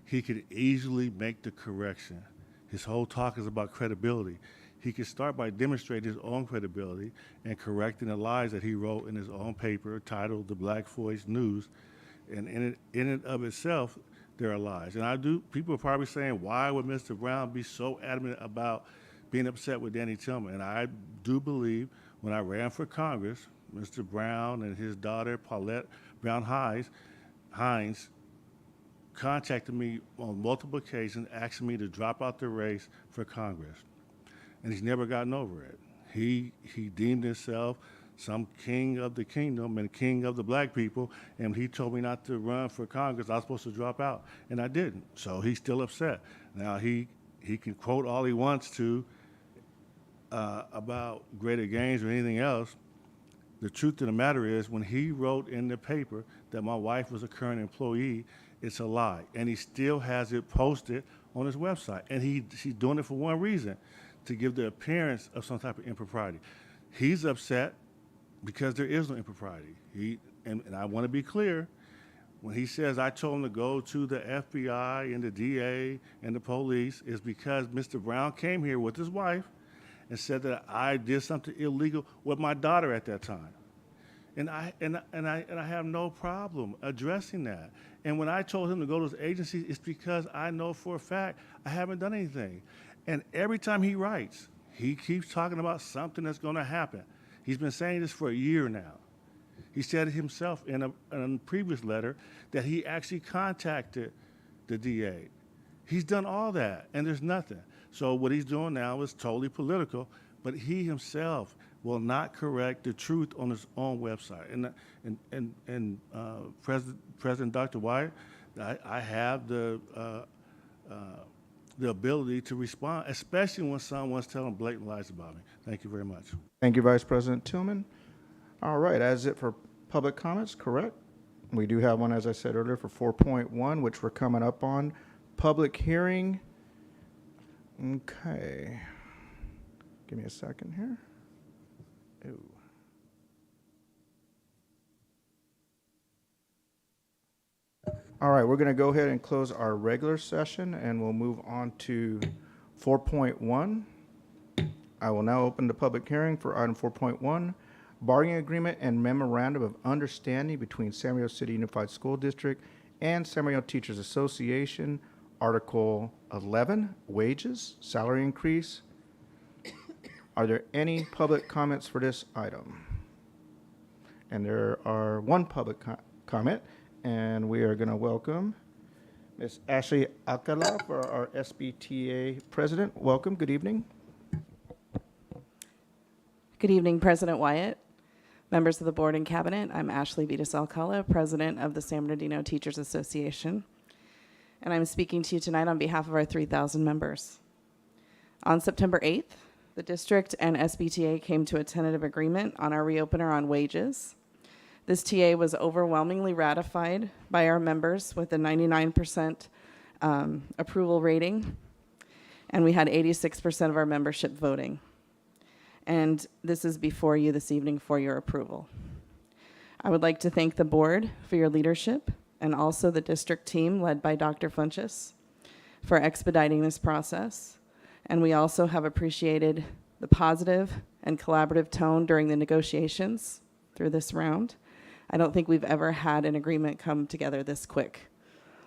He could easily make the correction. His whole talk is about credibility. He could start by demonstrating his own credibility and correcting the lies that he wrote in his own paper titled The Black Voice News. And in and of itself, there are lies. And people are probably saying, why would Mr. Brown be so adamant about being upset with Danny Tillman? And I do believe when I ran for Congress, Mr. Brown and his daughter, Paulette Brown Hines, contacted me on multiple occasions asking me to drop out the race for Congress. And he's never gotten over it. He deemed himself some king of the kingdom and king of the black people, and he told me not to run for Congress. I was supposed to drop out, and I didn't. So he's still upset. Now he can quote all he wants to about greater gains or anything else. The truth of the matter is, when he wrote in the paper that my wife was a current employee, it's a lie, and he still has it posted on his website. And he's doing it for one reason, to give the appearance of some type of impropriety. He's upset because there is no impropriety. And I want to be clear, when he says I told him to go to the FBI and the DA and the police, is because Mr. Brown came here with his wife and said that I did something illegal with my daughter at that time. And I have no problem addressing that. And when I told him to go to those agencies, it's because I know for a fact I haven't done anything. And every time he writes, he keeps talking about something that's going to happen. He's been saying this for a year now. He said it himself in a previous letter that he actually contacted the DA. He's done all that, and there's nothing. So what he's doing now is totally political, but he himself will not correct the truth on his own website. And President Dr. Wyatt, I have the ability to respond, especially when someone's telling blatant lies about me. Thank you very much. Thank you, Vice President Tillman. All right, that's it for public comments, correct? We do have one, as I said earlier, for 4.1, which we're coming up on. Public hearing. Okay. Give me a second here. Ooh. All right, we're going to go ahead and close our regular session, and we'll move on to 4.1. I will now open the public hearing for item 4.1, bargaining agreement and memorandum of understanding between San Mateo City Unified School District and San Mateo Teachers Association, Article 11, wages, salary increase. Are there any public comments for this item? And there are one public comment, and we are going to welcome Ms. Ashley Alcala for our SBTA president. Welcome. Good evening. Good evening, President Wyatt, members of the board and cabinet. I'm Ashley Vitas Alcala, president of the San Bernardino Teachers Association, and I'm speaking to you tonight on behalf of our 3,000 members. On September 8th, the district and SBTA came to a tentative agreement on our reopener on wages. This TA was overwhelmingly ratified by our members with a 99% approval rating, and we had 86% of our membership voting. And this is before you this evening for your approval. I would like to thank the board for your leadership and also the district team led by Dr. Funchess for expediting this process. And we also have appreciated the positive and collaborative tone during the negotiations through this round. I don't think we've ever had an agreement come together this quick.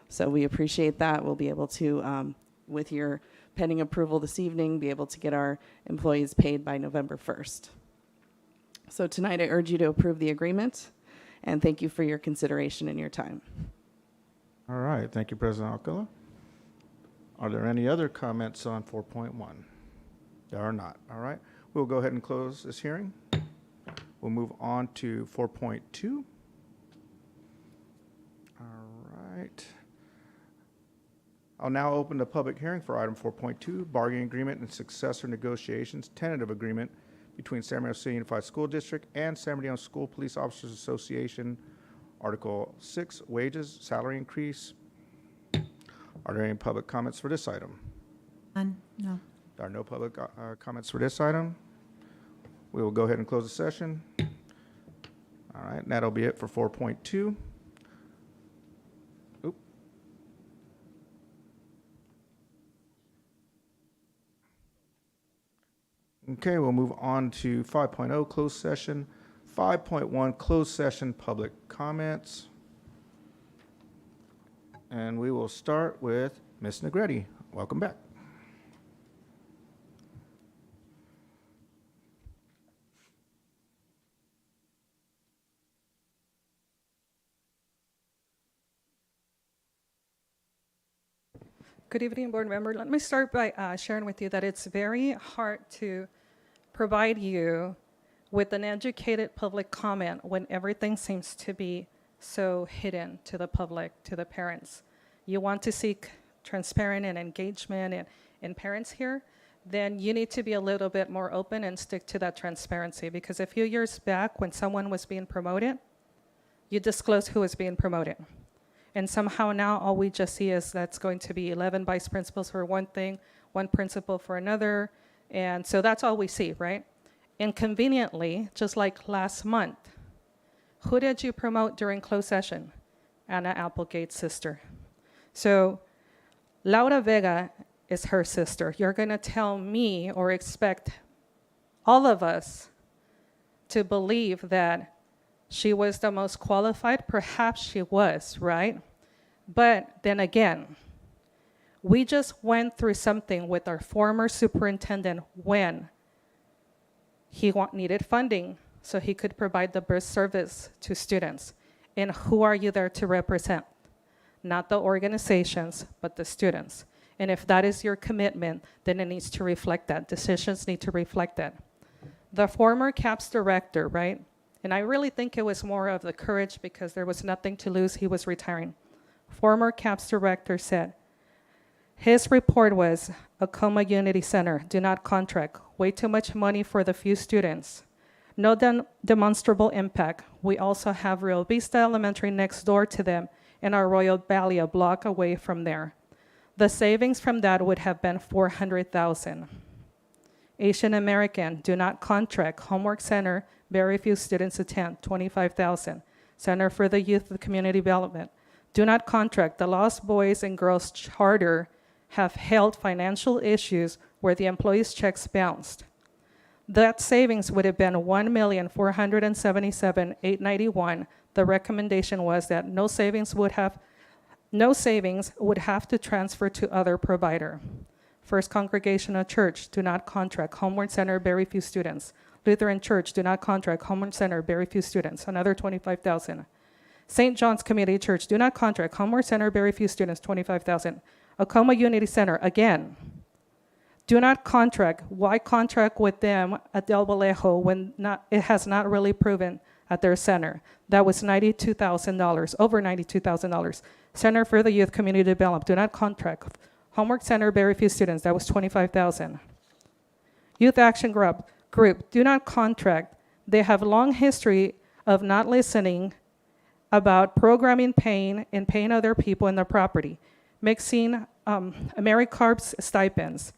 So we appreciate that. We'll be able to, with your pending approval this evening, be able to get our employees paid by November 1st. So tonight I urge you to approve the agreement, and thank you for your consideration and your time. All right. Thank you, President Alcala. Are there any other comments on 4.1? There are not. All right. We'll go ahead and close this hearing. We'll move on to 4.2. All right. I'll now open the public hearing for item 4.2, bargaining agreement and successor negotiations, tentative agreement between San Mateo City Unified School District and San Mateo School Police Officers Association, Article 6, wages, salary increase. Are there any public comments for this item? None, no. There are no public comments for this item. We will go ahead and close the session. All right, and that'll be it for 4.2. Okay, we'll move on to 5.0, closed session. 5.1, closed session, public comments. And we will start with Ms. Negretti. Welcome back. Good evening, board member. Let me start by sharing with you that it's very hard to provide you with an educated public comment when everything seems to be so hidden to the public, to the parents. You want to seek transparent and engagement in parents here, then you need to be a little bit more open and stick to that transparency. Because a few years back, when someone was being promoted, you disclose who was being promoted. And somehow now all we just see is that's going to be 11 vice principals for one thing, one principal for another. And so that's all we see, right? And conveniently, just like last month, who did you promote during closed session? Anna Applegate's sister. So Laura Vega is her sister. You're going to tell me or expect all of us to believe that she was the most qualified? Perhaps she was, right? But then again, we just went through something with our former superintendent when he needed funding so he could provide the best service to students. And who are you there to represent? Not the organizations, but the students. And if that is your commitment, then it needs to reflect that. Decisions need to reflect that. The former CAPS director, right? And I really think it was more of the courage because there was nothing to lose. He was retiring. Former CAPS director said, his report was, Acoma Unity Center, do not contract. Way too much money for the few students. No demonstrable impact. We also have Rio Vista Elementary next door to them and Arroyo Valley a block away from there. The savings from that would have been $400,000. Asian American, do not contract. Homework Center, very few students attend, $25,000. Center for the Youth of Community Development, do not contract. The Lost Boys and Girls Charter have held financial issues where the employees' checks bounced. That savings would have been $1,477,891. The recommendation was that no savings would have to transfer to other provider. First Congregational Church, do not contract. Homeward Center, very few students. Lutheran Church, do not contract. Homeward Center, very few students. Another $25,000. St. John's Community Church, do not contract. Homeward Center, very few students, $25,000. Acoma Unity Center, again, do not contract. Why contract with them at Del Vallejo when it has not really proven at their center? That was $92,000, over $92,000. Center for the Youth Community Development, do not contract. Homework Center, very few students, that was $25,000. Youth Action Group, do not contract. They have long history of not listening about programming pain and paying other people in their property. Mixing AmeriCorps stipends.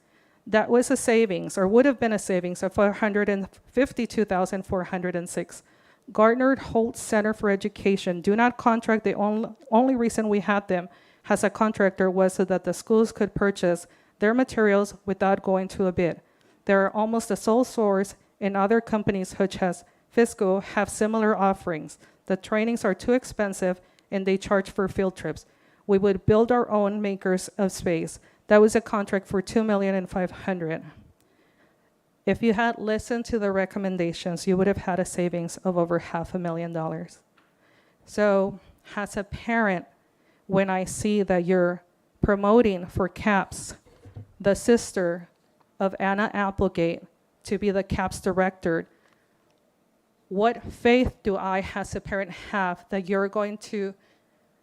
That was a savings, or would have been a savings of $452,406. Gardner Holt Center for Education, do not contract. The only reason we had them as a contractor was so that the schools could purchase their materials without going to a bid. They're almost the sole source, and other companies such as Fisco have similar offerings. The trainings are too expensive, and they charge for field trips. We would build our own makers of space. That was a contract for $2,500,000. If you had listened to the recommendations, you would have had a savings of over $500,000. So as a parent, when I see that you're promoting for CAPS, the sister of Anna Applegate to be the CAPS director, what faith do I as a parent have that you're going to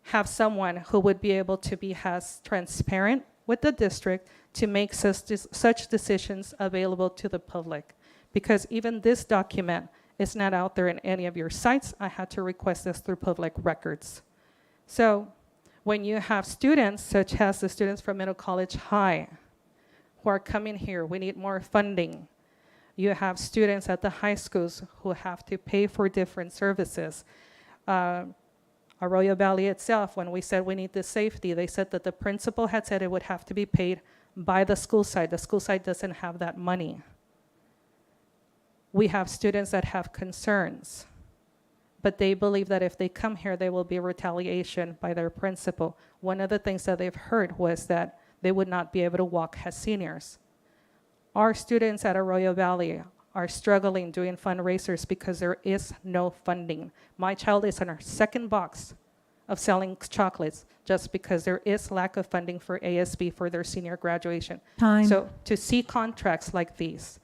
have someone who would be able to be as transparent with the district to make such decisions available to the public? Because even this document is not out there in any of your sites. I had to request this through public records. So when you have students, such as the students from Middle College High, who are coming here, we need more funding. You have students at the high schools who have to pay for different services. Arroyo Valley itself, when we said we need the safety, they said that the principal had said it would have to be paid by the school side. The school side doesn't have that money. We have students that have concerns, but they believe that if they come here, there will be retaliation by their principal. One of the things that they've heard was that they would not be able to walk as seniors. Our students at Arroyo Valley are struggling doing fundraisers because there is no funding. My child is in our second box of selling chocolates just because there is lack of funding for ASB for their senior graduation. Time. So to see contracts like these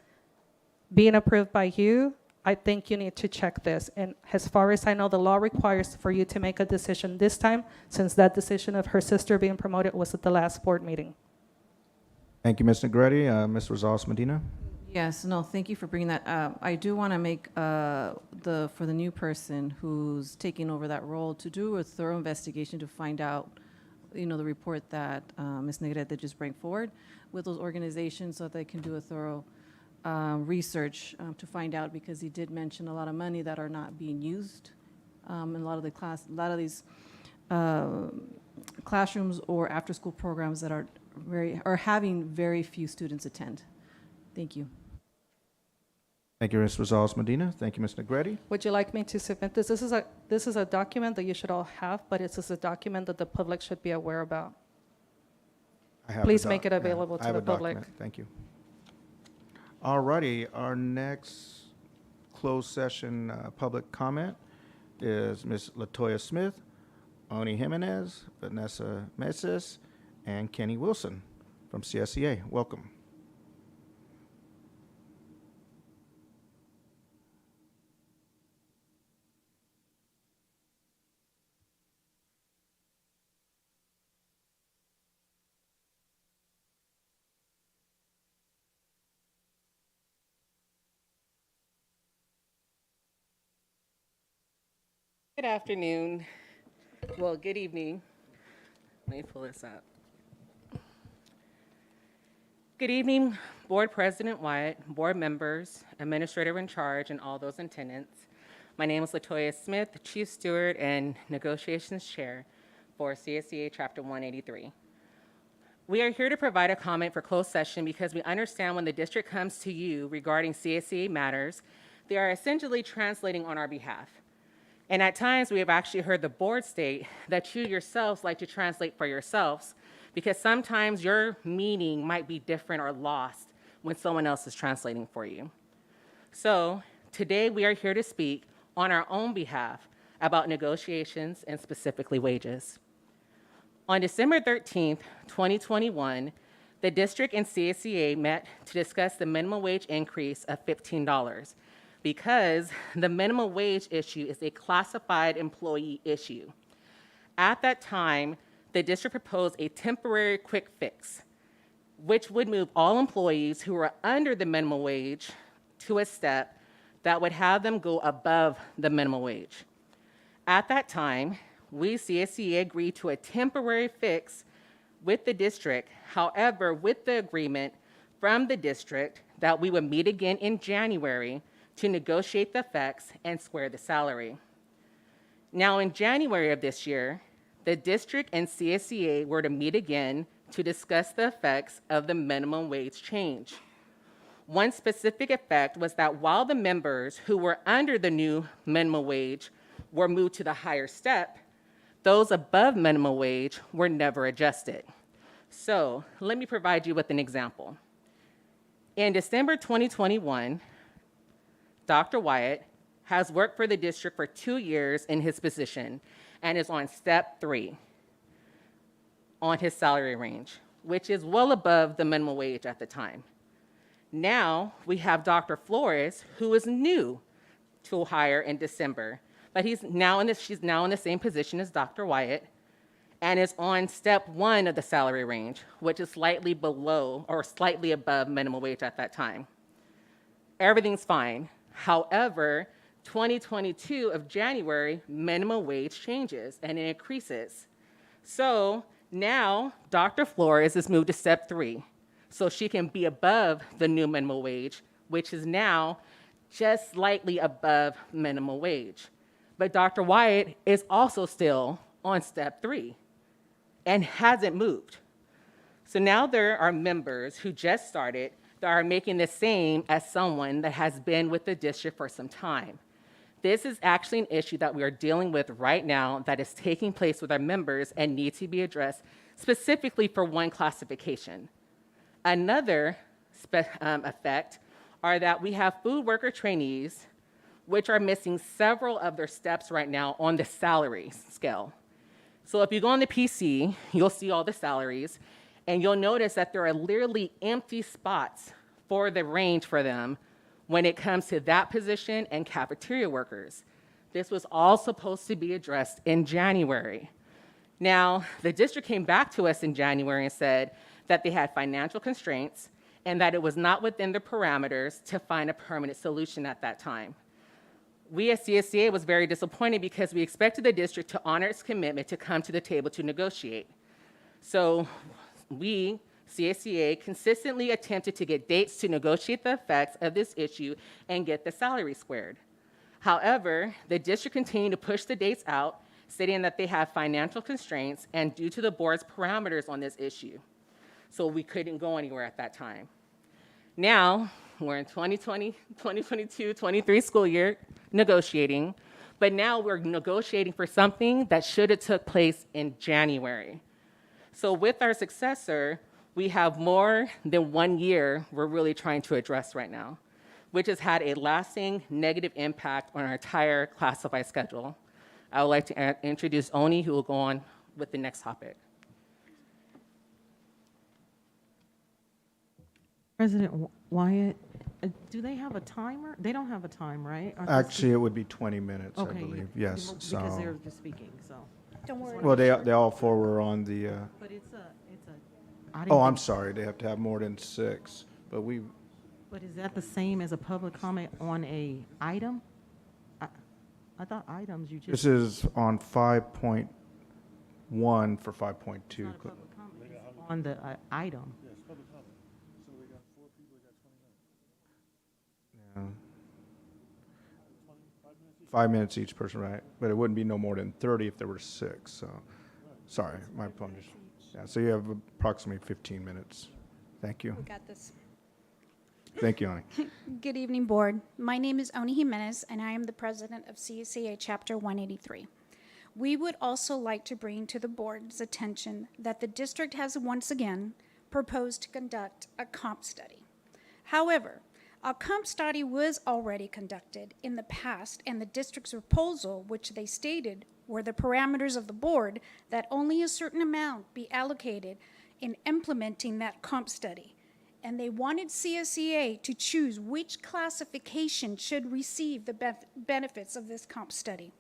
being approved by you, I think you need to check this. And as far as I know, the law requires for you to make a decision this time, since that decision of her sister being promoted was at the last board meeting. Thank you, Ms. Negretti. Ms. Rosales Medina? Yes, no, thank you for bringing that up. I do want to make for the new person who's taking over that role to do a thorough investigation to find out, the report that Ms. Negrete just bring forward with those organizations so that they can do a thorough research to find out, because he did mention a lot of money that are not being used in a lot of these classrooms or after-school programs that are having very few students attend. Thank you. Thank you, Ms. Rosales Medina. Thank you, Ms. Negretti. Would you like me to submit this? This is a document that you should all have, but it's just a document that the public should be aware about. I have Please the make it doc- yeah, available I to have the a public. document. Thank you. All righty, our next closed session public comment is Ms. Latoya Smith, Oni Jimenez, Vanessa Meses, and Kenny Wilson from CSEA. Welcome. Good afternoon. Well, good evening. Let me pull this up. Good evening, Board President Wyatt, board members, administrator in charge, and all those in attendance. My name is Latoya Smith, Chief Steward and Negotiations Chair for CSEA Chapter 183. We are here to provide a comment for closed session because we understand when the district comes to you regarding CSEA matters, they are essentially translating on our behalf. And at times, we have actually heard the board state that you yourselves like to translate for yourselves, because sometimes your meaning might be different or lost when someone else is translating for you. So today, we are here to speak on our own behalf about negotiations and specifically wages. On December 13th, 2021, the district and CSEA met to discuss the minimum wage increase of $15. Because the minimum wage issue is a classified employee issue. At that time, the district proposed a temporary quick fix, which would move all employees who were under the minimum wage to a step that would have them go above the minimum wage. At that time, we, CSEA, agreed to a temporary fix with the district, however, with the agreement from the district that we would meet again in January to negotiate the effects and square the salary. Now, in January of this year, the district and CSEA were to meet again to discuss the effects of the minimum wage change. One specific effect was that while the members who were under the new minimum wage were moved to the higher step, those above minimum wage were never adjusted. So let me provide you with an example. In December 2021, Dr. Wyatt has worked for the district for 2 years in his position and is on step 3 on his salary range, which is well above the minimum wage at the time. Now we have Dr. Flores, who is new to hire in December, but she's now in the same position as Dr. Wyatt and is on step 1 of the salary range, which is slightly below or slightly above minimum wage at that time. Everything's fine. However, 2022 of January, minimum wage changes and it increases. So now Dr. Flores is moved to step 3, so she can be above the new minimum wage, which is now just slightly above minimum wage. But Dr. Wyatt is also still on step 3 and hasn't moved. So now there are members who just started that are making the same as someone that has been with the district for some time. This is actually an issue that we are dealing with right now that is taking place with our members and needs to be addressed specifically for one classification. Another effect are that we have food worker trainees which are missing several of their steps right now on the salary scale. So if you go on the PC, you'll see all the salaries, and you'll notice that there are literally empty spots for the range for them when it comes to that position and cafeteria workers. This was all supposed to be addressed in January. Now, the district came back to us in January and said that they had financial constraints and that it was not within their parameters to find a permanent solution at that time. We at CSCA was very disappointed because we expected the district to honor its commitment to come to the table to negotiate. So we, CSCA, consistently attempted to get dates to negotiate the effects of this issue and get the salary squared. However, the district continued to push the dates out, stating that they have financial constraints and due to the board's parameters on this issue. So we couldn't go anywhere at that time. Now, we're in 2020, 2022, 23 school year negotiating, but now we're negotiating for something that should have took place in January. So with our successor, we have more than 1 year we're really trying to address right now, which has had a lasting negative impact on our entire classified schedule. I would like to introduce Oni, who will go on with the next topic. President Wyatt, do they have a timer? They don't have a time, right? Actually, it would be 20 minutes, Okay, I believe. Yes. because they're just speaking, so. Don't worry. Well, they all four were on the. But it's a. I didn't Oh, I'm think- sorry. They have to have more than 6, but we. But is that the same as a public comment on a item? I thought items you just. This is on 5.1 for 5.2. It's not a public comment, it's on the item. Yeah. 5 minutes each person, right? But it wouldn't be no more than 30 if there were 6. So, sorry, my apologies. Yeah, so you have approximately 15 minutes. Thank you. We got this. Thank you, Ani. Good evening, board. My name is Oni Jimenez, and I am the president of CSCA Chapter 183. We would also like to bring to the board's attention that the district has once again proposed to conduct a comp study. However, a comp study was already conducted in the past, and the district's proposal, which they stated were the parameters of the board, that only a certain amount be allocated in implementing that comp study. And they wanted CSCA to choose which classification should receive the benefits of this comp study.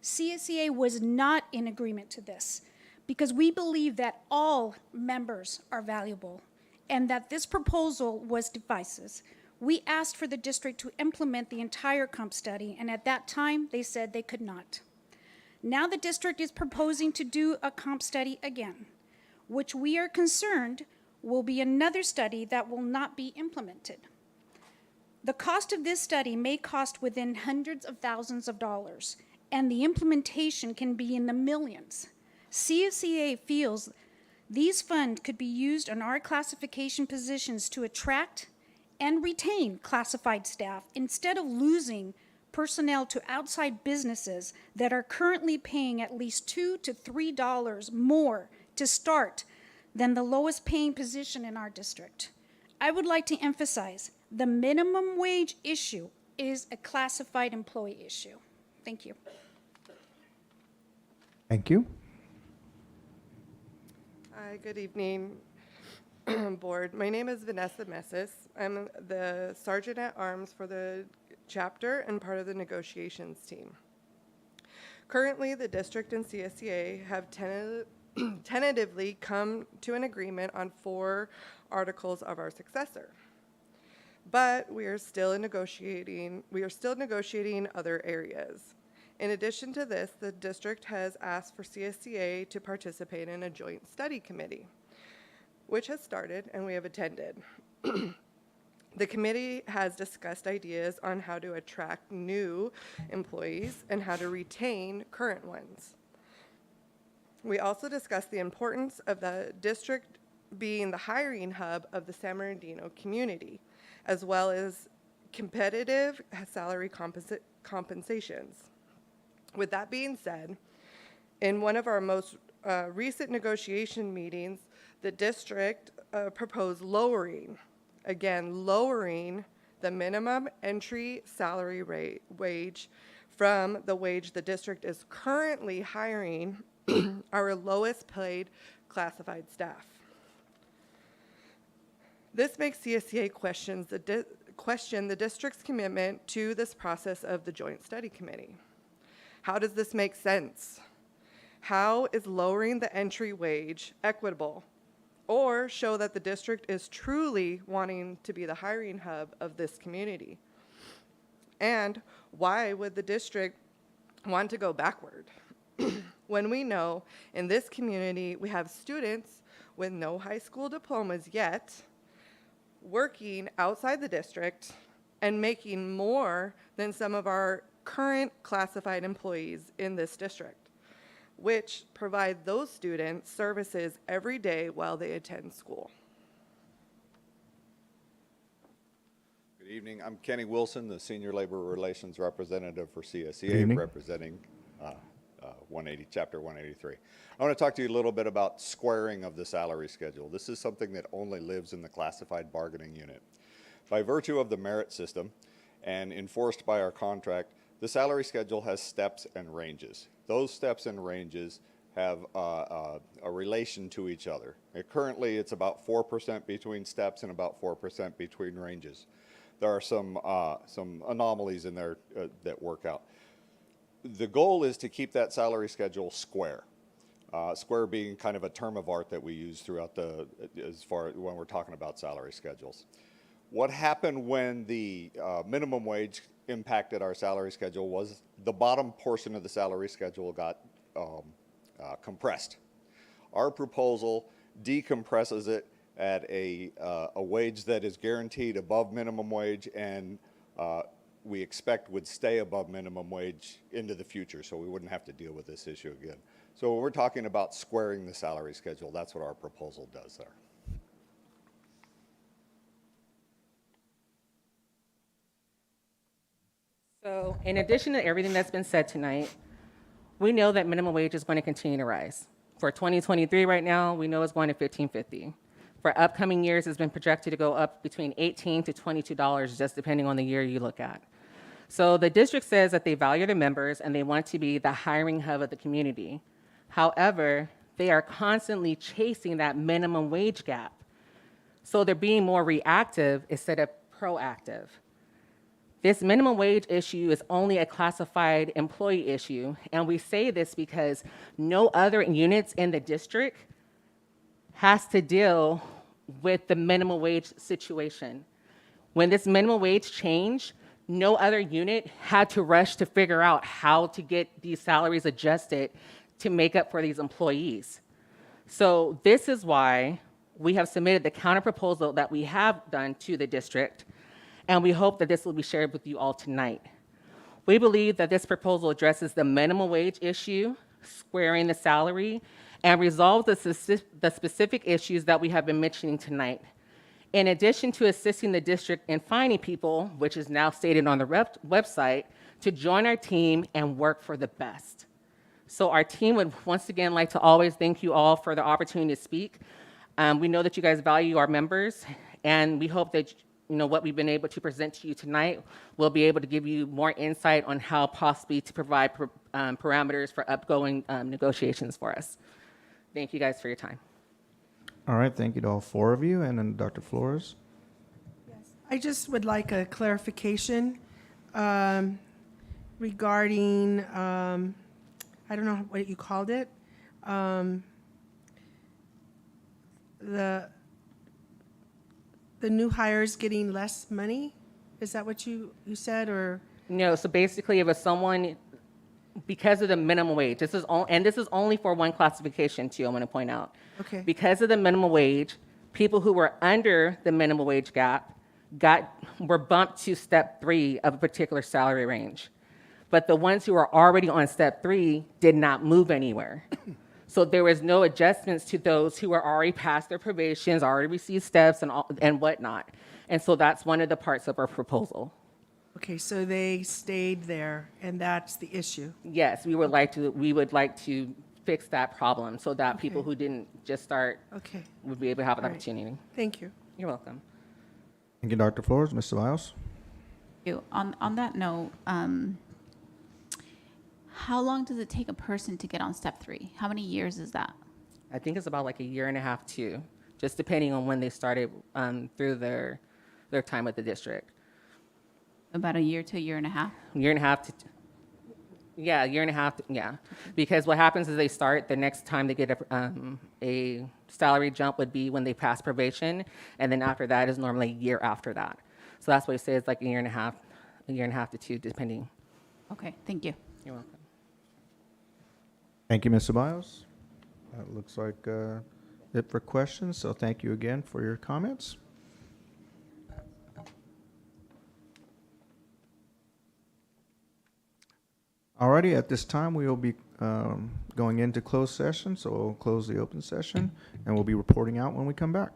CSCA was not in agreement to this because we believe that all members are valuable and that this proposal was divisive. We asked for the district to implement the entire comp study, and at that time, they said they could not. Now the district is proposing to do a comp study again, which we are concerned will be another study that will not be implemented. The cost of this study may cost within hundreds of thousands of dollars, and the implementation can be in the millions. CSCA feels these funds could be used on our classification positions to attract and retain classified staff instead of losing personnel to outside businesses that are currently paying at least $2 to $3 more to start than the lowest paying position in our district. I would like to emphasize the minimum wage issue is a classified employee issue. Thank you. Thank you. Hi, good evening, board. My name is Vanessa Messis. I'm the Sergeant at Arms for the chapter and part of the negotiations team. Currently, the district and CSCA have tentatively come to an agreement on 4 articles of our successor. But we are still negotiating other areas. In addition to this, the district has asked for CSCA to participate in a joint study committee, which has started and we have attended. The committee has discussed ideas on how to attract new employees and how to retain current ones. We also discussed the importance of the district being the hiring hub of the San Bernardino community, as well as competitive salary compensations. With that being said, in one of our most recent negotiation meetings, the district proposed lowering the minimum entry salary wage from the wage the district is currently hiring our lowest paid classified staff. This makes CSCA question question the district's commitment to this process of the Joint Study Committee. How does this make sense? How is lowering the entry wage equitable, or show that the district is truly wanting to be the hiring hub of this community? And why would the district want to go backward when we know in this community we have students with no high school diplomas yet working outside the district and making more than some of our current classified employees in this district, which provide those students services every day while they attend school? Good evening. I'm Kenny Wilson, the Senior Labor Relations Representative for Good CSEA, evening. representing Chapter 183. I want to talk to you a little bit about squaring of the salary schedule. This is something that only lives in the classified bargaining unit. By virtue of the merit system and enforced by our contract, the salary schedule has steps and ranges. Those steps and ranges have a relation to each other. Currently, it's about 4% between steps and about 4% between ranges. There are some anomalies in there that work out. The goal is to keep that salary schedule square. Square being kind of a term of art that we use throughout when we're talking about salary schedules. What happened when the minimum wage impacted our salary schedule was the bottom portion of the salary schedule got compressed. Our proposal decompresses it at a wage that is guaranteed above minimum wage and we expect would stay above minimum wage into the future, so we wouldn't have to deal with this issue again. So when we're talking about squaring the salary schedule, that's what our proposal does there. So in addition to everything that's been said tonight, we know that minimum wage is going to continue to rise. For 2023 right now, we know it's going to $15.50. For upcoming years, it's been projected to go up between $18 to $22, just depending on the year you look at. So the district says that they value their members and they want to be the hiring hub of the community. However, they are constantly chasing that minimum wage gap. So they're being more reactive instead of proactive. This minimum wage issue is only a classified employee issue, and we say this because no other units in the district has to deal with the minimum wage situation. When this minimum wage changed, no other unit had to rush to figure out how to get these salaries adjusted to make up for these employees. So this is why we have submitted the counterproposal that we have done to the district, and we hope that this will be shared with you all tonight. We believe that this proposal addresses the minimum wage issue, squaring the salary, and resolves the specific issues that we have been mentioning tonight. In addition to assisting the district in finding people, which is now stated on the website, to join our team and work for the best. So our team would once again like to always thank you all for the opportunity to speak. We know that you guys value our members, and we hope that what we've been able to present to you tonight will be able to give you more insight on how possibly to provide parameters for upgoing negotiations for us. Thank you guys for your time. All right, thank you to all four of you, and then Dr. Flores. I just would like a clarification regarding, I don't know what you called it, the new hires getting less money? Is that what you said, or? No, so basically if it's someone, because of the minimum wage, this is only for one classification too, I'm going to point out. Okay. Because of the minimum wage, people who were under the minimum wage gap were bumped to step 3 of a particular salary range. But the ones who were already on step 3 did not move anywhere. So there was no adjustments to those who were already past their probations, already received steps and whatnot. And so that's one of the parts of our proposal. Okay, so they stayed there, and that's the issue. Yes, we would like to fix that problem so that people who didn't just start would be able to have an opportunity. Thank you. You're welcome. Thank you, Dr. Flores. Mr. Biles? On that note, how long does it take a person to get on step 3? How many years is that? I think it's about like a year and a half too, just depending on when they started through their time with the district. About a year to a year and a half. Year and a half to, yeah, a year and a half, yeah. Because what happens is they start, the next time they get a salary jump would be when they pass probation, and then after that is normally a year after that. So that's why I say it's like a year and a half to two, depending. Okay, thank you. You're welcome. Thank you, Ms. Ceballos. That looks like it for questions, so thank you again for your comments. Alrighty, at this time, we will be going into closed session, so we'll close the open session, and we'll be reporting out when we come back.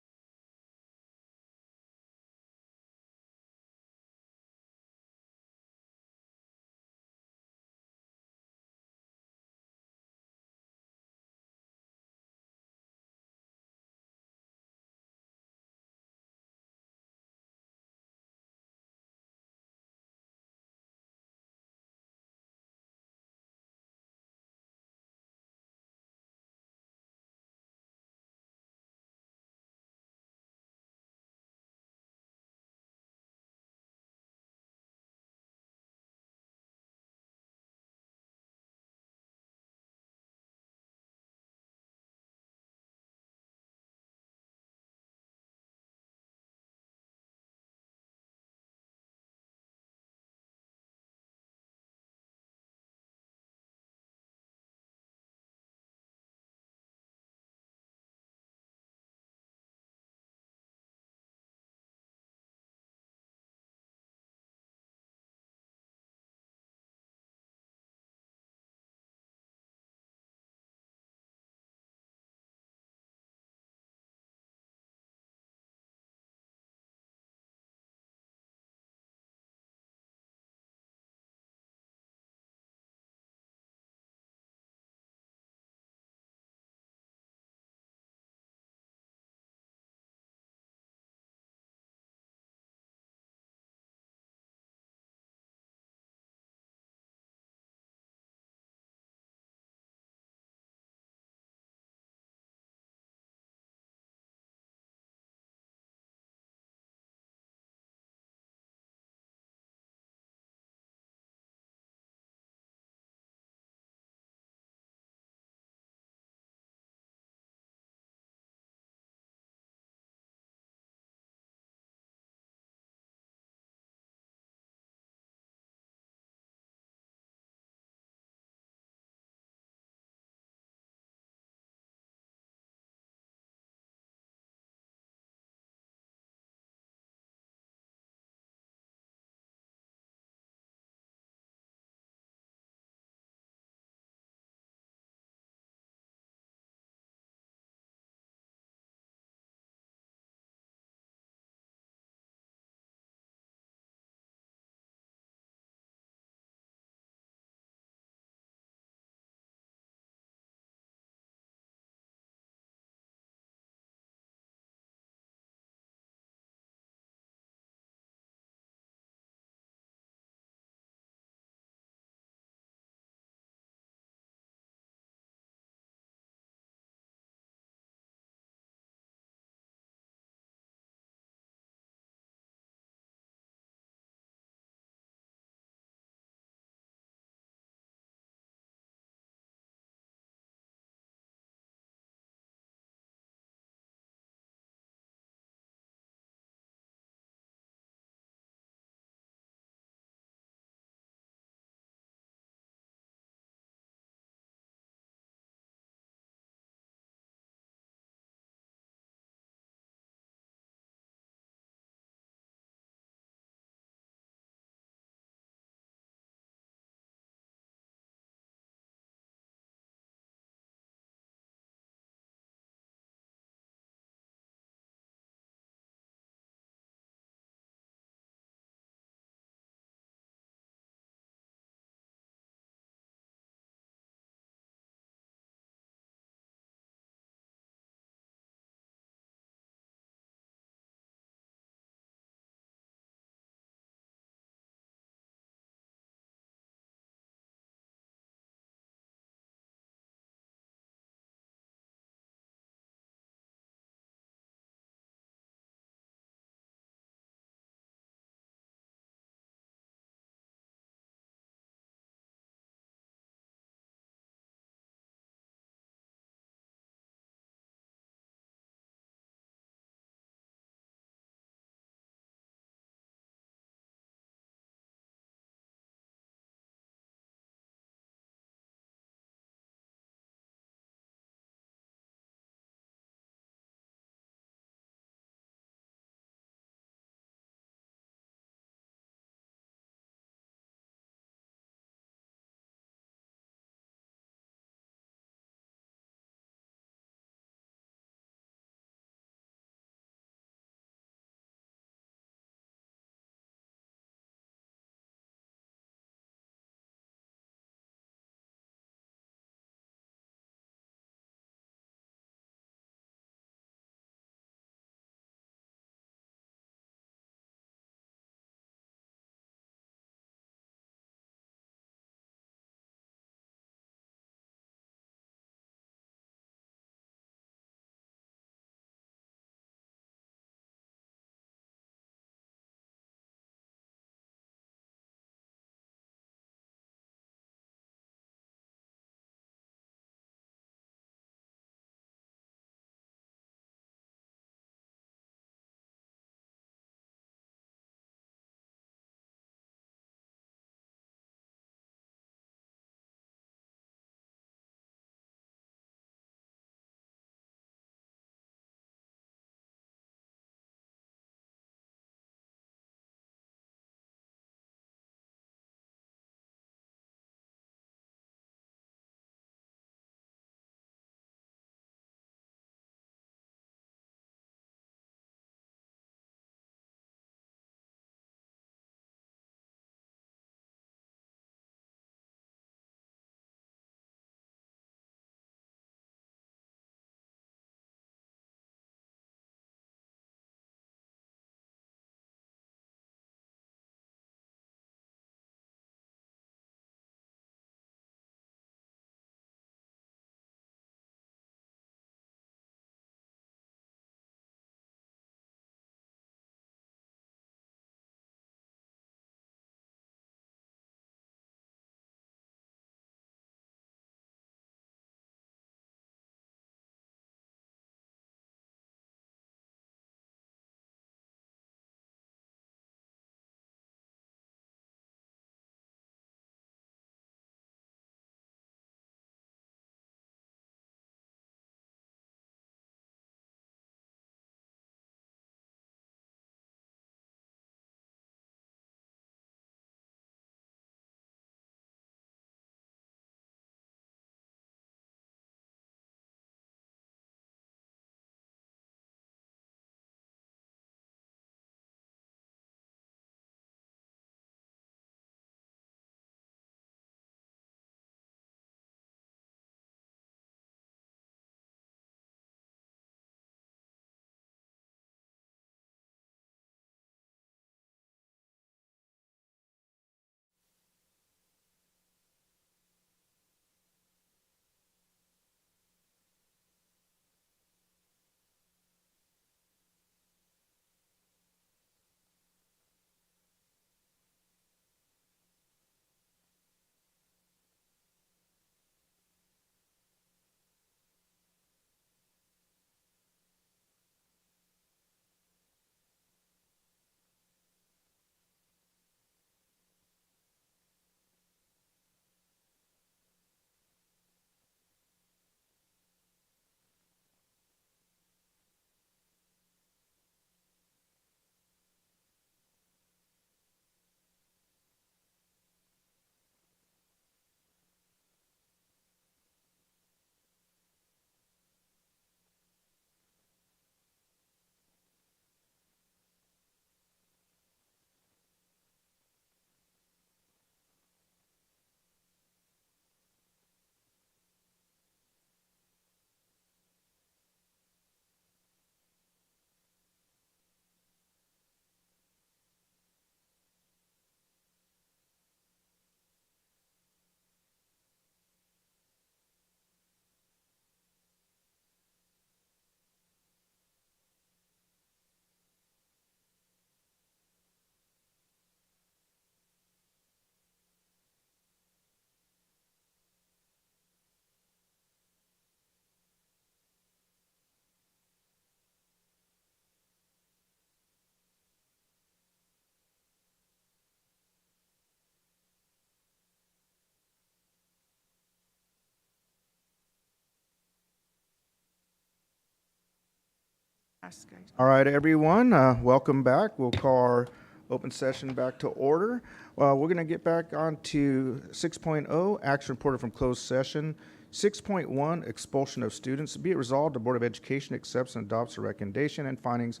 Ask, guys. All right, everyone, welcome back. We'll call our open session back to order. We're going to get back on to 6.0, action reported from closed session. 6.1, expulsion of students. Be it resolved, the Board of Education accepts and adopts the recommendation and findings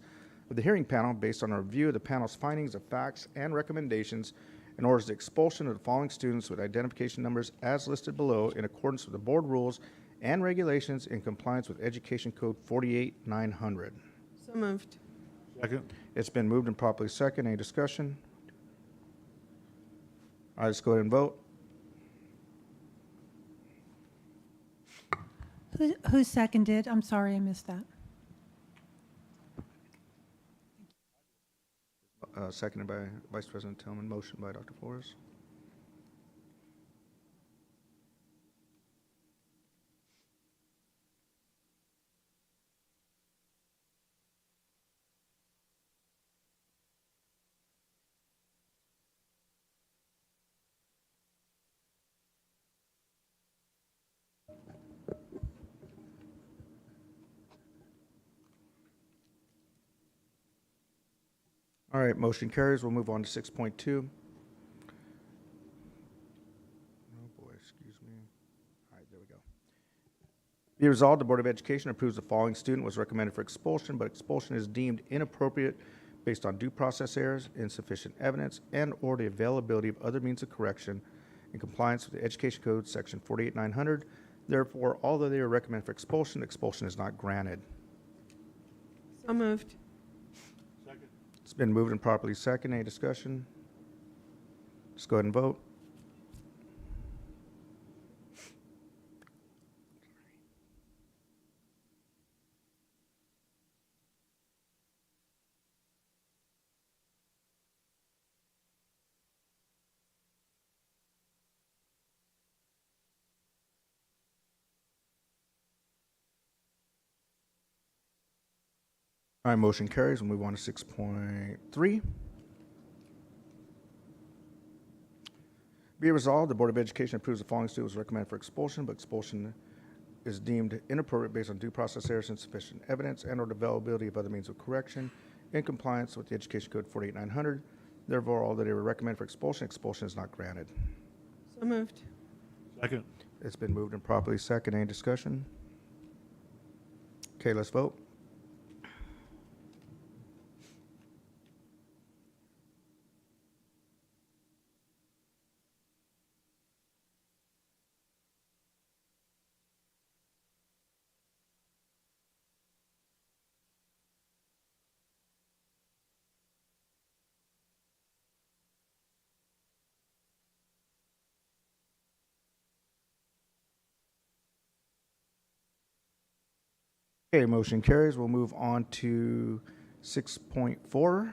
of the hearing panel based on a review of the panel's findings of facts and recommendations and orders the expulsion of the following students with identification numbers as listed below in accordance with the board rules and regulations in compliance with Education Code 48900. So moved. Second. It's been moved and properly second. Any discussion? All right, let's go ahead and vote. Who seconded? I'm sorry, I missed that. Seconded by Vice President Tillman, motion by Dr. Flores. All right, motion carries. We'll move on to 6.2. Oh boy, excuse me. All right, there we go. Be resolved, the Board of Education approves the following student was recommended for expulsion, but expulsion is deemed inappropriate based on due process errors, insufficient evidence, and or the availability of other means of correction in compliance with the Education Code, Section 48900. Therefore, although they are recommended for expulsion, expulsion is not granted. So moved. It's been moved and properly second. Any discussion? Let's go ahead and vote. All right, motion carries. We'll move on to 6.3. Be it resolved, the Board of Education approves the following students recommended for expulsion, but expulsion is deemed inappropriate based on due process errors, insufficient evidence, and or the availability of other means of correction in compliance with the Education Code 48900. Therefore, although they were recommended for expulsion, expulsion is not granted. So moved. Second. It's been moved and properly second. Any discussion? Okay, let's vote. Okay, motion carries. We'll move on to 6.4.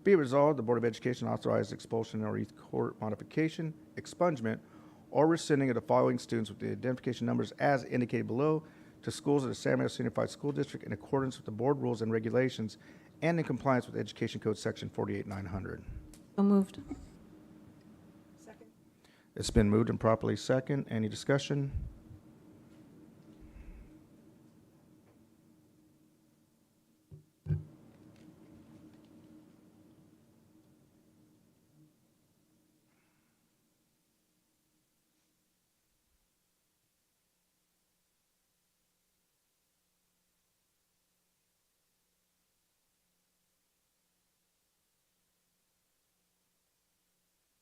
Be it resolved, the Board of Education authorizes expulsion or court modification, expungement, or rescinding of the following students with the identification numbers as indicated below to schools of the San Mateo Unified School District in accordance with the board rules and regulations and in compliance with Education Code Section 48900. So moved. It's been moved and properly second. Any discussion?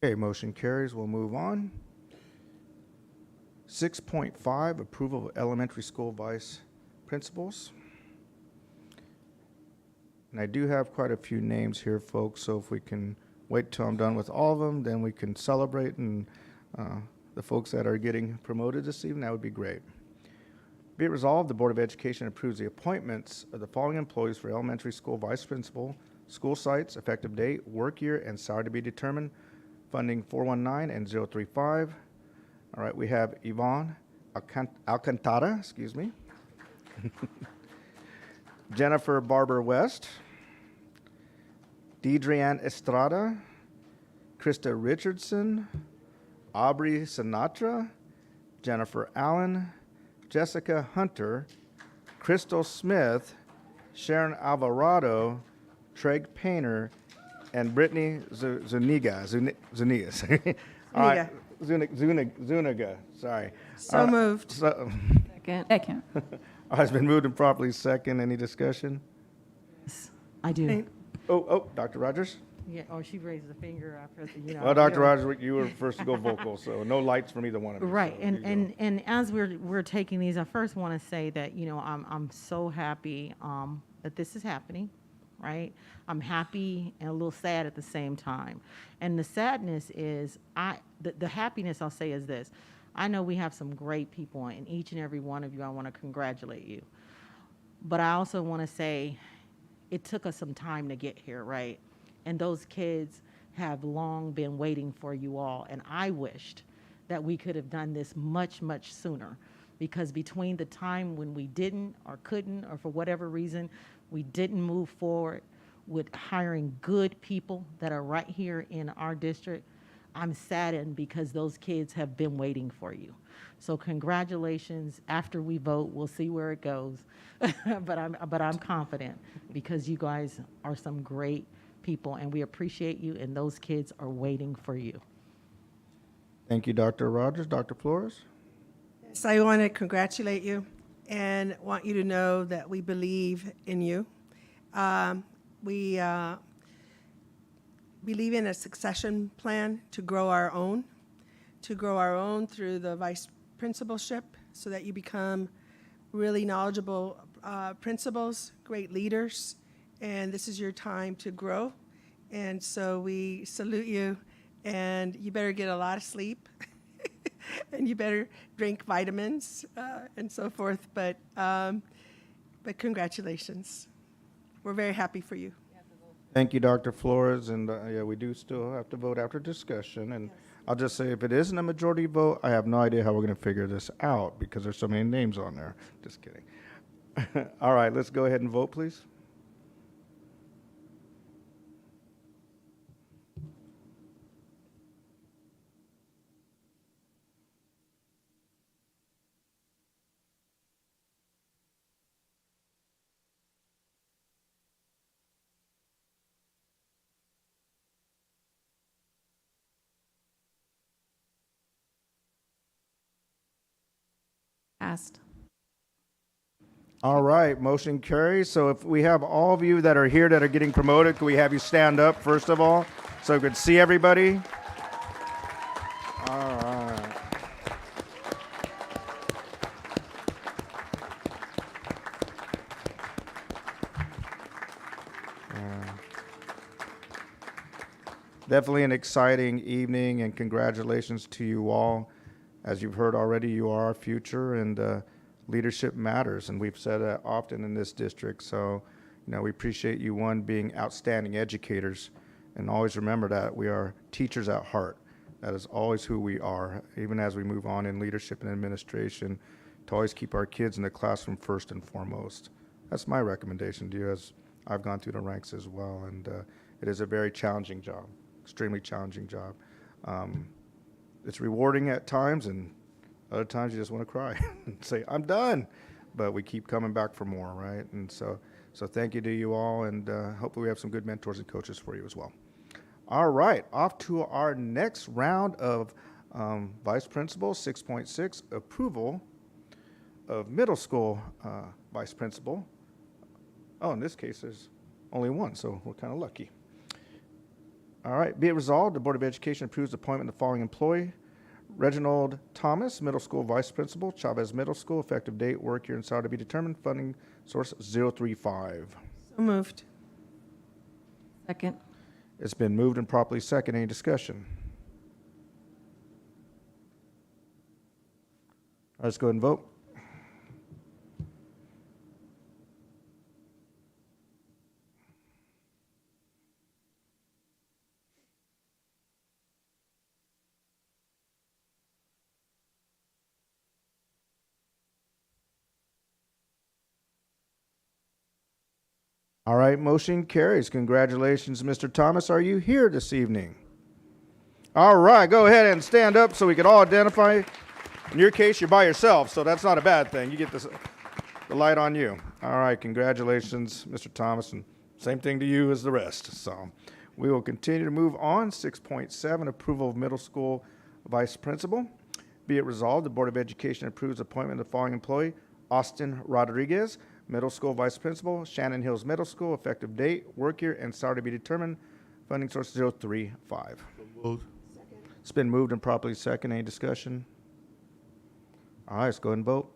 Okay, motion carries. We'll move on. 6.5, approval of elementary school vice principals. And I do have quite a few names here, folks, so if we can wait till I'm done with all of them, then we can celebrate, and the folks that are getting promoted this evening, that would be great. Be it resolved, the Board of Education approves the appointments of the following employees for elementary school vice principal, school sites, effective date, work year, and salary to be determined, funding 419 and 035. All right, we have Yvonne Alcantara, excuse me. Jennifer Barber West, Deidreanne Estrada, Krista Richardson, Aubrey Sinatra, Jennifer Allen, Jessica Hunter, Crystal Smith, Sharon Alvarado, Treg Painter, and Brittany Zuniga. All right. Zuniga, sorry. So moved. Second. All right, it's been moved and properly second. Any discussion? I do. Oh, Dr. Rogers? Yeah, oh, she raised a finger after, Well, Dr. Rogers, you were first to go vocal, so no lights from either one of you. Right, so and as we're taking these, I first want to say that, I'm so happy that this is happening, right? I'm happy and a little sad at the same time. And the sadness is, the happiness I'll say is this. I know we have some great people, and each and every one of you, I want to congratulate you. But I also want to say it took us some time to get here, right? And those kids have long been waiting for you all. And I wished that we could have done this much, much sooner, because between the time when we didn't or couldn't, or for whatever reason, we didn't move forward with hiring good people that are right here in our district, I'm saddened because those kids have been waiting for you. So congratulations. After we vote, we'll see where it goes. but I'm confident because you guys are some great people, and we appreciate you, and those kids are waiting for you. Thank you, Dr. Rogers. Dr. Flores? So I want to congratulate you and want you to know that we believe in you. We believe in a succession plan to grow our own through the vice principalship so that you become really knowledgeable principals, great leaders, and this is your time to grow. And so we salute you, and you better get a lot of sleep and you better drink vitamins and so forth. But congratulations. We're very happy for you. Thank you, Dr. Flores. And yeah, we do still have to vote after discussion. And I'll just say, if it isn't a majority vote, I have no idea how we're going to figure this out because there's so many names on there. Just kidding. All right, let's go ahead and vote, please. Passed. All right, motion carries. So if we have all of you that are here that are getting promoted, can we have you stand up first of all so we could see everybody? All right. Definitely an exciting evening, and congratulations to you all. As you've heard already, you are our future, and leadership matters, and we've said that often in this district. So, we appreciate you, one, being outstanding educators, and always remember that we are teachers at heart. That is always who we are, even as we move on in leadership and administration, to always keep our kids in the classroom first and foremost. That's my recommendation to you, as I've gone through the ranks as well, and it is a very challenging job, extremely challenging job. It's rewarding at times, and other times you just want to cry and say, I'm done. But we keep coming back for more, right? And so thank you to you all, and hopefully we have some good mentors and coaches for you as well. All right, off to our next round of Vice Principal, 6.6, approval of middle school Vice Principal. Oh, in this case, there's only one, so we're kind of lucky. All right, be it resolved, the Board of Education approves the appointment of the following employee. Reginald Thomas, Middle School Vice Principal, Chavez Middle School, effective date, work year and salary to be determined, funding source 035. So moved. Second. It's been moved and properly second. Any discussion? All right, let's go ahead and vote. All right, motion carries. Congratulations, Mr. Thomas. Are you here this evening? All right, go ahead and stand up so we can all identify. In your case, you're by yourself, so that's not a bad thing. You get the light on you. All right, congratulations, Mr. Thomas, and same thing to you as the rest. So we will continue to move on. 6.7, approval of middle school vice principal. Be it resolved, the Board of Education approves appointment of the following employee, Austin Rodriguez, middle school vice principal, Shannon Hills Middle School, effective date, work year, and salary to be determined. Funding source 035. Moved. It's been moved and properly second. Any discussion? All right, let's go ahead and vote.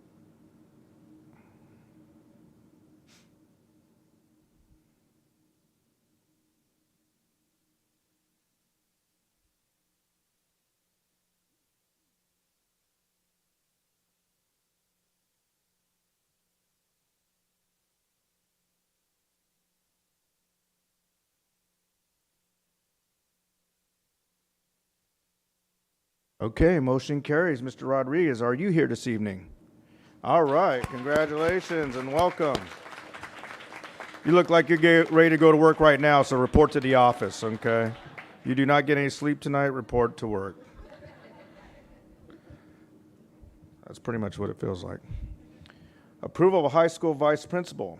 Okay, motion carries. Mr. Rodriguez, are you here this evening? All right, congratulations and welcome. You look like you're ready to go to work right now, so report to the office, okay? You do not get any sleep tonight, report to work. That's pretty much what it feels like. Approval of a high school vice principal.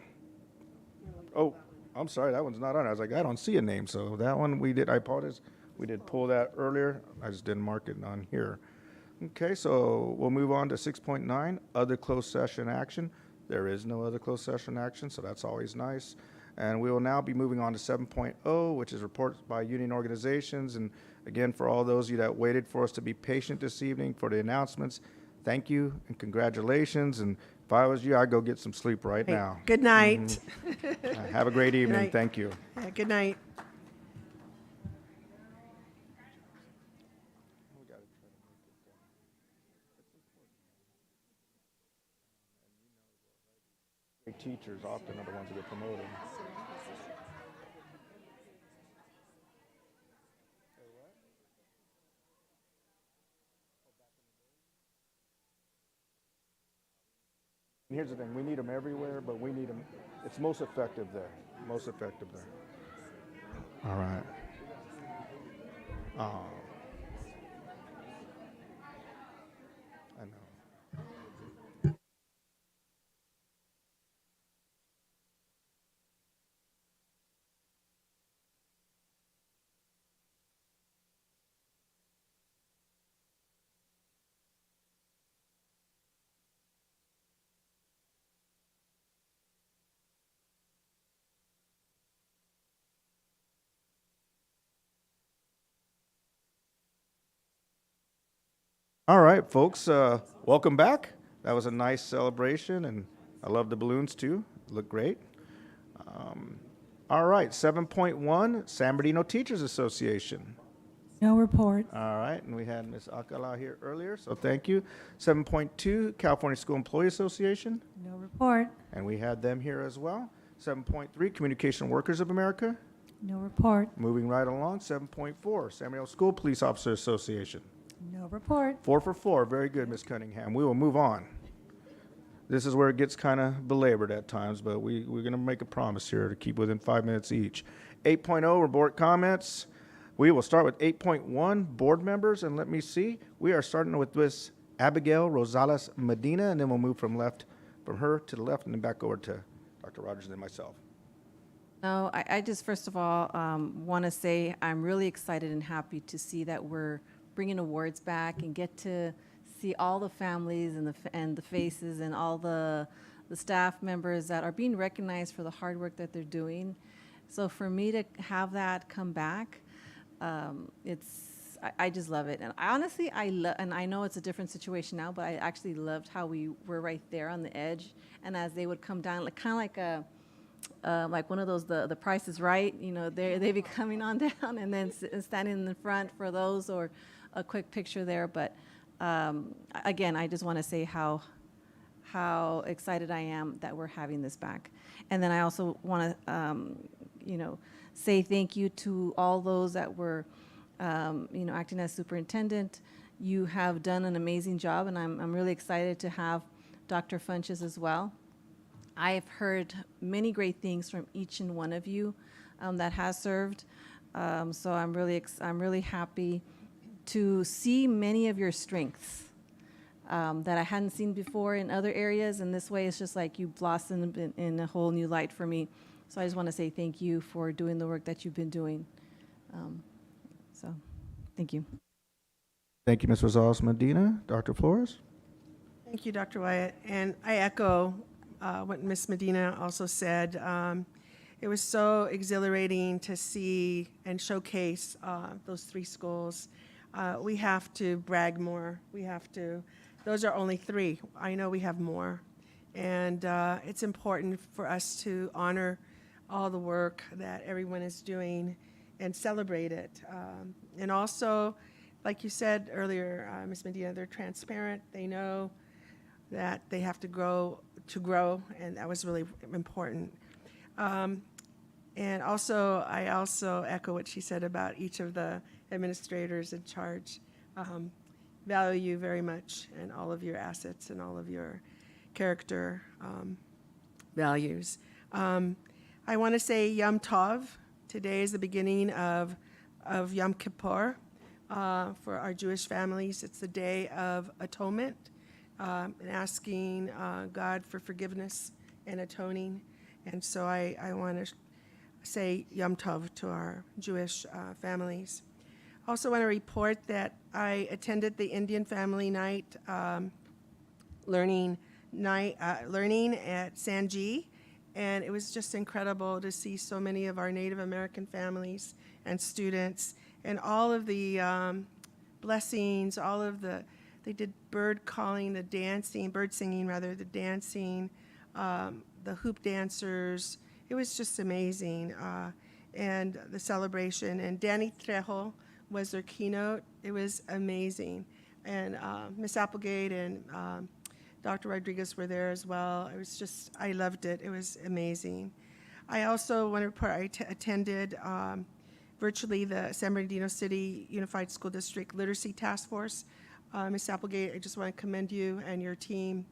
Oh, I'm sorry, that one's not on. I was like, I don't see a name, so that one we did, I apologize. We did pull that earlier. I just didn't mark it on here. Okay, so we'll move on to 6.9, other closed session action. There is no other closed session action, so that's always nice. And we will now be moving on to 7.0, which is reports by union organizations. And again, for all those of you that waited for us to be patient this evening for the announcements, thank you and congratulations. And if I was you, I'd go get some sleep right now. Good night. Mhm. Have a great evening. night. Thank you. Yeah, good night. Teachers often are the ones who get promoted. And here's the thing, we need them everywhere, but we need them, it's most effective there, most effective there. All right. Oh. I know. All right, folks, welcome back. That was a nice celebration, and I love the balloons too. Look great. All right, 7.1, San Bernardino Teachers Association. No report. All right, and we had Ms. Alcala here earlier, so thank you. 7.2, California School Employee Association, No report. and we had them here as well. 7.3, Communication Workers of America. No report. Moving right along, 7.4, San Bernardino School Police Officer Association. No report. 4 for 4. Very good, Ms. Cunningham. We will move on. This is where it gets kind of belabored at times, but we're going to make a promise here to keep within 5 minutes each. 8.0, board comments. We will start with 8.1, board members, and let me see. We are starting with Ms. Abigail Rosales Medina, and then we'll move from her to the left, and then back over to Dr. Rogers and then myself. No, I just first of all want to say I'm really excited and happy to see that we're bringing awards back and get to see all the families and the faces and all the staff members that are being recognized for the hard work that they're doing. So for me to have that come back, I just love it. And honestly, and I know it's a different situation now, but I actually loved how we were right there on the edge. And as they would come down, kind of like one of those, the Price is Right, you know, they'd be coming on down and then standing in the front for those, or a quick picture there. But again, I just want to say how excited I am that we're having this back. And then I also want to, say thank you to all those that were, acting as superintendent. You have done an amazing job, and I'm really excited to have Dr. Funches as well. I've heard many great things from each and one of you that has served. So I'm really happy to see many of your strengths that I hadn't seen before in other areas. And this way, it's just like you blossomed in a whole new light for me. So I just want to say thank you for doing the work that you've been doing. So thank you. Thank you, Ms. Rosales Medina. Dr. Flores? Thank you, Dr. Wyatt. And I echo what Ms. Medina also said. It was so exhilarating to see and showcase those 3 schools. We have to brag more. We have to. Those are only 3. I know we have more. And it's important for us to honor all the work that everyone is doing and celebrate it. And also, like you said earlier, Ms. Medina, they're transparent. They know that they have to grow, and that was really important. And also, I also echo what she said about each of the administrators in charge. Value you very much and all of your assets and all of your character values. I want to say Yom Tov. Today is the beginning of Yom Kippur for our Jewish families. It's the Day of Atonement, and asking God for forgiveness and atoning. And so I want to say Yom Tov to our Jewish families. Also want to report that I attended the Indian Family Night learning at Sanji, and it was just incredible to see so many of our Native American families and students, and all of the blessings, they did bird singing, the dancing, the hoop dancers. It was just amazing, and the celebration. And Danny Trejo was their keynote. It was amazing. And Miss Applegate and Dr. Rodriguez were there as well. It was just, I loved it. It was amazing. I also want to report I attended virtually the San Bernardino City Unified School District Literacy Task Force. Ms. Applegate, I just want to commend you and your team,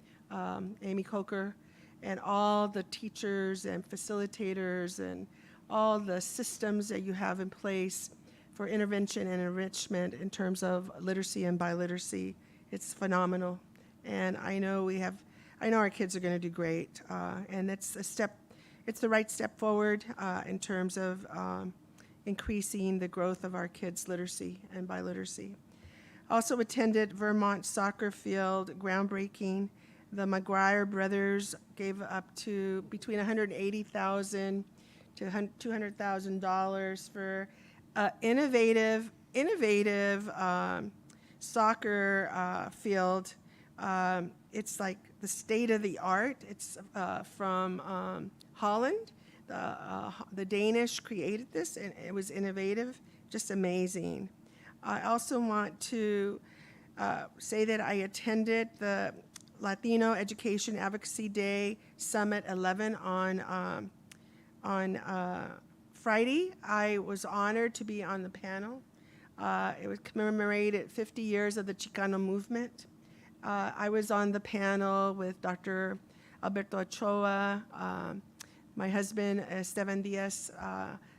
Amy Coker, and all the teachers and facilitators and all the systems that you have in place for intervention and enrichment in terms of literacy and biliteracy. It's phenomenal. And I know our kids are going to do great. And it's the right step forward in terms of increasing the growth of our kids' literacy and biliteracy. Also attended Vermont soccer field groundbreaking. The McGuire brothers gave up to between $180,000 to $200,000 for innovative soccer field. It's like the state of the art. It's from Holland. The Danish created this, and it was innovative, just amazing. I also want to say that I attended the Latino Education Advocacy Day Summit 11 on Friday. I was honored to be on the panel. It was commemorated 50 years of the Chicano movement. I was on the panel with Dr. Alberto Ochoa, my husband, Esteban Diaz,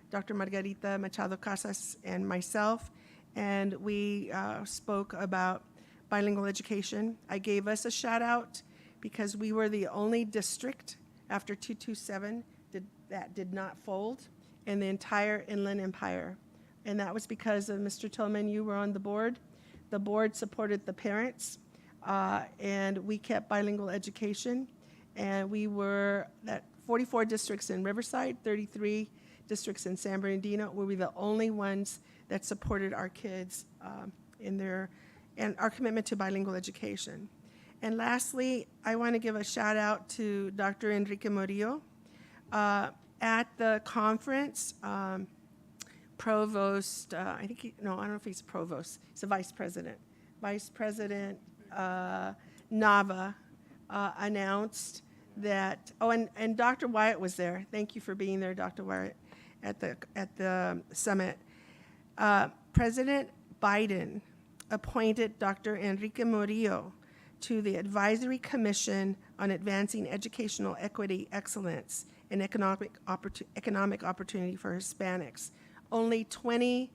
Dr. Margarita Machado Casas, and myself, and we spoke about bilingual education. I gave us a shout out because we were the only district after 227 that did not fold in the entire Inland Empire. And that was because of Mr. Tillman, you were on the board. The board supported the parents, and we kept bilingual education. And we were at 44 districts in Riverside, 33 districts in San Bernardino, where we were the only ones that supported our kids and our commitment to bilingual education. And lastly, I want to give a shout out to Dr. Enrique Murillo. At the conference, Provost, I don't know if he's provost, he's a vice president. Vice President Nava announced that, and Dr. Wyatt was there. Thank you for being there, Dr. Wyatt, at the summit. President Biden appointed Dr. Enrique Murillo to the Advisory Commission on Advancing Educational Equity, Excellence, and Economic Opportunity for Hispanics. Only 20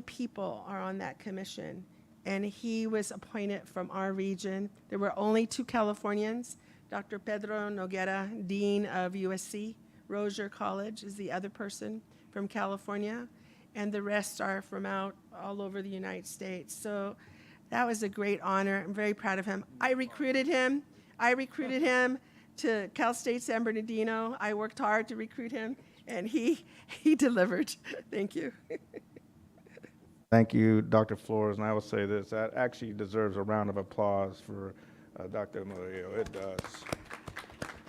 people are on that commission, and he was appointed from our region. There were only 2 Californians. Dr. Pedro Noguera, Dean of USC. Rozier College is the other person from California, and the rest are from all over the United States. So that was a great honor. I'm very proud of him. I recruited him to Cal State San Bernardino. I worked hard to recruit him, and he delivered. Thank you. Thank you, Dr. Flores, and I will say this, that actually deserves a round of applause for Dr. Murillo. It does.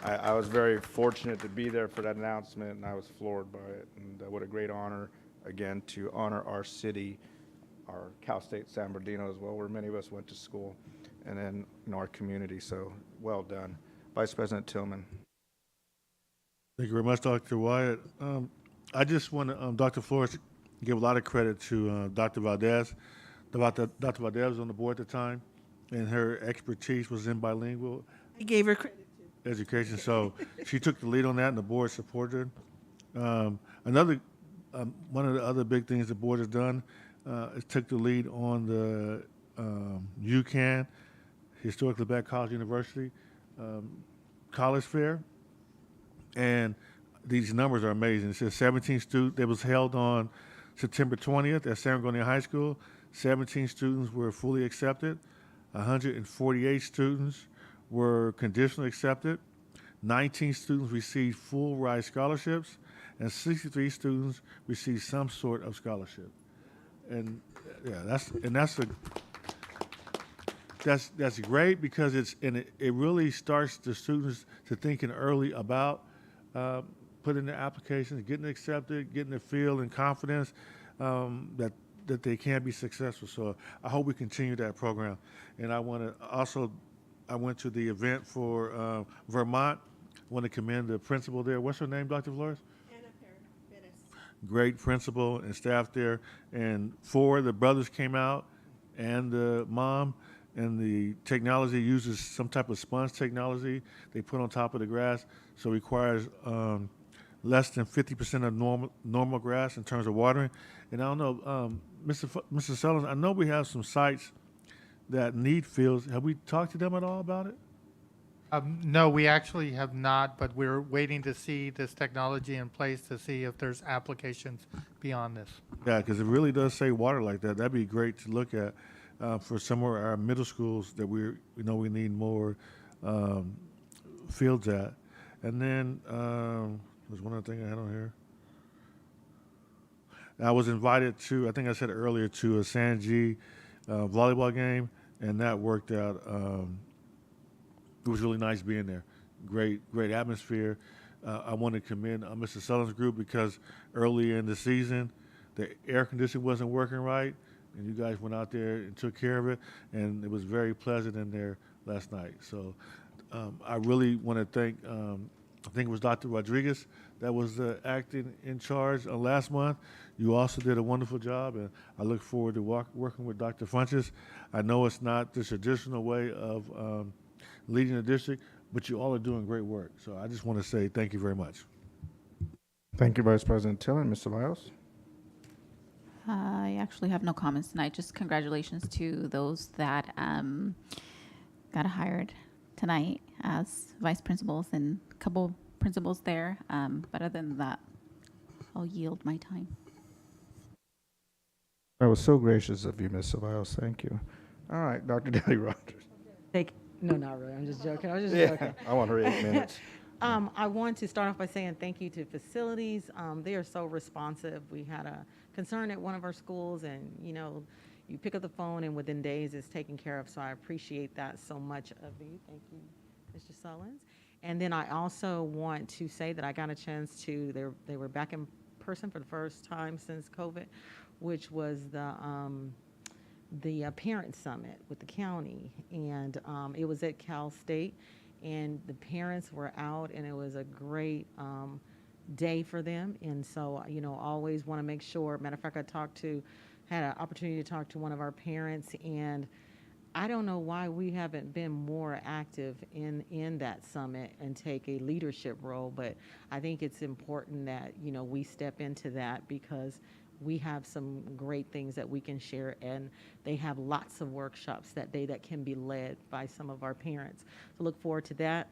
I was very fortunate to be there for that announcement, and I was floored by it. And what a great honor, again, to honor our city, our Cal State San Bernardino as well, where many of us went to school, and then our community. So well done. Vice President Tillman. Thank you very much, Dr. Wyatt. I just want to, Dr. Flores, give a lot of credit to Dr. Valdez. Dr. Valdez was on the board at the time, and her expertise was in bilingual I gave her credit. education. So she took the lead on that, and the board supported her. One of the other big things the board has done is took the lead on the UCAN, Historically Black College University, College Fair. And these numbers are amazing. It says 17 students. It was held on September 20th at San Antonio High School. 17 students were fully accepted. 148 students were conditionally accepted. 19 students received full ride scholarships, and 63 students received some sort of scholarship. And yeah, that's great because it really starts the students to thinking early about putting their applications, getting accepted, getting the feel and confidence that they can be successful. So I hope we continue that program. And I want to also, I went to the event for Vermont. I want to commend the principal there. What's her name, Dr. Flores? Great principal and staff there. And 4 of the brothers came out and the mom, and the technology uses some type of sponge technology they put on top of the grass, so it requires less than 50% of normal grass in terms of watering. And I don't know, Mr. Sellers, I know we have some sites that need fields. Have we talked to them at all about it? No, we actually have not, but we're waiting to see this technology in place to see if there's applications beyond this. Yeah, because it really does save water like that. That'd be great to look at for some of our middle schools that we need more fields at. And then there's one other thing I had on here. I was invited to, I think I said earlier, to a San G volleyball game, and that worked out. It was really nice being there. Great atmosphere. I want to commend Mr. Sullivan's group because early in the season, the air conditioning wasn't working right, and you guys went out there and took care of it, and it was very pleasant in there last night. So I really want to thank, I think it was Dr. Rodriguez that was acting in charge last month. You also did a wonderful job, and I look forward to working with Dr. Funches. I know it's not the traditional way of leading the district, but you all are doing great work. So I just want to say thank you very much. Thank you, Vice President Tillman. Mr. Biles? I actually have no comments tonight. Just congratulations to those that got hired tonight as vice principals and a couple principals there. But other than that, I'll yield my time. That was so gracious of you, Ms. Ceballos. Thank you. All right, Dr. Deli Rogers. No, not really. I'm just joking. I was just joking. I want her 8 minutes. I want to start off by saying thank you to facilities. They are so responsive. We had a concern at one of our schools, and you pick up the phone, and within days it's taken care of. So I appreciate that so much of you. Thank you, Mr. Sullins. And then I also want to say that I got a chance to. They were back in person for the first time since COVID, which was the parent summit with the county, and it was at Cal State, and the parents were out, and it was a great day for them. And so always want to make sure. Matter of fact, had an opportunity to talk to one of our parents, and I don't know why we haven't been more active in that summit and take a leadership role, but I think it's important that we step into that because we have some great things that we can share, and they have lots of workshops that day that can be led by some of our parents. So look forward to that.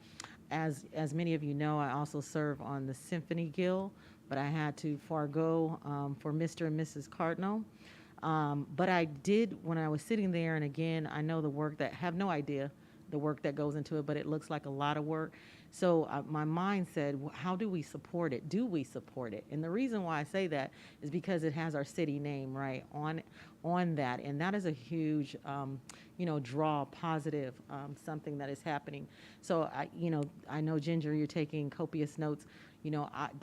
As many of you know, I also serve on the Symphony Guild, but I had to forego for Mr. and Mrs. Cardinal. But I did, when I was sitting there, and again, I know the work that, have no idea the work that goes into it, but it looks like a lot of work. So my mind said, well, how do we support it? Do we support it? And the reason why I say that is because it has our city name, right, on that. And that is a huge, draw, positive, something that is happening. So, I know, Ginger, you're taking copious notes.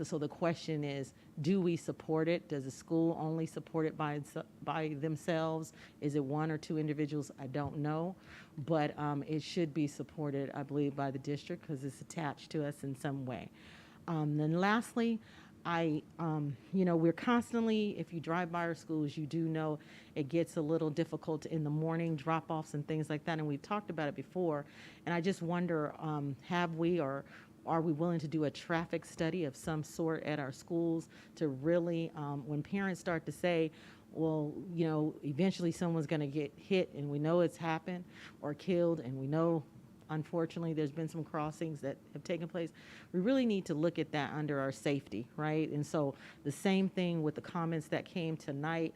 So the question is, do we support it? Does the school only support it by themselves? Is it one or two individuals? I don't know. But it should be supported, I believe, by the district because it's attached to us in some way. Then lastly, we're constantly, if you drive by our schools, you do know it gets a little difficult in the morning, drop-offs and things like that. And we've talked about it before. And I just wonder, have we or are we willing to do a traffic study of some sort at our schools to really, when parents start to say, well, eventually someone's going to get hit and we know it's happened or killed and we know, unfortunately, there's been some crossings that have taken place. We really need to look at that under our safety, right? And so the same thing with the comments that came tonight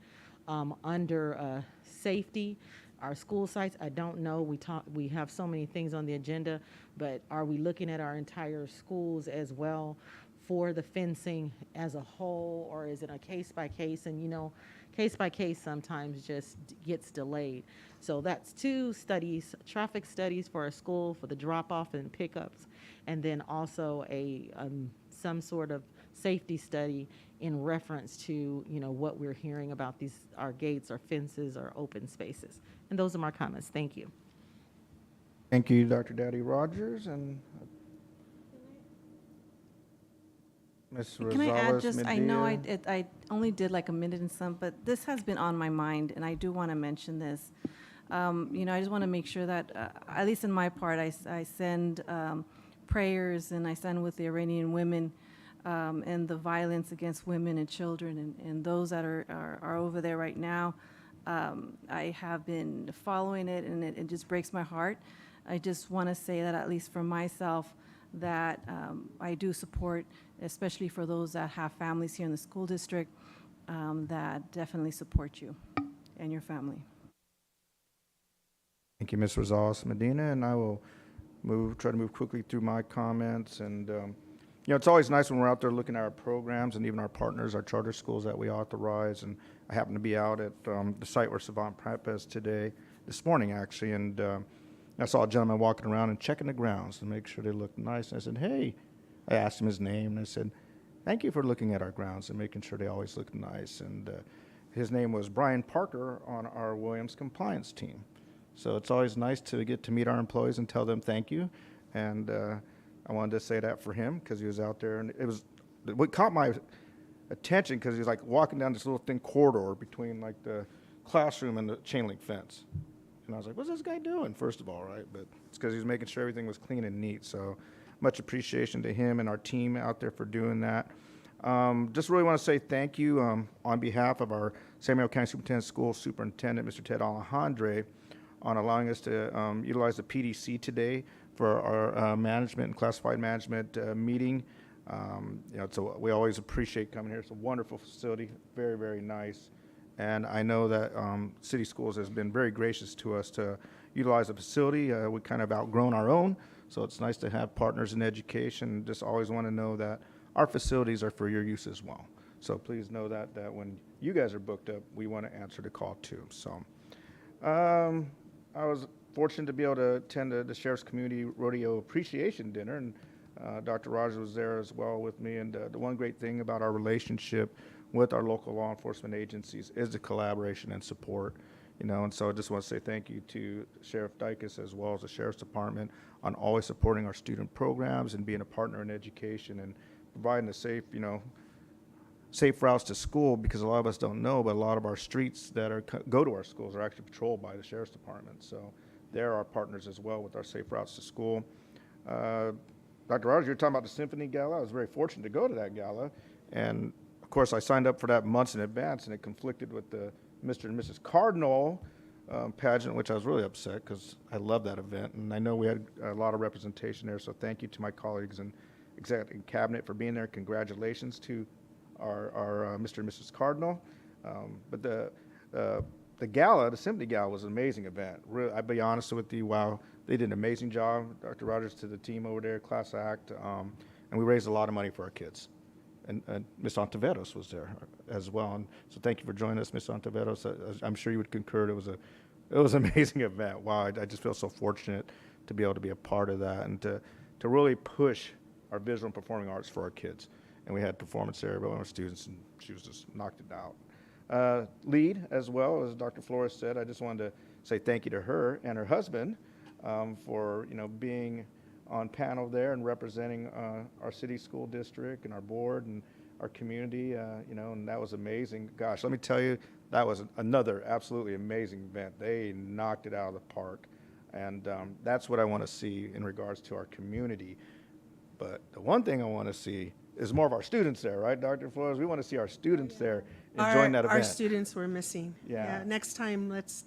under safety. Our school sites, I don't know. We have so many things on the agenda, but are we looking at our entire schools as well for the fencing as a whole, or is it a case by case? And case by case sometimes just gets delayed. So that's 2 studies, traffic studies for our school for the drop off and pickups, and then also a some sort of safety study in reference to what we're hearing about our gates, our fences, our open spaces. And those are my comments. Thank you. Thank you, Dr. Daddy Rogers, and Ms. Rosales. Can I add just, I know Medea. I only did like a minute and some, but this has been on my mind, and I do want to mention this. I just want to make sure that, at least in my part, I send prayers, and I stand with the Iranian women and the violence against women and children and those that are over there right now. I have been following it, and it just breaks my heart. I just want to say that, at least for myself, that I do support, especially for those that have families here in the school district, that definitely support you and your family. Thank you, Ms. Rosales Medina, and I will try to move quickly through my comments. And it's always nice when we're out there looking at our programs and even our partners, our charter schools that we authorize. And I happened to be out at the site where Savant Prep is this morning actually, and I saw a gentleman walking around and checking the grounds to make sure they looked nice. And I said, hey, I asked him his name, and I said, thank you for looking at our grounds and making sure they always look nice. And his name was Brian Parker on our Williams compliance team. So it's always nice to get to meet our employees and tell them thank you. And I wanted to say that for him because he was out there. And what caught my attention because he was like walking down this little thin corridor between like the classroom and the chain link fence. And I was like, what's this guy doing, first of all, right? But it's because he was making sure everything was clean and neat. So much appreciation to him and our team out there for doing that. Just really want to say thank you on behalf of our San Mateo County Superintendent School Superintendent, Mr. Ted Alejandre, on allowing us to utilize the PDC today for our management and classified management meeting. So we always appreciate coming here. It's a wonderful facility, very, very nice. And I know that City Schools has been very gracious to us to utilize the facility. We kind of outgrown our own, so it's nice to have partners in education. Just always want to know that our facilities are for your use as well. So please know that when you guys are booked up, we want to answer the call too. So I was fortunate to be able to attend the Sheriff's Community Rodeo Appreciation Dinner, and Dr. Rogers was there as well with me. And the one great thing about our relationship with our local law enforcement agencies is the collaboration and support, and so I just want to say thank you to Sheriff Dykes as well as the Sheriff's Department on always supporting our student programs and being a partner in education and providing the safe routes to school, because a lot of us don't know, but a lot of our streets that go to our schools are actually patrolled by the Sheriff's Department. So they're our partners as well with our safe routes to school. Dr. Rogers, you're talking about the Symphony Gala. I was very fortunate to go to that gala, and of course, I signed up for that months in advance, and it conflicted with the Mr. and Mrs. Cardinal pageant, which I was really upset because I love that event, and I know we had a lot of representation there. So thank you to my colleagues and executive cabinet for being there. Congratulations to our Mr. and Mrs. Cardinal. But the gala, the Symphony Gala, was an amazing event. Really, I'll be honest with you. Wow, they did an amazing job. Dr. Rogers, to the team over there, class act, and we raised a lot of money for our kids. And Ms. Ontiveros was there as well. And so thank you for joining us, Ms. Ontiveros. I'm sure you would concur. It was an amazing event. Wow, I just feel so fortunate to be able to be a part of that and to really push our visual and performing arts for our kids. And we had performance there by one of our students, and she was just knocked it out. Lead, as well, as Dr. Flores said, I just wanted to say thank you to her and her husband for being on panel there and representing our city school district and our board and our community, and that was amazing. Gosh, let me tell you, that was another absolutely amazing event. They knocked it out of the park, and that's what I want to see in regards to our community. But the one thing I want to see is more of our students there, right, Dr. Flores? We want to see our students there enjoying that event. Our students were missing. Yeah. Next time, let's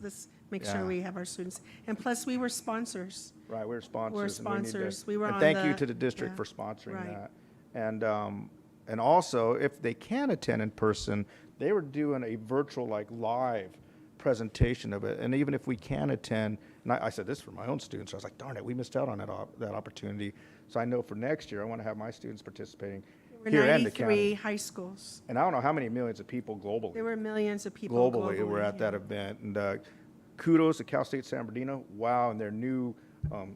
make sure we have our students. And plus, we were sponsors. Right, we were sponsors. We're and sponsors. We were and on thank you to the district for sponsoring that. And also, if they can attend in person, they were doing a virtual, live presentation of it. And even if we can attend, and I said this for my own students, I was like, darn it, we missed out on that opportunity. So I know for next year, I want to have my students participating here and the county. 93 high schools. And I don't know how many millions of people globally. There were millions of people globally who were at that event. And kudos to Cal State San Bernardino. Wow, and their new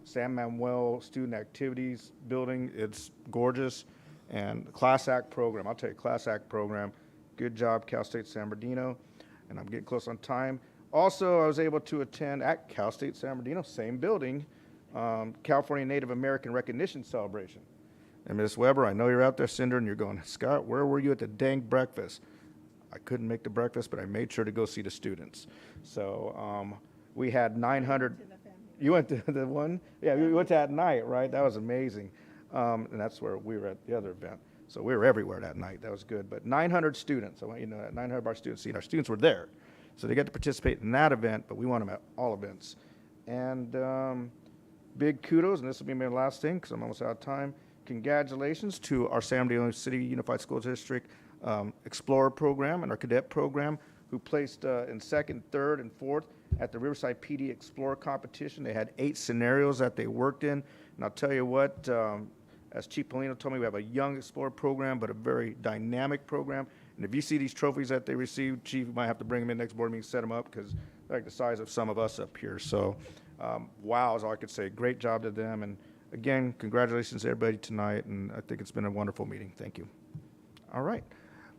San Manuel Student Activities building. It's gorgeous. And the Class Act program, I'll tell you, Class Act program, good job, Cal State San Bernardino. And I'm getting close on time. Also, I was able to attend at Cal State San Bernardino, same building, California Native American Recognition Celebration. And Ms. Weber, I know you're out there, Cinder, and you're going, Scott, where were you at the dang breakfast? I couldn't make the breakfast, but I made sure to go see the students. So we had 900. You went to the one? Yeah, we went to that night, right? That was amazing. And that's where we were at the other event. So we were everywhere that night. That was good. But 900 students, I want you to know that 900 of our students, our students were there. So they got to participate in that event, but we want them at all events. And big kudos, and this will be my last thing because I'm almost out of time. Congratulations to our San Bernardino City Unified School District Explorer program and our cadet program who placed in second, third, and fourth at the Riverside PD Explorer competition. They had 8 scenarios that they worked in. And I'll tell you what, as Chief Polino told me, we have a young Explorer program, but a very dynamic program. And if you see these trophies that they received, Chief, you might have to bring them in next board meeting, set them up, because they're like the size of some of us up here. So, wow is all I could say. Great job to them. And again, congratulations to everybody tonight. And I think it's been a wonderful meeting. Thank you. All right.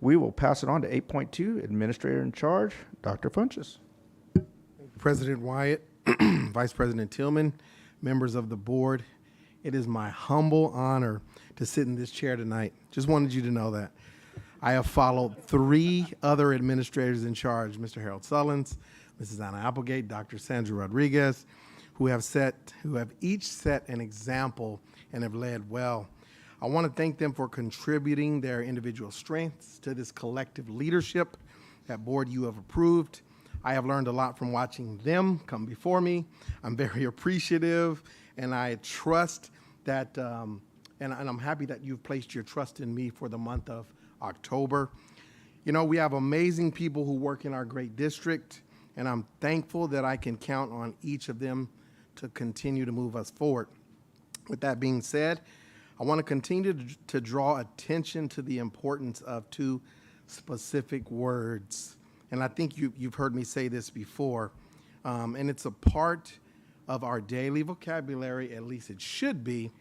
We will pass it on to 8.2, Administrator in Charge, Dr. Funches. President Wyatt, Vice President Tillman, members of the board, it is my humble honor to sit in this chair tonight. Just wanted you to know that. I have followed 3 other administrators in charge, Mr. Harold Sullins, Mrs. Anna Applegate, Dr. Sandra Rodriguez, who have each set an example and have led well. I want to thank them for contributing their individual strengths to this collective leadership that board you have approved. I have learned a lot from watching them come before me. I'm very appreciative, and I trust that, and I'm happy that you've placed your trust in me for the month of October. You know, we have amazing people who work in our great district, and I'm thankful that I can count on each of them to continue to move us forward. With that being said, I want to continue to draw attention to the importance of 2 specific words. And I think you've heard me say this before, and it's a part of our daily vocabulary, at least it should be,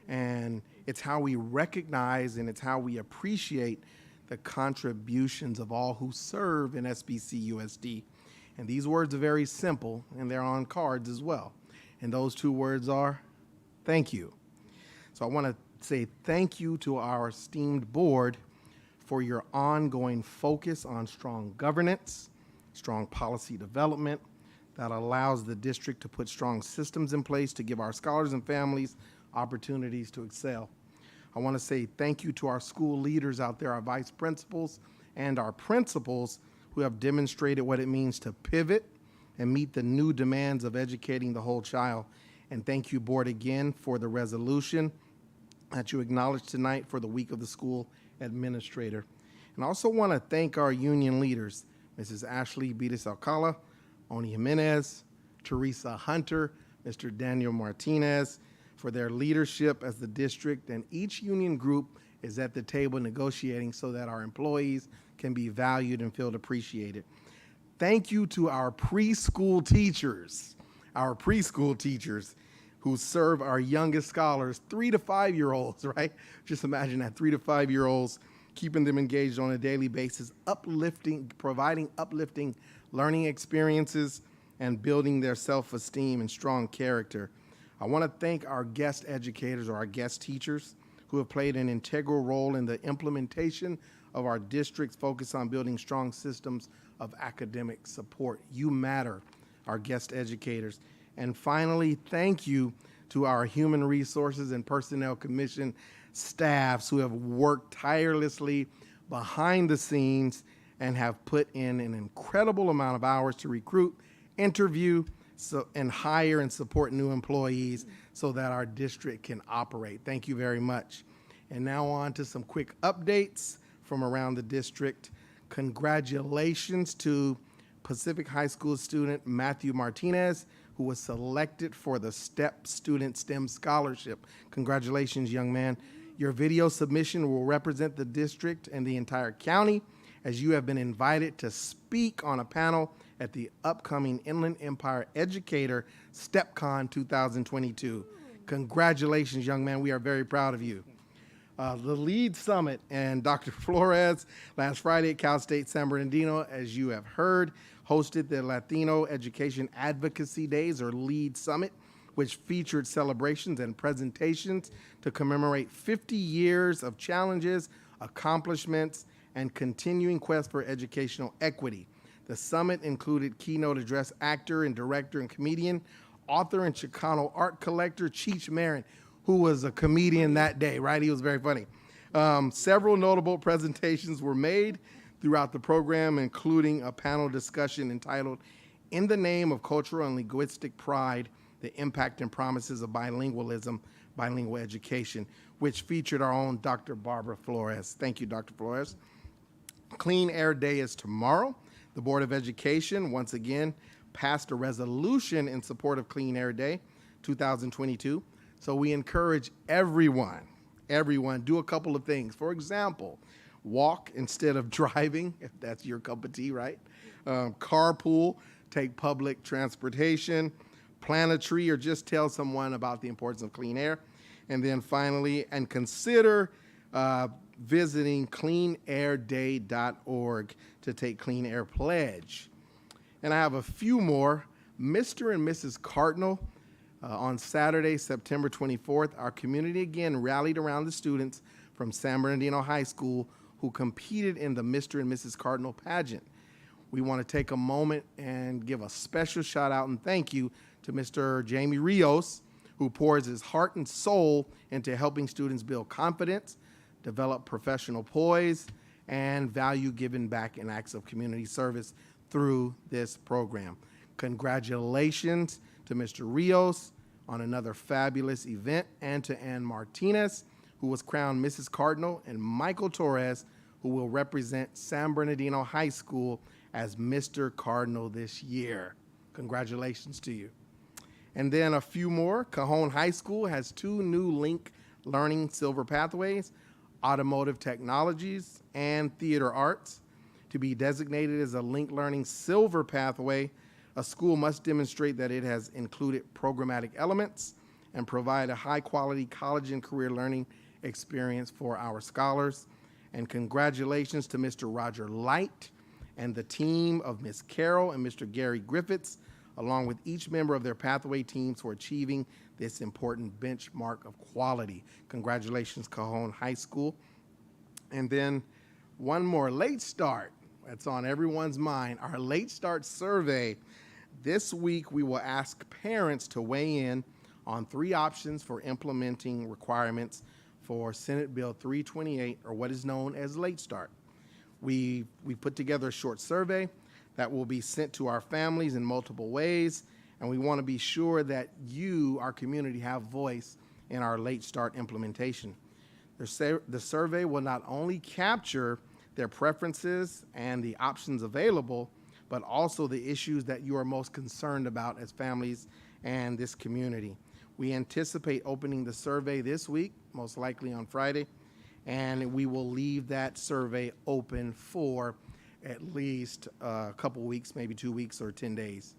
and it's how we recognize and it's how we appreciate the contributions of all who serve in SBC USD. And these words are very simple, and they're on cards as well. And those 2 words are thank you. So I want to say thank you to our esteemed board for your ongoing focus on strong governance, strong policy development that allows the district to put strong systems in place to give our scholars and families opportunities to excel. I want to say thank you to our school leaders out there, our vice principals and our principals who have demonstrated what it means to pivot and meet the new demands of educating the whole child. And thank you, board, again for the resolution that you acknowledged tonight for the week of the school administrator. And I also want to thank our union leaders, Mrs. Ashley Betis Alcala, Oni Jimenez, Teresa Hunter, Mr. Daniel Martinez, for their leadership as the district, and each union group is at the table negotiating so that our employees can be valued and feel appreciated. Thank you to our preschool teachers who serve our youngest scholars, 3 to 5 year olds, right? Just imagine that, 3 to 5 year olds, keeping them engaged on a daily basis, providing uplifting learning experiences and building their self-esteem and strong character. I want to thank our guest educators or our guest teachers who have played an integral role in the implementation of our district's focus on building strong systems of academic support. You matter, our guest educators. And finally, thank you to our Human Resources and Personnel Commission staffs who have worked tirelessly behind the scenes and have put in an incredible amount of hours to recruit, interview, and hire and support new employees so that our district can operate. Thank you very much. And now on to some quick updates from around the district. Congratulations to Pacific High School student Matthew Martinez, who was selected for the STEP Student STEM Scholarship. Congratulations, young man. Your video submission will represent the district and the entire county, as you have been invited to speak on a panel at the upcoming Inland Empire Educator STEPCon 2022. Congratulations, young man. We are very proud of you. The LEAD Summit and Dr. Flores last Friday at Cal State San Bernardino, as you have heard, hosted the Latino Education Advocacy Days, or LEAD Summit, which featured celebrations and presentations to commemorate 50 years of challenges, accomplishments, and continuing quest for educational equity. The summit included keynote address actor and director and comedian, author and Chicano art collector Cheech Marin, who was a comedian that day, right? He was very funny. Several notable presentations were made throughout the program, including a panel discussion entitled "In the Name of Cultural and Linguistic Pride, the Impact and Promises of Bilingualism, Bilingual Education," which featured our own Dr. Barbara Flores. Thank you, Dr. Flores. Clean Air Day is tomorrow. The Board of Education, once again, passed a resolution in support of Clean Air Day 2022. So we encourage everyone, do a couple of things. For example, walk instead of driving, if that's your cup of tea, right? Carpool, take public transportation, plant a tree, or just tell someone about the importance of clean air. And then finally, and consider visiting cleanairday.org to take Clean Air Pledge. And I have a few more. Mr. and Mrs. Cardinal, on Saturday, September 24th, our community again rallied around the students from San Bernardino High School who competed in the Mr. and Mrs. Cardinal pageant. We want to take a moment and give a special shout out and thank you to Mr. Jamie Rios, who pours his heart and soul into helping students build confidence, develop professional poise, and value giving back in acts of community service through this program. Congratulations to Mr. Rios on another fabulous event, and to Ann Martinez, who was crowned Mrs. Cardinal, and Michael Torres, who will represent San Bernardino High School as Mr. Cardinal this year. Congratulations to you. And then a few more. Cajon High School has 2 new Link Learning Silver Pathways, Automotive Technologies and Theater Arts. To be designated as a Link Learning Silver Pathway, a school must demonstrate that it has included programmatic elements and provide a high-quality college and career learning experience for our scholars. And congratulations to Mr. Roger Light and the team of Ms. Carol and Mr. Gary Griffiths, along with each member of their pathway teams, for achieving this important benchmark of quality. Congratulations, Cajon High School. And then one more, late start. That's on everyone's mind. Our late start survey. This week, we will ask parents to weigh in on 3 options for implementing requirements for Senate Bill 328, or what is known as late start. We put together a short survey that will be sent to our families in multiple ways, and we want to be sure that you, our community, have voice in our late start implementation. The survey will not only capture their preferences and the options available, but also the issues that you are most concerned about as families and this community. We anticipate opening the survey this week, most likely on Friday, and we will leave that survey open for at least a couple weeks, maybe 2 weeks or 10 days.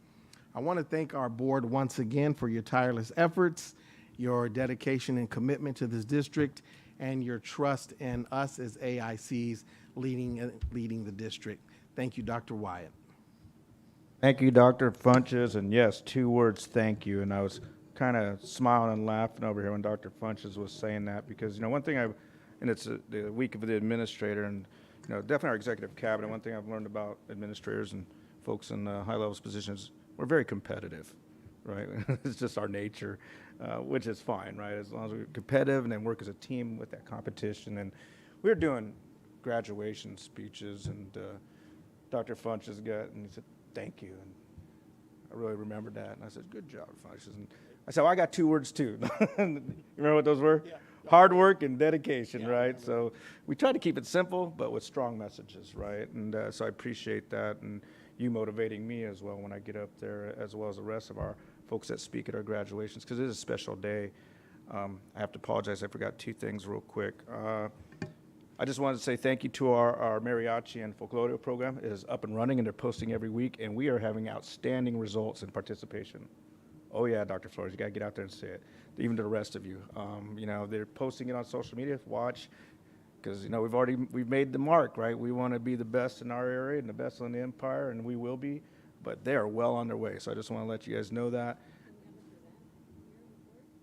I want to thank our board once again for your tireless efforts, your dedication and commitment to this district, and your trust in us as AICs leading the district. Thank you, Dr. Wyatt. Thank you, Dr. Funches, and yes, 2 words, thank you. And I was kind of smiling and laughing over here when Dr. Funches was saying that, because, one thing and it's the week of the administrator, and, definitely our executive cabinet, one thing I've learned about administrators and folks in high levels positions, we're very competitive, right? It's just our nature, which is fine, right? As long as we're competitive and then work as a team with that competition. And we're doing graduation speeches, and Dr. Funches and he said, thank you. And I really remembered that. And I said, good job, Funches. And I said, well, I got 2 words too. You remember what those were? Yeah. Hard work and dedication, right? So we try to keep it simple, but with strong messages, right? And so I appreciate that, and you motivating me as well when I get up there, as well as the rest of our folks that speak at our graduations, because it is a special day. I have to apologize. I forgot 2 things real quick. I just wanted to say thank you to our mariachi and folklore program. It is up and running, and they're posting every week, and we are having outstanding results in participation. Oh yeah, Dr. Flores, you got to get out there and say it. Even to the rest of you, they're posting it on social media. Watch, because we've made the mark, right? We want to be the best in our area and the best in the empire, and we will be. But they are well on their way. So I just want to let you guys know that.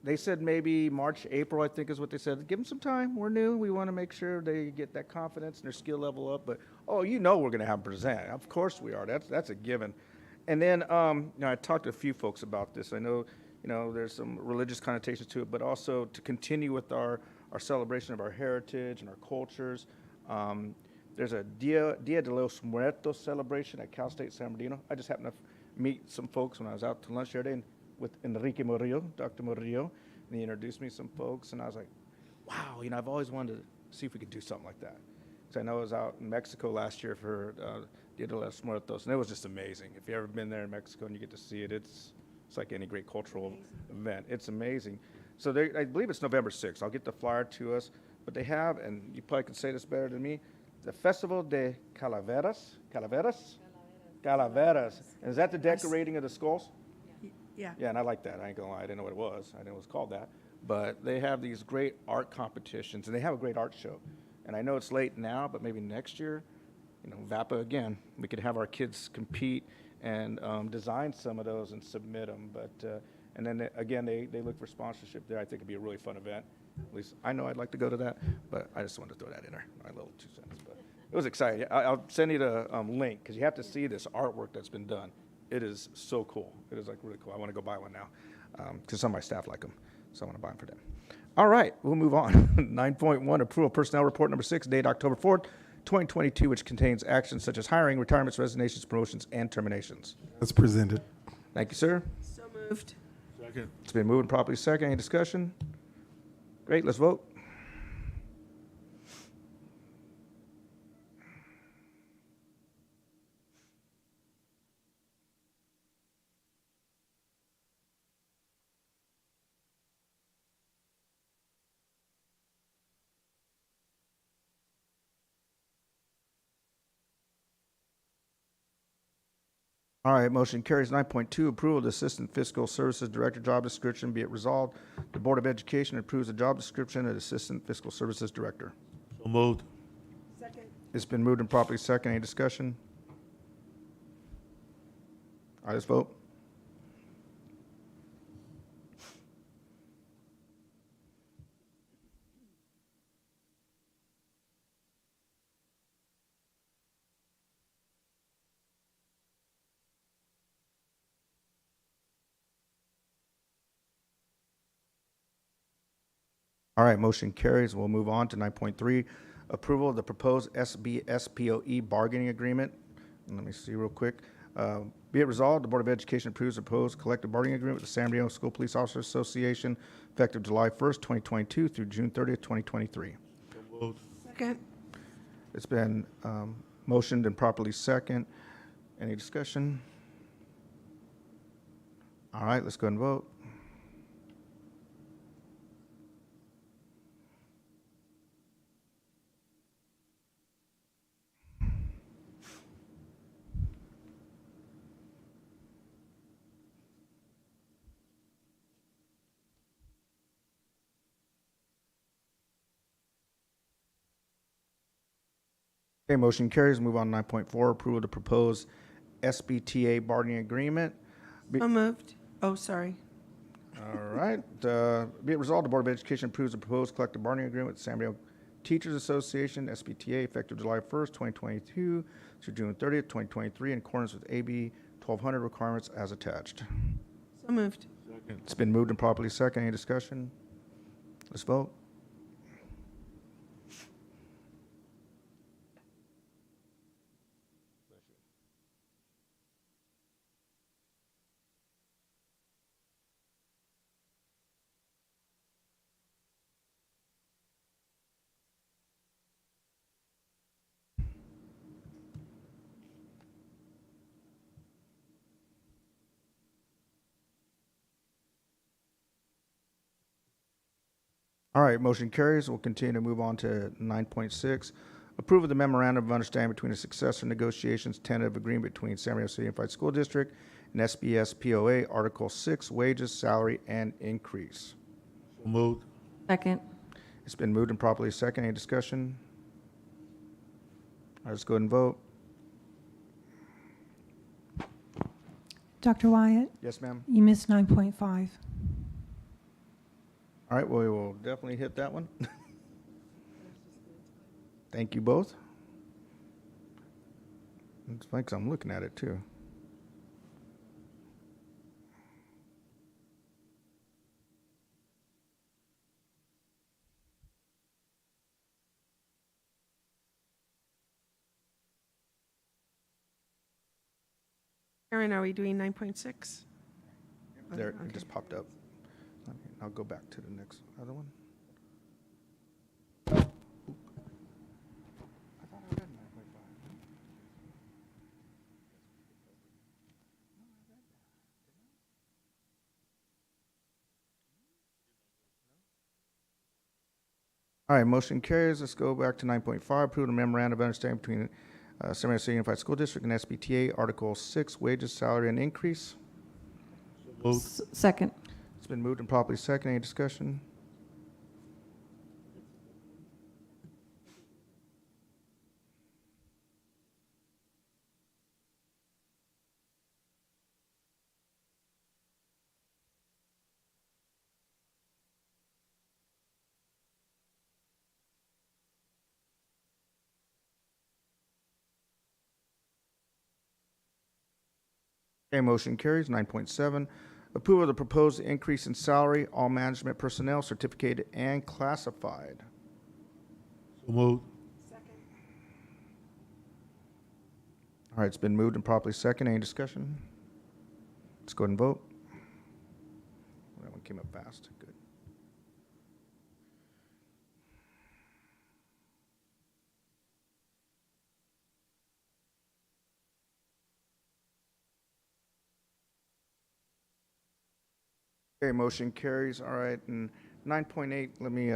They said maybe March, April, I think is what they said. Give them some time. We're new. We want to make sure they get that confidence and their skill level up. But, we're going to have them present. Of course we are. That's a given. And then, I talked to a few folks about this. I know, there's some religious connotations to it, but also to continue with our celebration of our heritage and our cultures. There's a Dia de los Muertos celebration at Cal State San Bernardino. I just happened to meet some folks when I was out to lunch the other day with Enrique Murillo, Dr. Murillo, and he introduced me to some folks, and I was like, wow, I've always wanted to see if we could do something like that. Because I know I was out in Mexico last year for Dia de los Muertos, and it was just amazing. If you've ever been there in Mexico and you get to see it, it's like any great cultural event. It's amazing. So I believe it's November 6th. I'll get the flyer to us, but they have, and you probably can say this better than me, the Festival de Calaveras. And is that the decorating of the skulls? Yeah. Yeah, and I like that. I ain't gonna lie, I didn't know what it was. I didn't know it was called that. But they have these great art competitions, and they have a great art show. And I know it's late now, but maybe next year, VAPA again, we could have our kids compete and design some of those and submit them. But and then they look for sponsorship there. I think it'd be a really fun event. At least I know I'd like to go to that. But I just wanted to throw that in there, my little 2 cents. But it was exciting. I'll send you the link, because you have to see this artwork that's been done. It is so cool. It is really cool. I want to go buy one now, because some of my staff like them, so I want to buy them for them. All right, we'll move on. 9.1, approval personnel report number 6, dated October 4th, 2022, which contains actions such as hiring, retirements, resignations, promotions, and terminations. As presented. Thank you, sir. So moved. Second. It's been moved and properly second. Any discussion? Great, let's vote. All right, motion carries. 9.2, approval of the Assistant Fiscal Services Director job description. Be it resolved, the Board of Education approves the job description of Assistant Fiscal Services Director. So moved. Second. It's been moved and properly second. Any discussion? All right, let's vote. All right, motion carries. We'll move on to 9.3, approval of the proposed SBSPOE bargaining agreement. And let me see real quick. Be it resolved, the Board of Education approves the proposed collective bargaining agreement with the San Bernardino School Police Officers Association effective July 1st, 2022 through June 30th, 2023. Second. It's been motioned and properly second. Any discussion? All right, let's go ahead and vote. Okay, motion carries. Move on to 9.4, approval of the proposed SBTA bargaining agreement. So moved. Oh, sorry. All right. Be it resolved, the Board of Education approves the proposed collective bargaining agreement with the San Bernardino Teachers Association, SBTA, effective July 1st, 2022 through June 30th, 2023, in accordance with AB 1200 requirements as attached. So moved. It's been moved and properly second. Any discussion? Let's vote. All right, motion carries. We'll continue to move on to 9.6. Approve of the memorandum of understanding between the successor negotiations tentative agreement between San Bernardino City Unified School District and SBS POA, Article 6, wages, salary, and increase. So moved. Second. It's been moved and properly second. Any discussion? All right, let's go ahead and vote. Dr. Wyatt, Yes, ma'am. you missed 9.5. All right, well, we will definitely hit that one. Thank you both. It's funny 'cause I'm looking at it too. Aaron, are we doing 9.6? There, Okay. it just popped up. Okay, I'll go back to the next other one. All right, motion carries. Let's go back to 9.5. Approve the memorandum of understanding between San Bernardino City Unified School District and SBTA, Article 6, wages, salary, and increase. Moved. Second. It's been moved and properly second. Any discussion? Okay, motion carries. 9.7, approval of the proposed increase in salary, all management personnel, certificated and classified. So moved. All right, it's been moved and properly second. Any discussion? Let's go ahead and vote. That one came up fast. Good. Okay, motion carries. All right, and 9.8, let me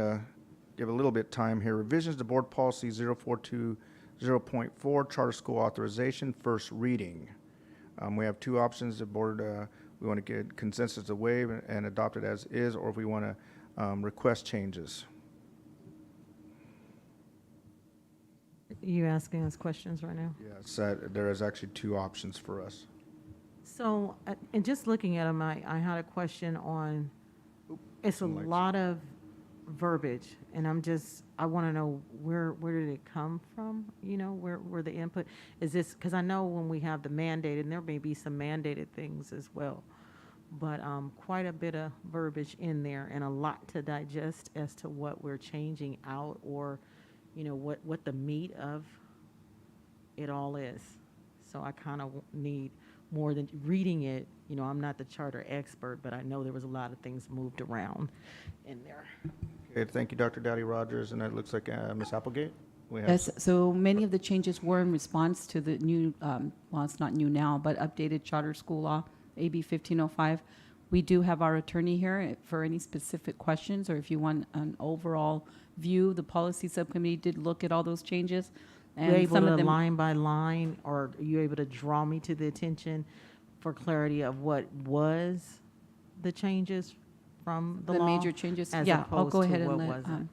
give a little bit time here. Revisions to Board Policy 0420.4, Charter School Authorization, first reading. We have two options. The board, we want to get consensus to waive and adopt it as is, or if we want to request changes. You asking us questions right now? Yes, there is actually two options for us. So, and just looking at them, I had a question on, it's a lot of verbiage, and I want to know where did it come from? You know, where the input, is this, because I know when we have the mandated, and there may be some mandated things as well, but quite a bit of verbiage in there and a lot to digest as to what we're changing out or what the meat of it all is. So I kind of need more than reading it. I'm not the charter expert, but I know there was a lot of things moved around in there. Okay, thank you, Dr. Dowdy Rogers, and it looks like Ms. Applegate. We have Yes, so many of the changes were in response to the new, well, it's not new now, but updated charter school law, AB 1505. We do have our attorney here for any specific questions, or if you want an overall view. The policy subcommittee did look at all those changes. Are you able to line by line, or are you able to draw me to the attention for clarity of what was the changes from the law? The major changes? As Yeah, I'll opposed go to ahead and what let wasn't?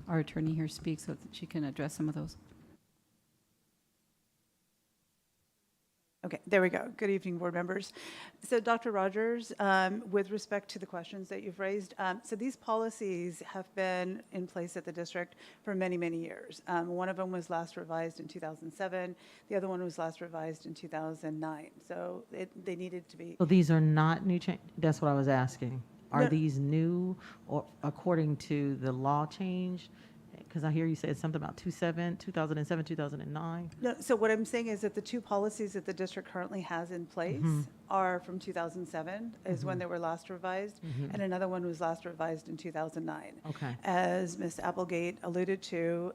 our attorney here speak so that she can address some of those. Okay, there we go. Good evening, board members. So Dr. Rogers, with respect to the questions that you've raised, so these policies have been in place at the district for many, many years. One of them was last revised in 2007. The other one was last revised in 2009. So they needed to be. So these are not new change? That's what I was asking. Are No. these new, or according to the law change? Because I hear you said something about 2007, 2009. No, so what I'm saying is that the two policies that the district currently has in place are from 2007 is when they were last revised, and another one was last revised in 2009. Okay. As Ms. Applegate alluded to,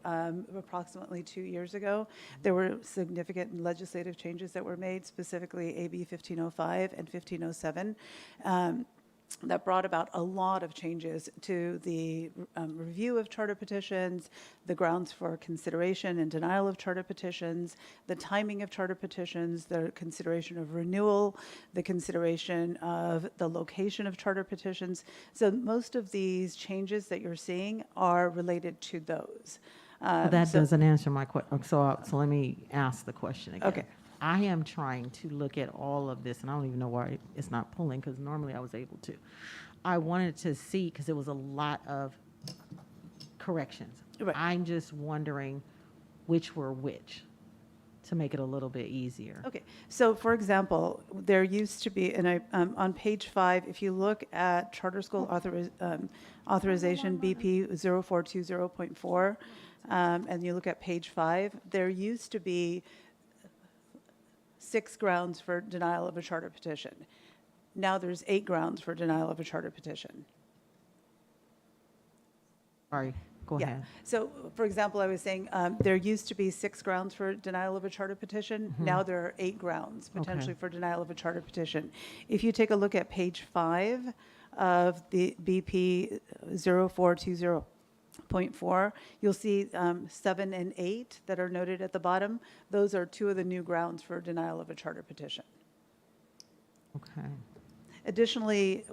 approximately 2 years ago, there were significant legislative changes that were made, specifically AB 1505 and 1507. That brought about a lot of changes to the review of charter petitions, the grounds for consideration and denial of charter petitions, the timing of charter petitions, the consideration of renewal, the consideration of the location of charter petitions. So most of these changes that you're seeing are related to those. Well, that doesn't answer my question. So let me ask the question again. Okay. I am trying to look at all of this, and I don't even know why it's not pulling, because normally I was able to. I wanted to see, because it was a lot of corrections. Right. I'm just wondering which were which, to make it a little bit easier. Okay, so for example, there used to be, and on page 5, if you look at charter school authorization BP 0420.4, and you look at page 5, there used to be 6 grounds for denial of a charter petition. Now there's 8 grounds for denial of a charter petition. Sorry, go ahead. So, for example, I was saying there used to be 6 grounds for denial of a charter petition. Now there are 8 grounds potentially for denial of a charter petition. If you take a look at page 5 of the BP 0420.4, you'll see 7 and 8 that are noted at the bottom. Those are 2 of the new grounds for denial of a charter petition. Okay. Additionally,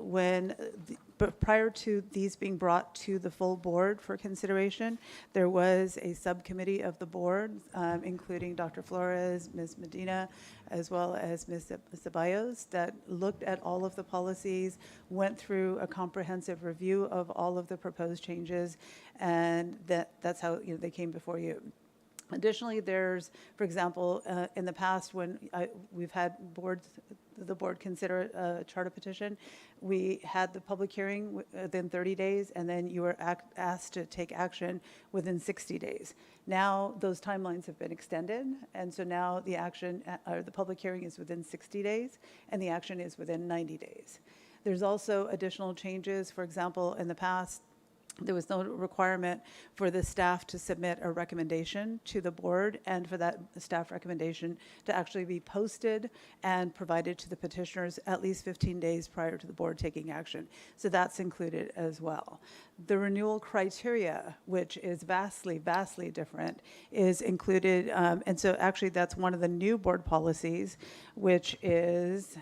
but prior to these being brought to the full board for consideration, there was a subcommittee of the board, including Dr. Flores, Ms. Medina, as well as Ms. Ceballos, that looked at all of the policies, went through a comprehensive review of all of the proposed changes, and that's how they came before you. Additionally, there's, for example, in the past when we've had the board consider a charter petition, we had the public hearing within 30 days, and then you were asked to take action within 60 days. Now those timelines have been extended, and so now the action, or the public hearing is within 60 days, and the action is within 90 days. There's also additional changes. For example, in the past, there was no requirement for the staff to submit a recommendation to the board, and for that staff recommendation to actually be posted and provided to the petitioners at least 15 days prior to the board taking action. So that's included as well. The renewal criteria, which is vastly, vastly different, is included. And so actually that's one of the new board policies, which is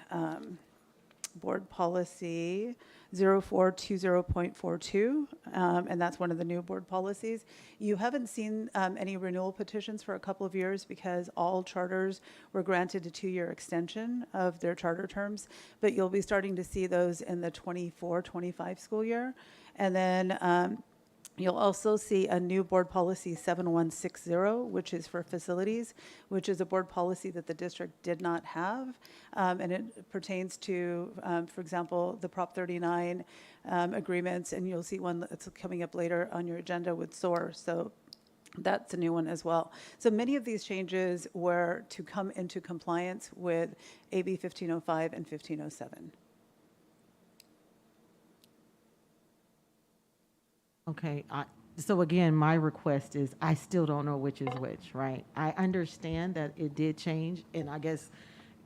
board policy 0420.42, and that's one of the new board policies. You haven't seen any renewal petitions for a couple of years because all charters were granted a 2-year extension of their charter terms, but you'll be starting to see those in the 24-25 school year. And then you'll also see a new board policy 7160, which is for facilities, which is a board policy that the district did not have. And it pertains to, for example, the Prop 39 agreements, and you'll see one that's coming up later on your agenda with SOAR. So That's a new one as well. So many of these changes were to come into compliance with AB 1505 and 1507. Okay, so again, my request is, I still don't know which is which, right? I understand that it did change, and I guess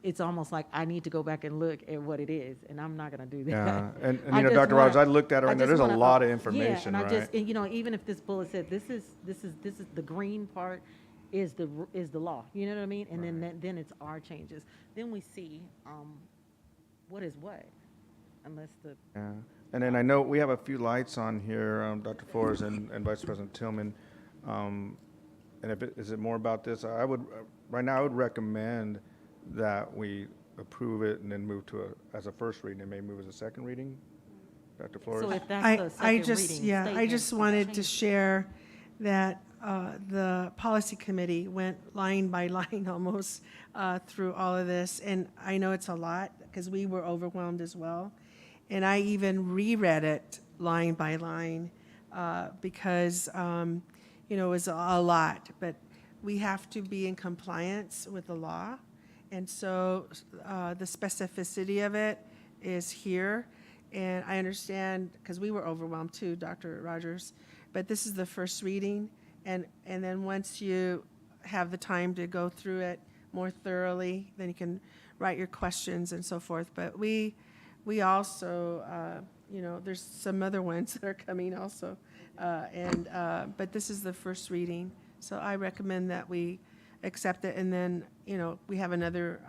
it's almost like I need to go back and look at what it is, and I'm not gonna do that. Yeah, and I you know, just Dr. Rogers, I wanna- looked at it I right now, just there's a wanna, lot of yeah, information, and I right? just, and, you know, even if this bullet said, this is the green part is the law, you know what I mean? And then it's our changes. Then we see, what is what, unless the. Yeah, and then I know we have a few lights on here, Dr. Flores and Vice President Tillman. And is it more about this? I would, right now, I would recommend that we approve it and then move to as a first reading, and maybe move as a second reading. Dr. Flores? So if that's the second reading I statement, just wanted to share that the policy committee went line by line almost through all of this. And I know it's a lot because we were overwhelmed as well. And I even reread it line by line because, you know, it was a lot. But we have to be in compliance with the law. And so the specificity of it is here. And I understand, because we were overwhelmed too, Dr. Rogers, but this is the first reading. And then once you have the time to go through it more thoroughly, then you can write your questions and so forth. But we also, you know, there's some other ones that are coming also. But this is the first reading. So I recommend that we accept it, and then, you know, we have another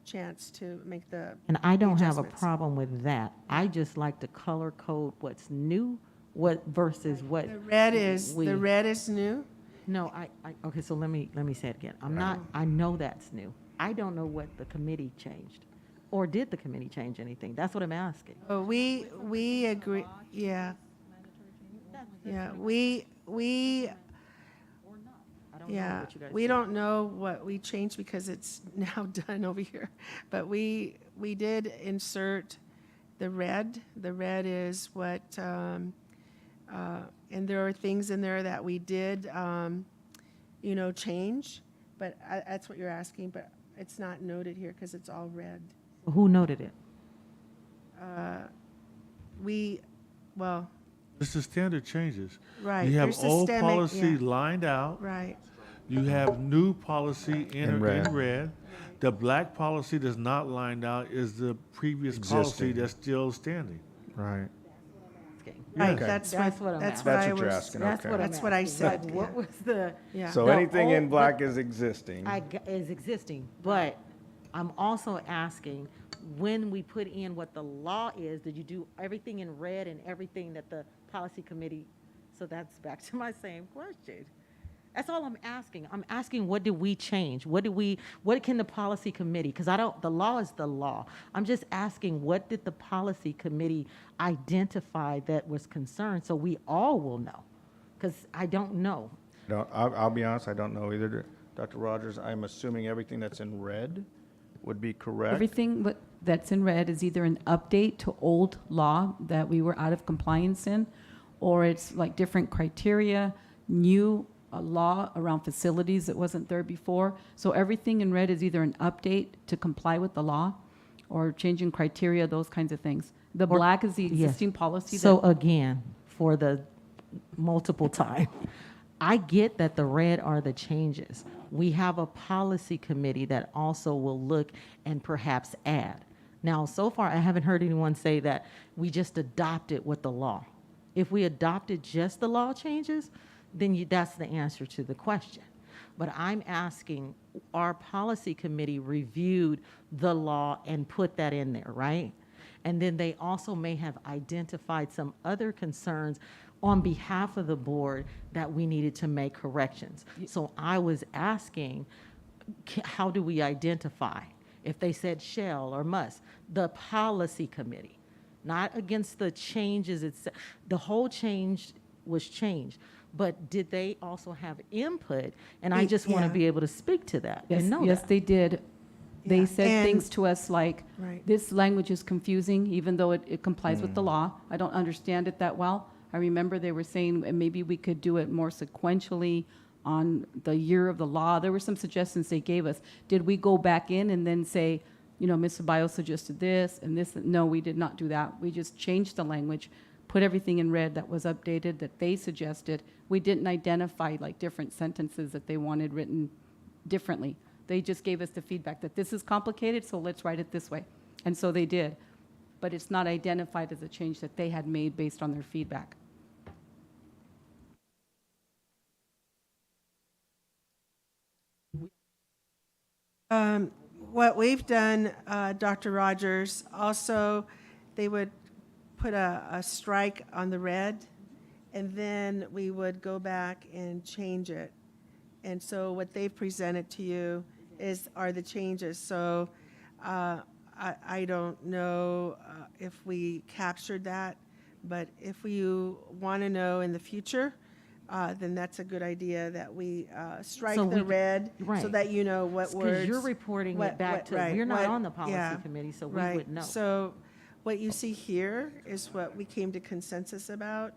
chance to make the And I don't have a adjustments. problem with that. I just like to color code what's new, what versus what. The red is new. No, okay, so let me say it again. I know that's new. I don't know what the committee changed. Or did the committee change anything? That's what I'm asking. Oh, we agree, yeah. Yeah, we, I don't know yeah, what you guys we did. don't know what we changed because it's now done over here. But we did insert the red. The red is what, and there are things in there that we did, you know, change. But that's what you're asking, but it's not noted here because it's all red. Who noted it? Well, It's the standard changes. right. You have there's old systemic- policy yeah, lined out. right. You have new policy in red. red. The black policy that's not lined out is the previous policy Existing. that's still standing. Right. Right, Okay. that's That's what, what I'm that's asking. what That's I what you're was, asking, That's okay. what I'm That's what I asking. said, Like, what was the? yeah. So The anything in old- black is existing. Is existing, but I'm also asking, when we put in what the law is, did you do everything in red and everything that the policy committee? So that's back to my same question. That's all I'm asking. I'm asking, what did we change? What can the policy committee, because the law is the law. I'm just asking, what did the policy committee identify that was concerned, so we all will know? Because I don't know. No, I'll be honest, I don't know either. Dr. Rogers, I'm assuming everything that's in red would be correct. Everything that's in red is either an update to old law that we were out of compliance in, or it's like different criteria, new law around facilities that wasn't there before. So everything in red is either an update to comply with the law or changing criteria, those kinds of things. The black is the Yes. existing policy. So again, for the multiple time, I get that the red are the changes. We have a policy committee that also will look and perhaps add. Now, so far, I haven't heard anyone say that we just adopted with the law. If we adopted just the law changes, then that's the answer to the question. But I'm asking, our policy committee reviewed the law and put that in there, right? And then they also may have identified some other concerns on behalf of the board that we needed to make corrections. So I was asking, how do we identify? If they said shall or must, the policy committee, not against the changes. The whole change was changed. But did they also have input? And I just want to Yeah. be able to speak to that Yes, and know yes, that. they did. They Yeah, said and- things to us like, Right. this language is confusing, even though it complies with the law. I don't understand it that well. I remember they were saying maybe we could do it more sequentially, on the year of the law. There were some suggestions they gave us. Did we go back in and then say, Ms. Ceballos suggested this and this? No, we did not do that. We just changed the language, put everything in red that was updated that they suggested. We didn't identify like different sentences that they wanted written differently. They just gave us the feedback that this is complicated, so let's write it this way. And so they did. But it's not identified as a change that they had made based on their feedback. What we've done, Dr. Rogers, also, they would put a strike on the red, and then we would go back and change it. And so what they've presented to you are the changes. So I don't know if we captured that, but if you want to know in the future, then that's a good idea that we strike So the we- red so right. that you know what words. Because you're reporting it back to, we're not on the policy committee, so we would know. So what you see here is what we came to consensus about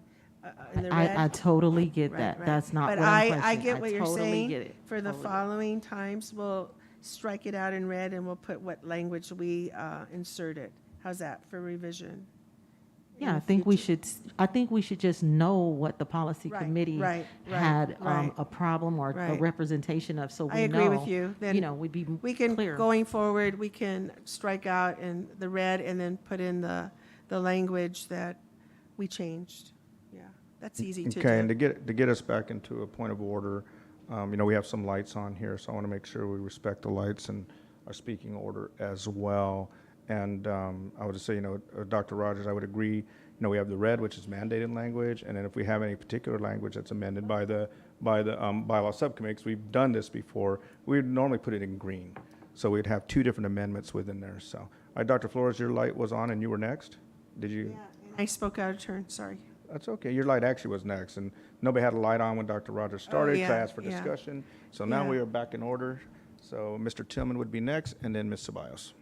in the red. I totally get Right, that. right. That's not But what I'm I questioning. get what you're totally saying. get it. For the Totally. following times, we'll strike it out in red and we'll put what language we inserted. How's that for revision? in Yeah, the I think we future? should just know what the policy Right, committee right, right, had right. a problem or a Right. representation of, so we know. I agree with you. Then we'd be we can, clear. going forward, we can strike out in the red and then put in the language that we changed. Yeah, that's easy to do. Okay, and to get us back into a point of order, we have some lights on here, so I want to make sure we respect the lights and our speaking order as well. And I would just say, Dr. Rogers, I would agree, we have the red, which is mandated language, and then if we have any particular language that's amended by the bylaw subcommittee, 'cause we've done this before, we'd normally put it in green. So we'd have two different amendments within there, so. All right, Dr. Flores, your light was on and you were next? Did you? I spoke out of turn, sorry. That's okay. Your light actually was next, and nobody had a light on when Dr. Rogers started, so I yeah, asked for yeah. discussion. So now Yeah. we are back in order. So Mr. Tillman would be next, and then Ms. Ceballos.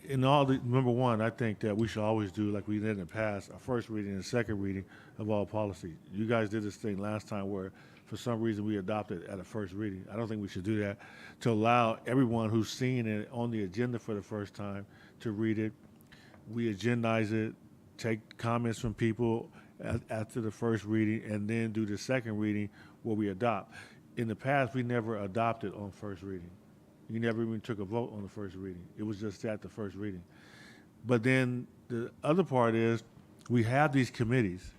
In all the, number one, I think that we should always do like we did in the past, a first reading and a second reading of all policy. You guys did this thing last time where for some reason we adopted at a first reading. I don't think we should do that, to allow everyone who's seeing it on the agenda for the first time to read it. We agendize it, take comments from people after the first reading, and then do the second reading where we adopt. In the past, we never adopted on first reading. You never even took a vote on the first reading. It was just at the first reading. But then the other part is we have these committees,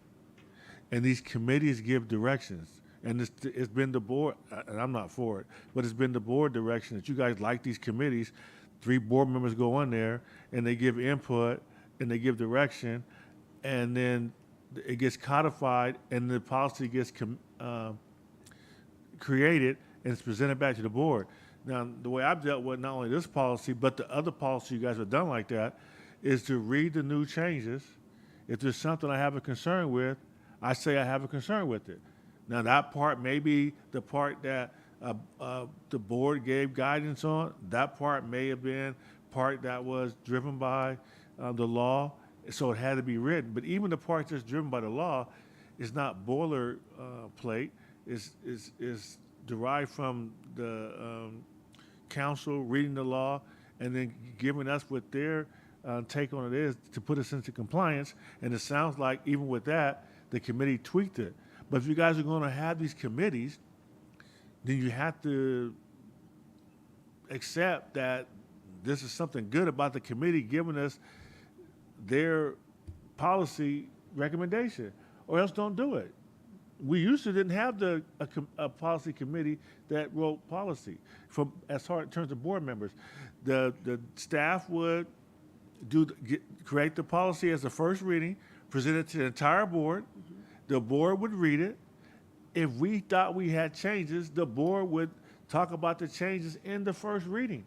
and these committees give directions. And it's been the board, and I'm not for it, but it's been the board direction that you guys like these committees. 3 board members go on there, and they give input, and they give direction, and then it gets codified, and the policy gets created, and it's presented back to the board. Now, the way I've dealt with not only this policy, but the other policy you guys have done like that, is to read the new changes. If there's something I have a concern with, I say I have a concern with it. Now, that part may be the part that the board gave guidance on. That part may have been part that was driven by the law, so it had to be written. But even the part that's driven by the law is not boilerplate. Is derived from the council reading the law and then giving us what their take on it is to put us into compliance. And it sounds like even with that, the committee tweaked it. But if you guys are going to have these committees, then you have to accept that this is something good about the committee giving us their policy recommendation, or else don't do it. We used to didn't have a policy committee that wrote policy from as far in terms of board members. The staff would create the policy as a first reading, present it to the entire board. The board would read it. If we thought we had changes, the board would talk about the changes in the first reading.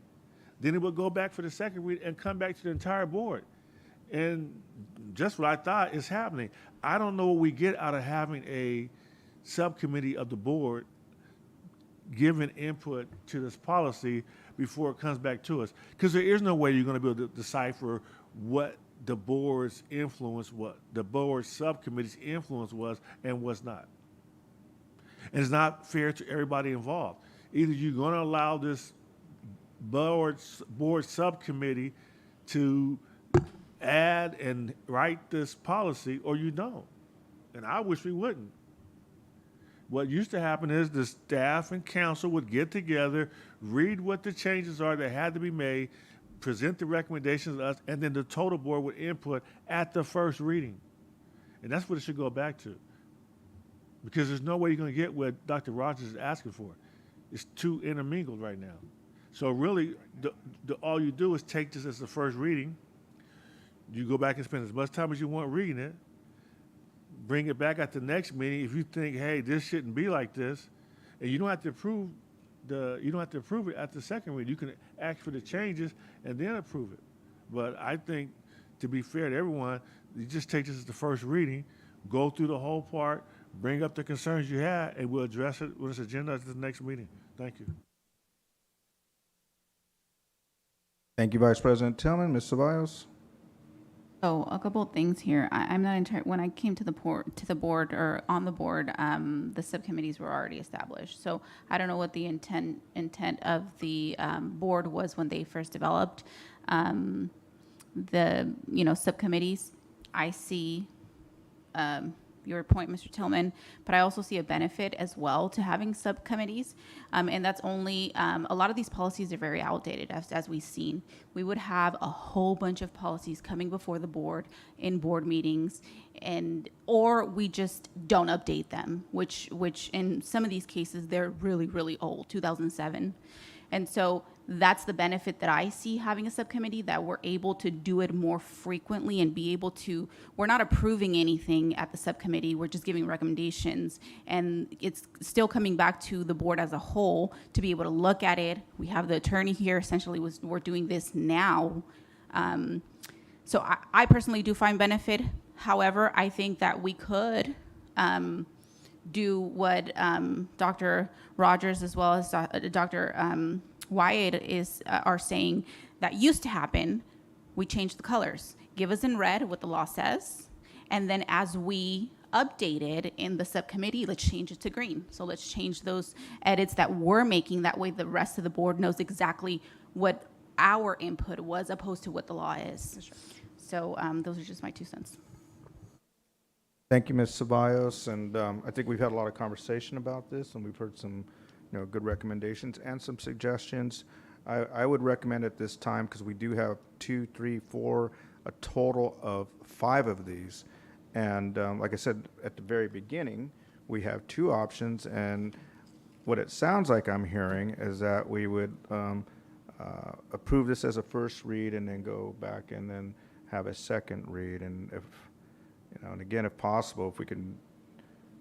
Then it would go back for the second reading and come back to the entire board. And just what I thought is happening. I don't know what we get out of having a subcommittee of the board giving input to this policy before it comes back to us. Because there is no way you're going to be able to decipher what the board's influence, what the board's subcommittee's influence was and was not. And it's not fair to everybody involved. Either you're going to allow this board subcommittee to add and write this policy, or you don't. And I wish we wouldn't. What used to happen is the staff and council would get together, read what the changes are that had to be made, present the recommendations to us, and then the total board would input at the first reading. And that's what it should go back to. Because there's no way you're going to get what Dr. Rogers is asking for. It's too intermingled right now. So really, all you do is take this as the first reading. You go back and spend as much time as you want reading it. Bring it back at the next meeting if you think, hey, this shouldn't be like this, and you don't have to approve it at the second reading. You can ask for the changes and then approve it. But I think, to be fair to everyone, you just take this as the first reading, go through the whole part, bring up the concerns you had, and we'll address it with this agenda at the next meeting. Thank you. Thank you, Vice President Tillman. Ms. Ceballos? So a couple of things here. I'm not entirely, when I came to the board or on the board, the subcommittees were already established. So I don't know what the intent of the board was when they first developed the subcommittees. I see your point, Mr. Tillman, but I also see a benefit as well to having subcommittees. And that's only, a lot of these policies are very outdated, as we've seen. We would have a whole bunch of policies coming before the board in board meetings, or we just don't update them, which in some of these cases, they're really, really old, 2007. And so that's the benefit that I see having a subcommittee, that we're able to do it more frequently and be able to, we're not approving anything at the subcommittee, we're just giving recommendations, and it's still coming back to the board as a whole to be able to look at it. We have the attorney here, essentially we're doing this now. So I personally do find benefit. However, I think that we could do what Dr. Rogers as well as Dr. Wyatt are saying that used to happen. We change the colors. Give us in red what the law says, and then as we update it in the subcommittee, let's change it to green. So let's change those edits that we're making. That way the rest of the board knows exactly what our input was opposed to what the law is. Sure. So those are just my 2 cents. Thank you, Ms. Ceballos, and I think we've had a lot of conversation about this, and we've heard some good recommendations and some suggestions. I would recommend at this time, because we do have 2, 3, 4, a total of 5 of these. And like I said at the very beginning, we have 2 options, and what it sounds like I'm hearing is that we would approve this as a first read and then go back and then have a second read. And if, and again, if possible, if we can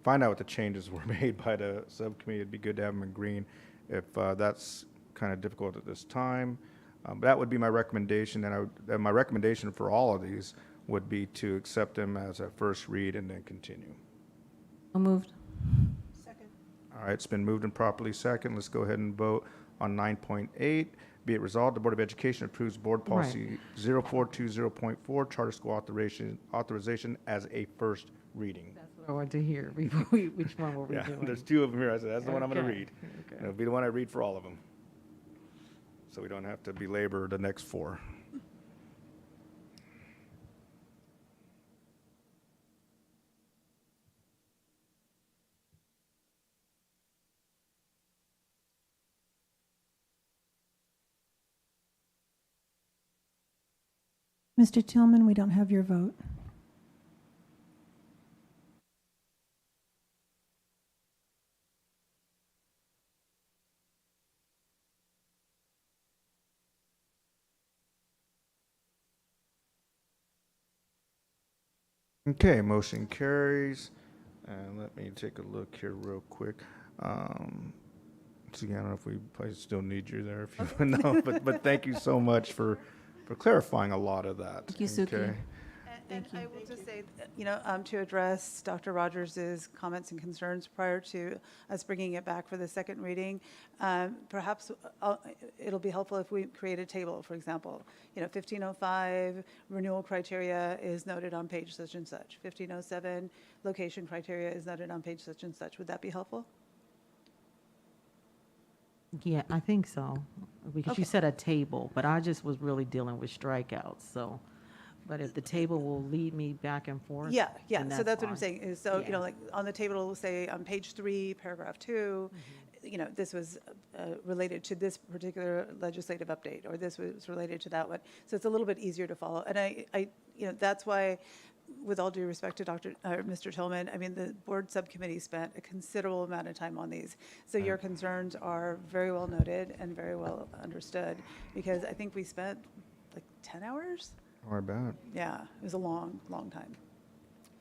find out what the changes were made by the subcommittee, it'd be good to have them in green. If that's kind of difficult at this time, that would be my recommendation. And my recommendation for all of these would be to accept them as a first read and then continue. So moved. Second. All right, it's been moved and properly second. Let's go ahead and vote on 9.8. Be it resolved, the Board of Education approves Board Policy 0420.4, Charter School authorization as a first reading. That's what I wanted to hear. Which one were we doing? There's 2 of them here. I said, that's the one I'm going to Okay. read. Okay. And it'll be the one I read for all of them. So we don't have to belabor the next 4. Mr. Tillman, we don't have your vote. Okay, motion carries. And let me take a look here real quick. So again, I don't know if we probably still need you there if you know, but thank you so much for clarifying a lot of that. Thank you, Suki. Okay. And I will just say, to address Dr. Rogers's comments and concerns prior to us bringing it back for the second reading, perhaps it'll be helpful if we create a table, for example. 1505, renewal criteria is noted on page such and such. 1507, location criteria is noted on page such and such. Would that be helpful? Yeah, I think so, because you Okay. said a table, but I just was really dealing with strikeouts, so. But if the table will lead me back and forth. Yeah, then so that's what I'm fine. saying, is so, Yeah. like, on the table, it'll say on page 3, paragraph 2, this was related to this particular legislative update, or this was related to that one. So it's a little bit easier to follow. And that's why, with all due respect to Mr. Tillman, I mean, the board subcommittee spent a considerable amount of time on these. So your concerns are very well noted and very well understood, because I think we spent like 10 hours? Or about. Yeah, it was a long, long time.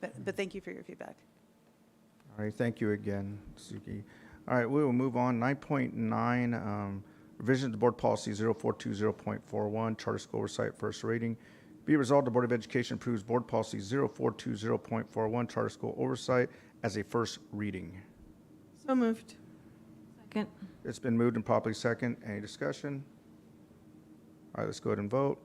But thank you for your feedback. All right, thank you again, Suki. All right, we will move on. 9.9, revision to Board Policy 0420.41, Charter School Oversight, first reading. Be resolved, the Board of Education approves Board Policy 0420.41, Charter School Oversight, as a first reading. So moved. Second. It's been moved and properly second. Any discussion? All right, let's go ahead and vote.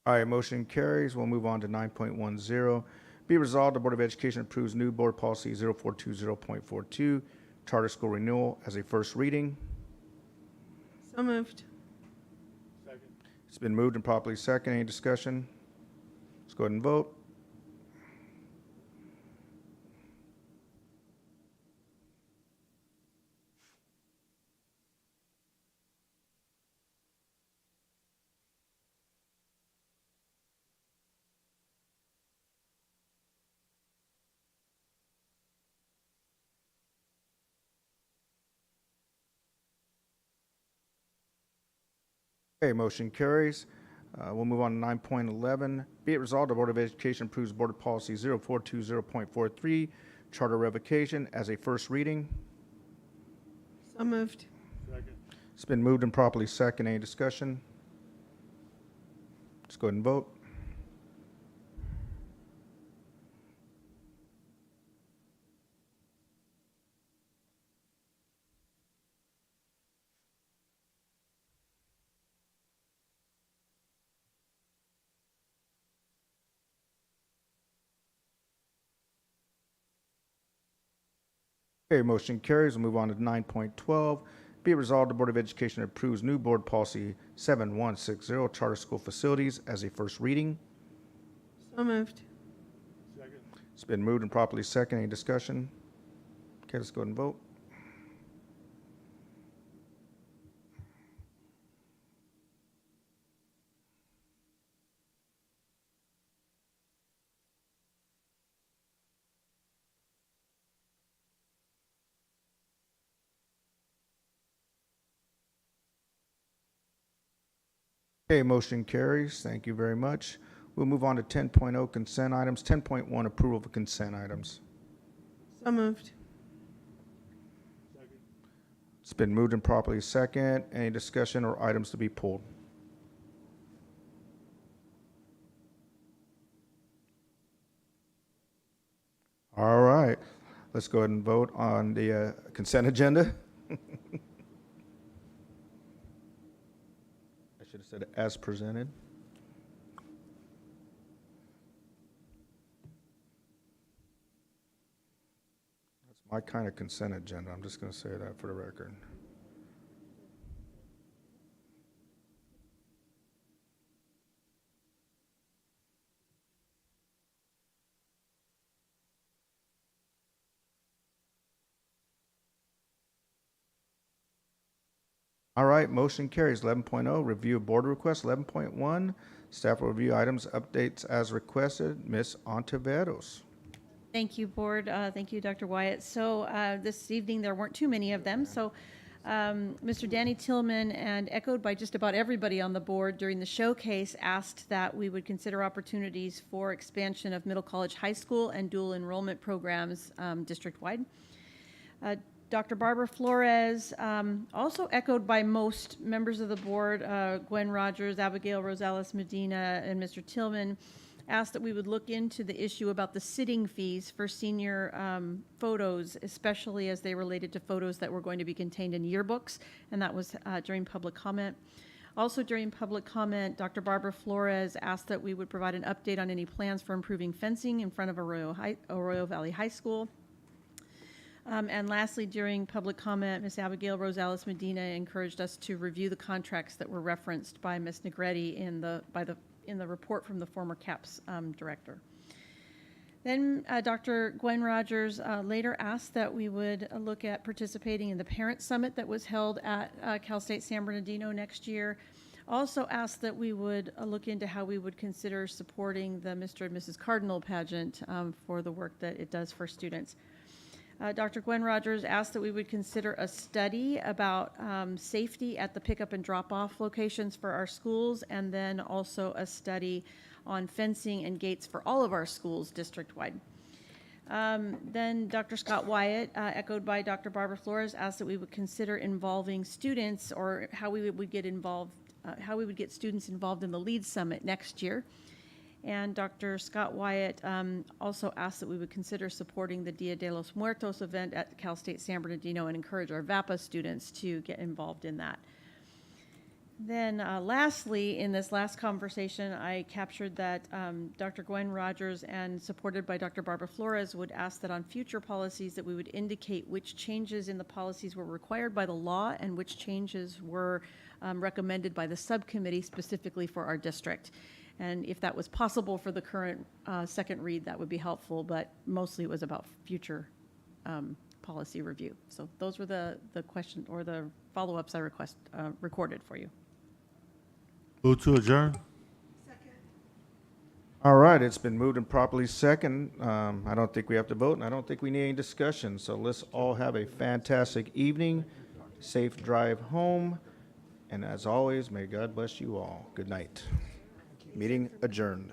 All right, motion carries. We'll move on to 9.10. Be resolved, the Board of Education approves new Board Policy 0420.42, Charter School Renewal, as a first reading. So moved. It's been moved and properly second. Any discussion? Let's go ahead and vote. Okay, motion carries. We'll move on to 9.11. Be it resolved, the Board of Education approves Board Policy 0420.43, Charter Revocation, as a first reading. So moved. It's been moved and properly second. Any discussion? Let's go ahead and vote. Okay, motion carries. We'll move on to 9.12. Be it resolved, the Board of Education approves new Board Policy 7160, Charter School Facilities, as a first reading. So moved. It's been moved and properly second. Any discussion? Okay, let's go ahead and vote. Okay, motion carries. Thank you very much. We'll move on to 10.0 consent items. 10.1 approval of consent items. So moved. It's been moved and properly second. Any discussion or items to be pulled? All right, let's go ahead and vote on the consent agenda. I should have said as presented. That's my kind of consent agenda. I'm just going to say that for the record. All right, motion carries. 11.0, review of board requests. 11.1, staff will review items, updates as requested. Ms. Ontiveros. Thank you, Board. Thank you, Dr. Wyatt. So this evening, there weren't too many of them. So Mr. Danny Tillman, and echoed by just about everybody on the board during the showcase, asked that we would consider opportunities for expansion of middle college, high school, and dual enrollment programs district-wide. Dr. Barbara Flores, also echoed by most members of the board, Gwen Rogers, Abigail Rosales Medina, and Mr. Tillman, asked that we would look into the issue about the sitting fees for senior photos, especially as they related to photos that were going to be contained in yearbooks, and that was during public comment. Also during public comment, Dr. Barbara Flores asked that we would provide an update on any plans for improving fencing in front of Arroyo Valley High School. And lastly, during public comment, Ms. Abigail Rosales Medina encouraged us to review the contracts that were referenced by Ms. Negretti in the report from the former CAPS director. Then Dr. Gwen Rogers later asked that we would look at participating in the Parent Summit that was held at Cal State San Bernardino next year. Also asked that we would look into how we would consider supporting the Mr. and Mrs. Cardinal pageant for the work that it does for students. Dr. Gwen Rogers asked that we would consider a study about safety at the pickup and drop-off locations for our schools, and then also a study on fencing and gates for all of our schools district-wide. Then Dr. Scott Wyatt, echoed by Dr. Barbara Flores, asked that we would consider involving students, or how we would get involved, how we would get students involved in the LEAD Summit next year. And Dr. Scott Wyatt also asked that we would consider supporting the Dia de los Muertos event at Cal State San Bernardino and encourage our VAPA students to get involved in that. Then lastly, in this last conversation, I captured that Dr. Gwen Rogers and supported by Dr. Barbara Flores would ask that on future policies that we would indicate which changes in the policies were required by the law and which changes were recommended by the subcommittee specifically for our district. And if that was possible for the current second read, that would be helpful, but mostly it was about future policy review. So those were the question or the follow-ups I recorded for you. Move to adjourn. All right, it's been moved and properly second. I don't think we have to vote, and I don't think we need any discussion. So let's all have a fantastic evening, safe drive home, and as always, may God bless you all. Good night. Meeting adjourned.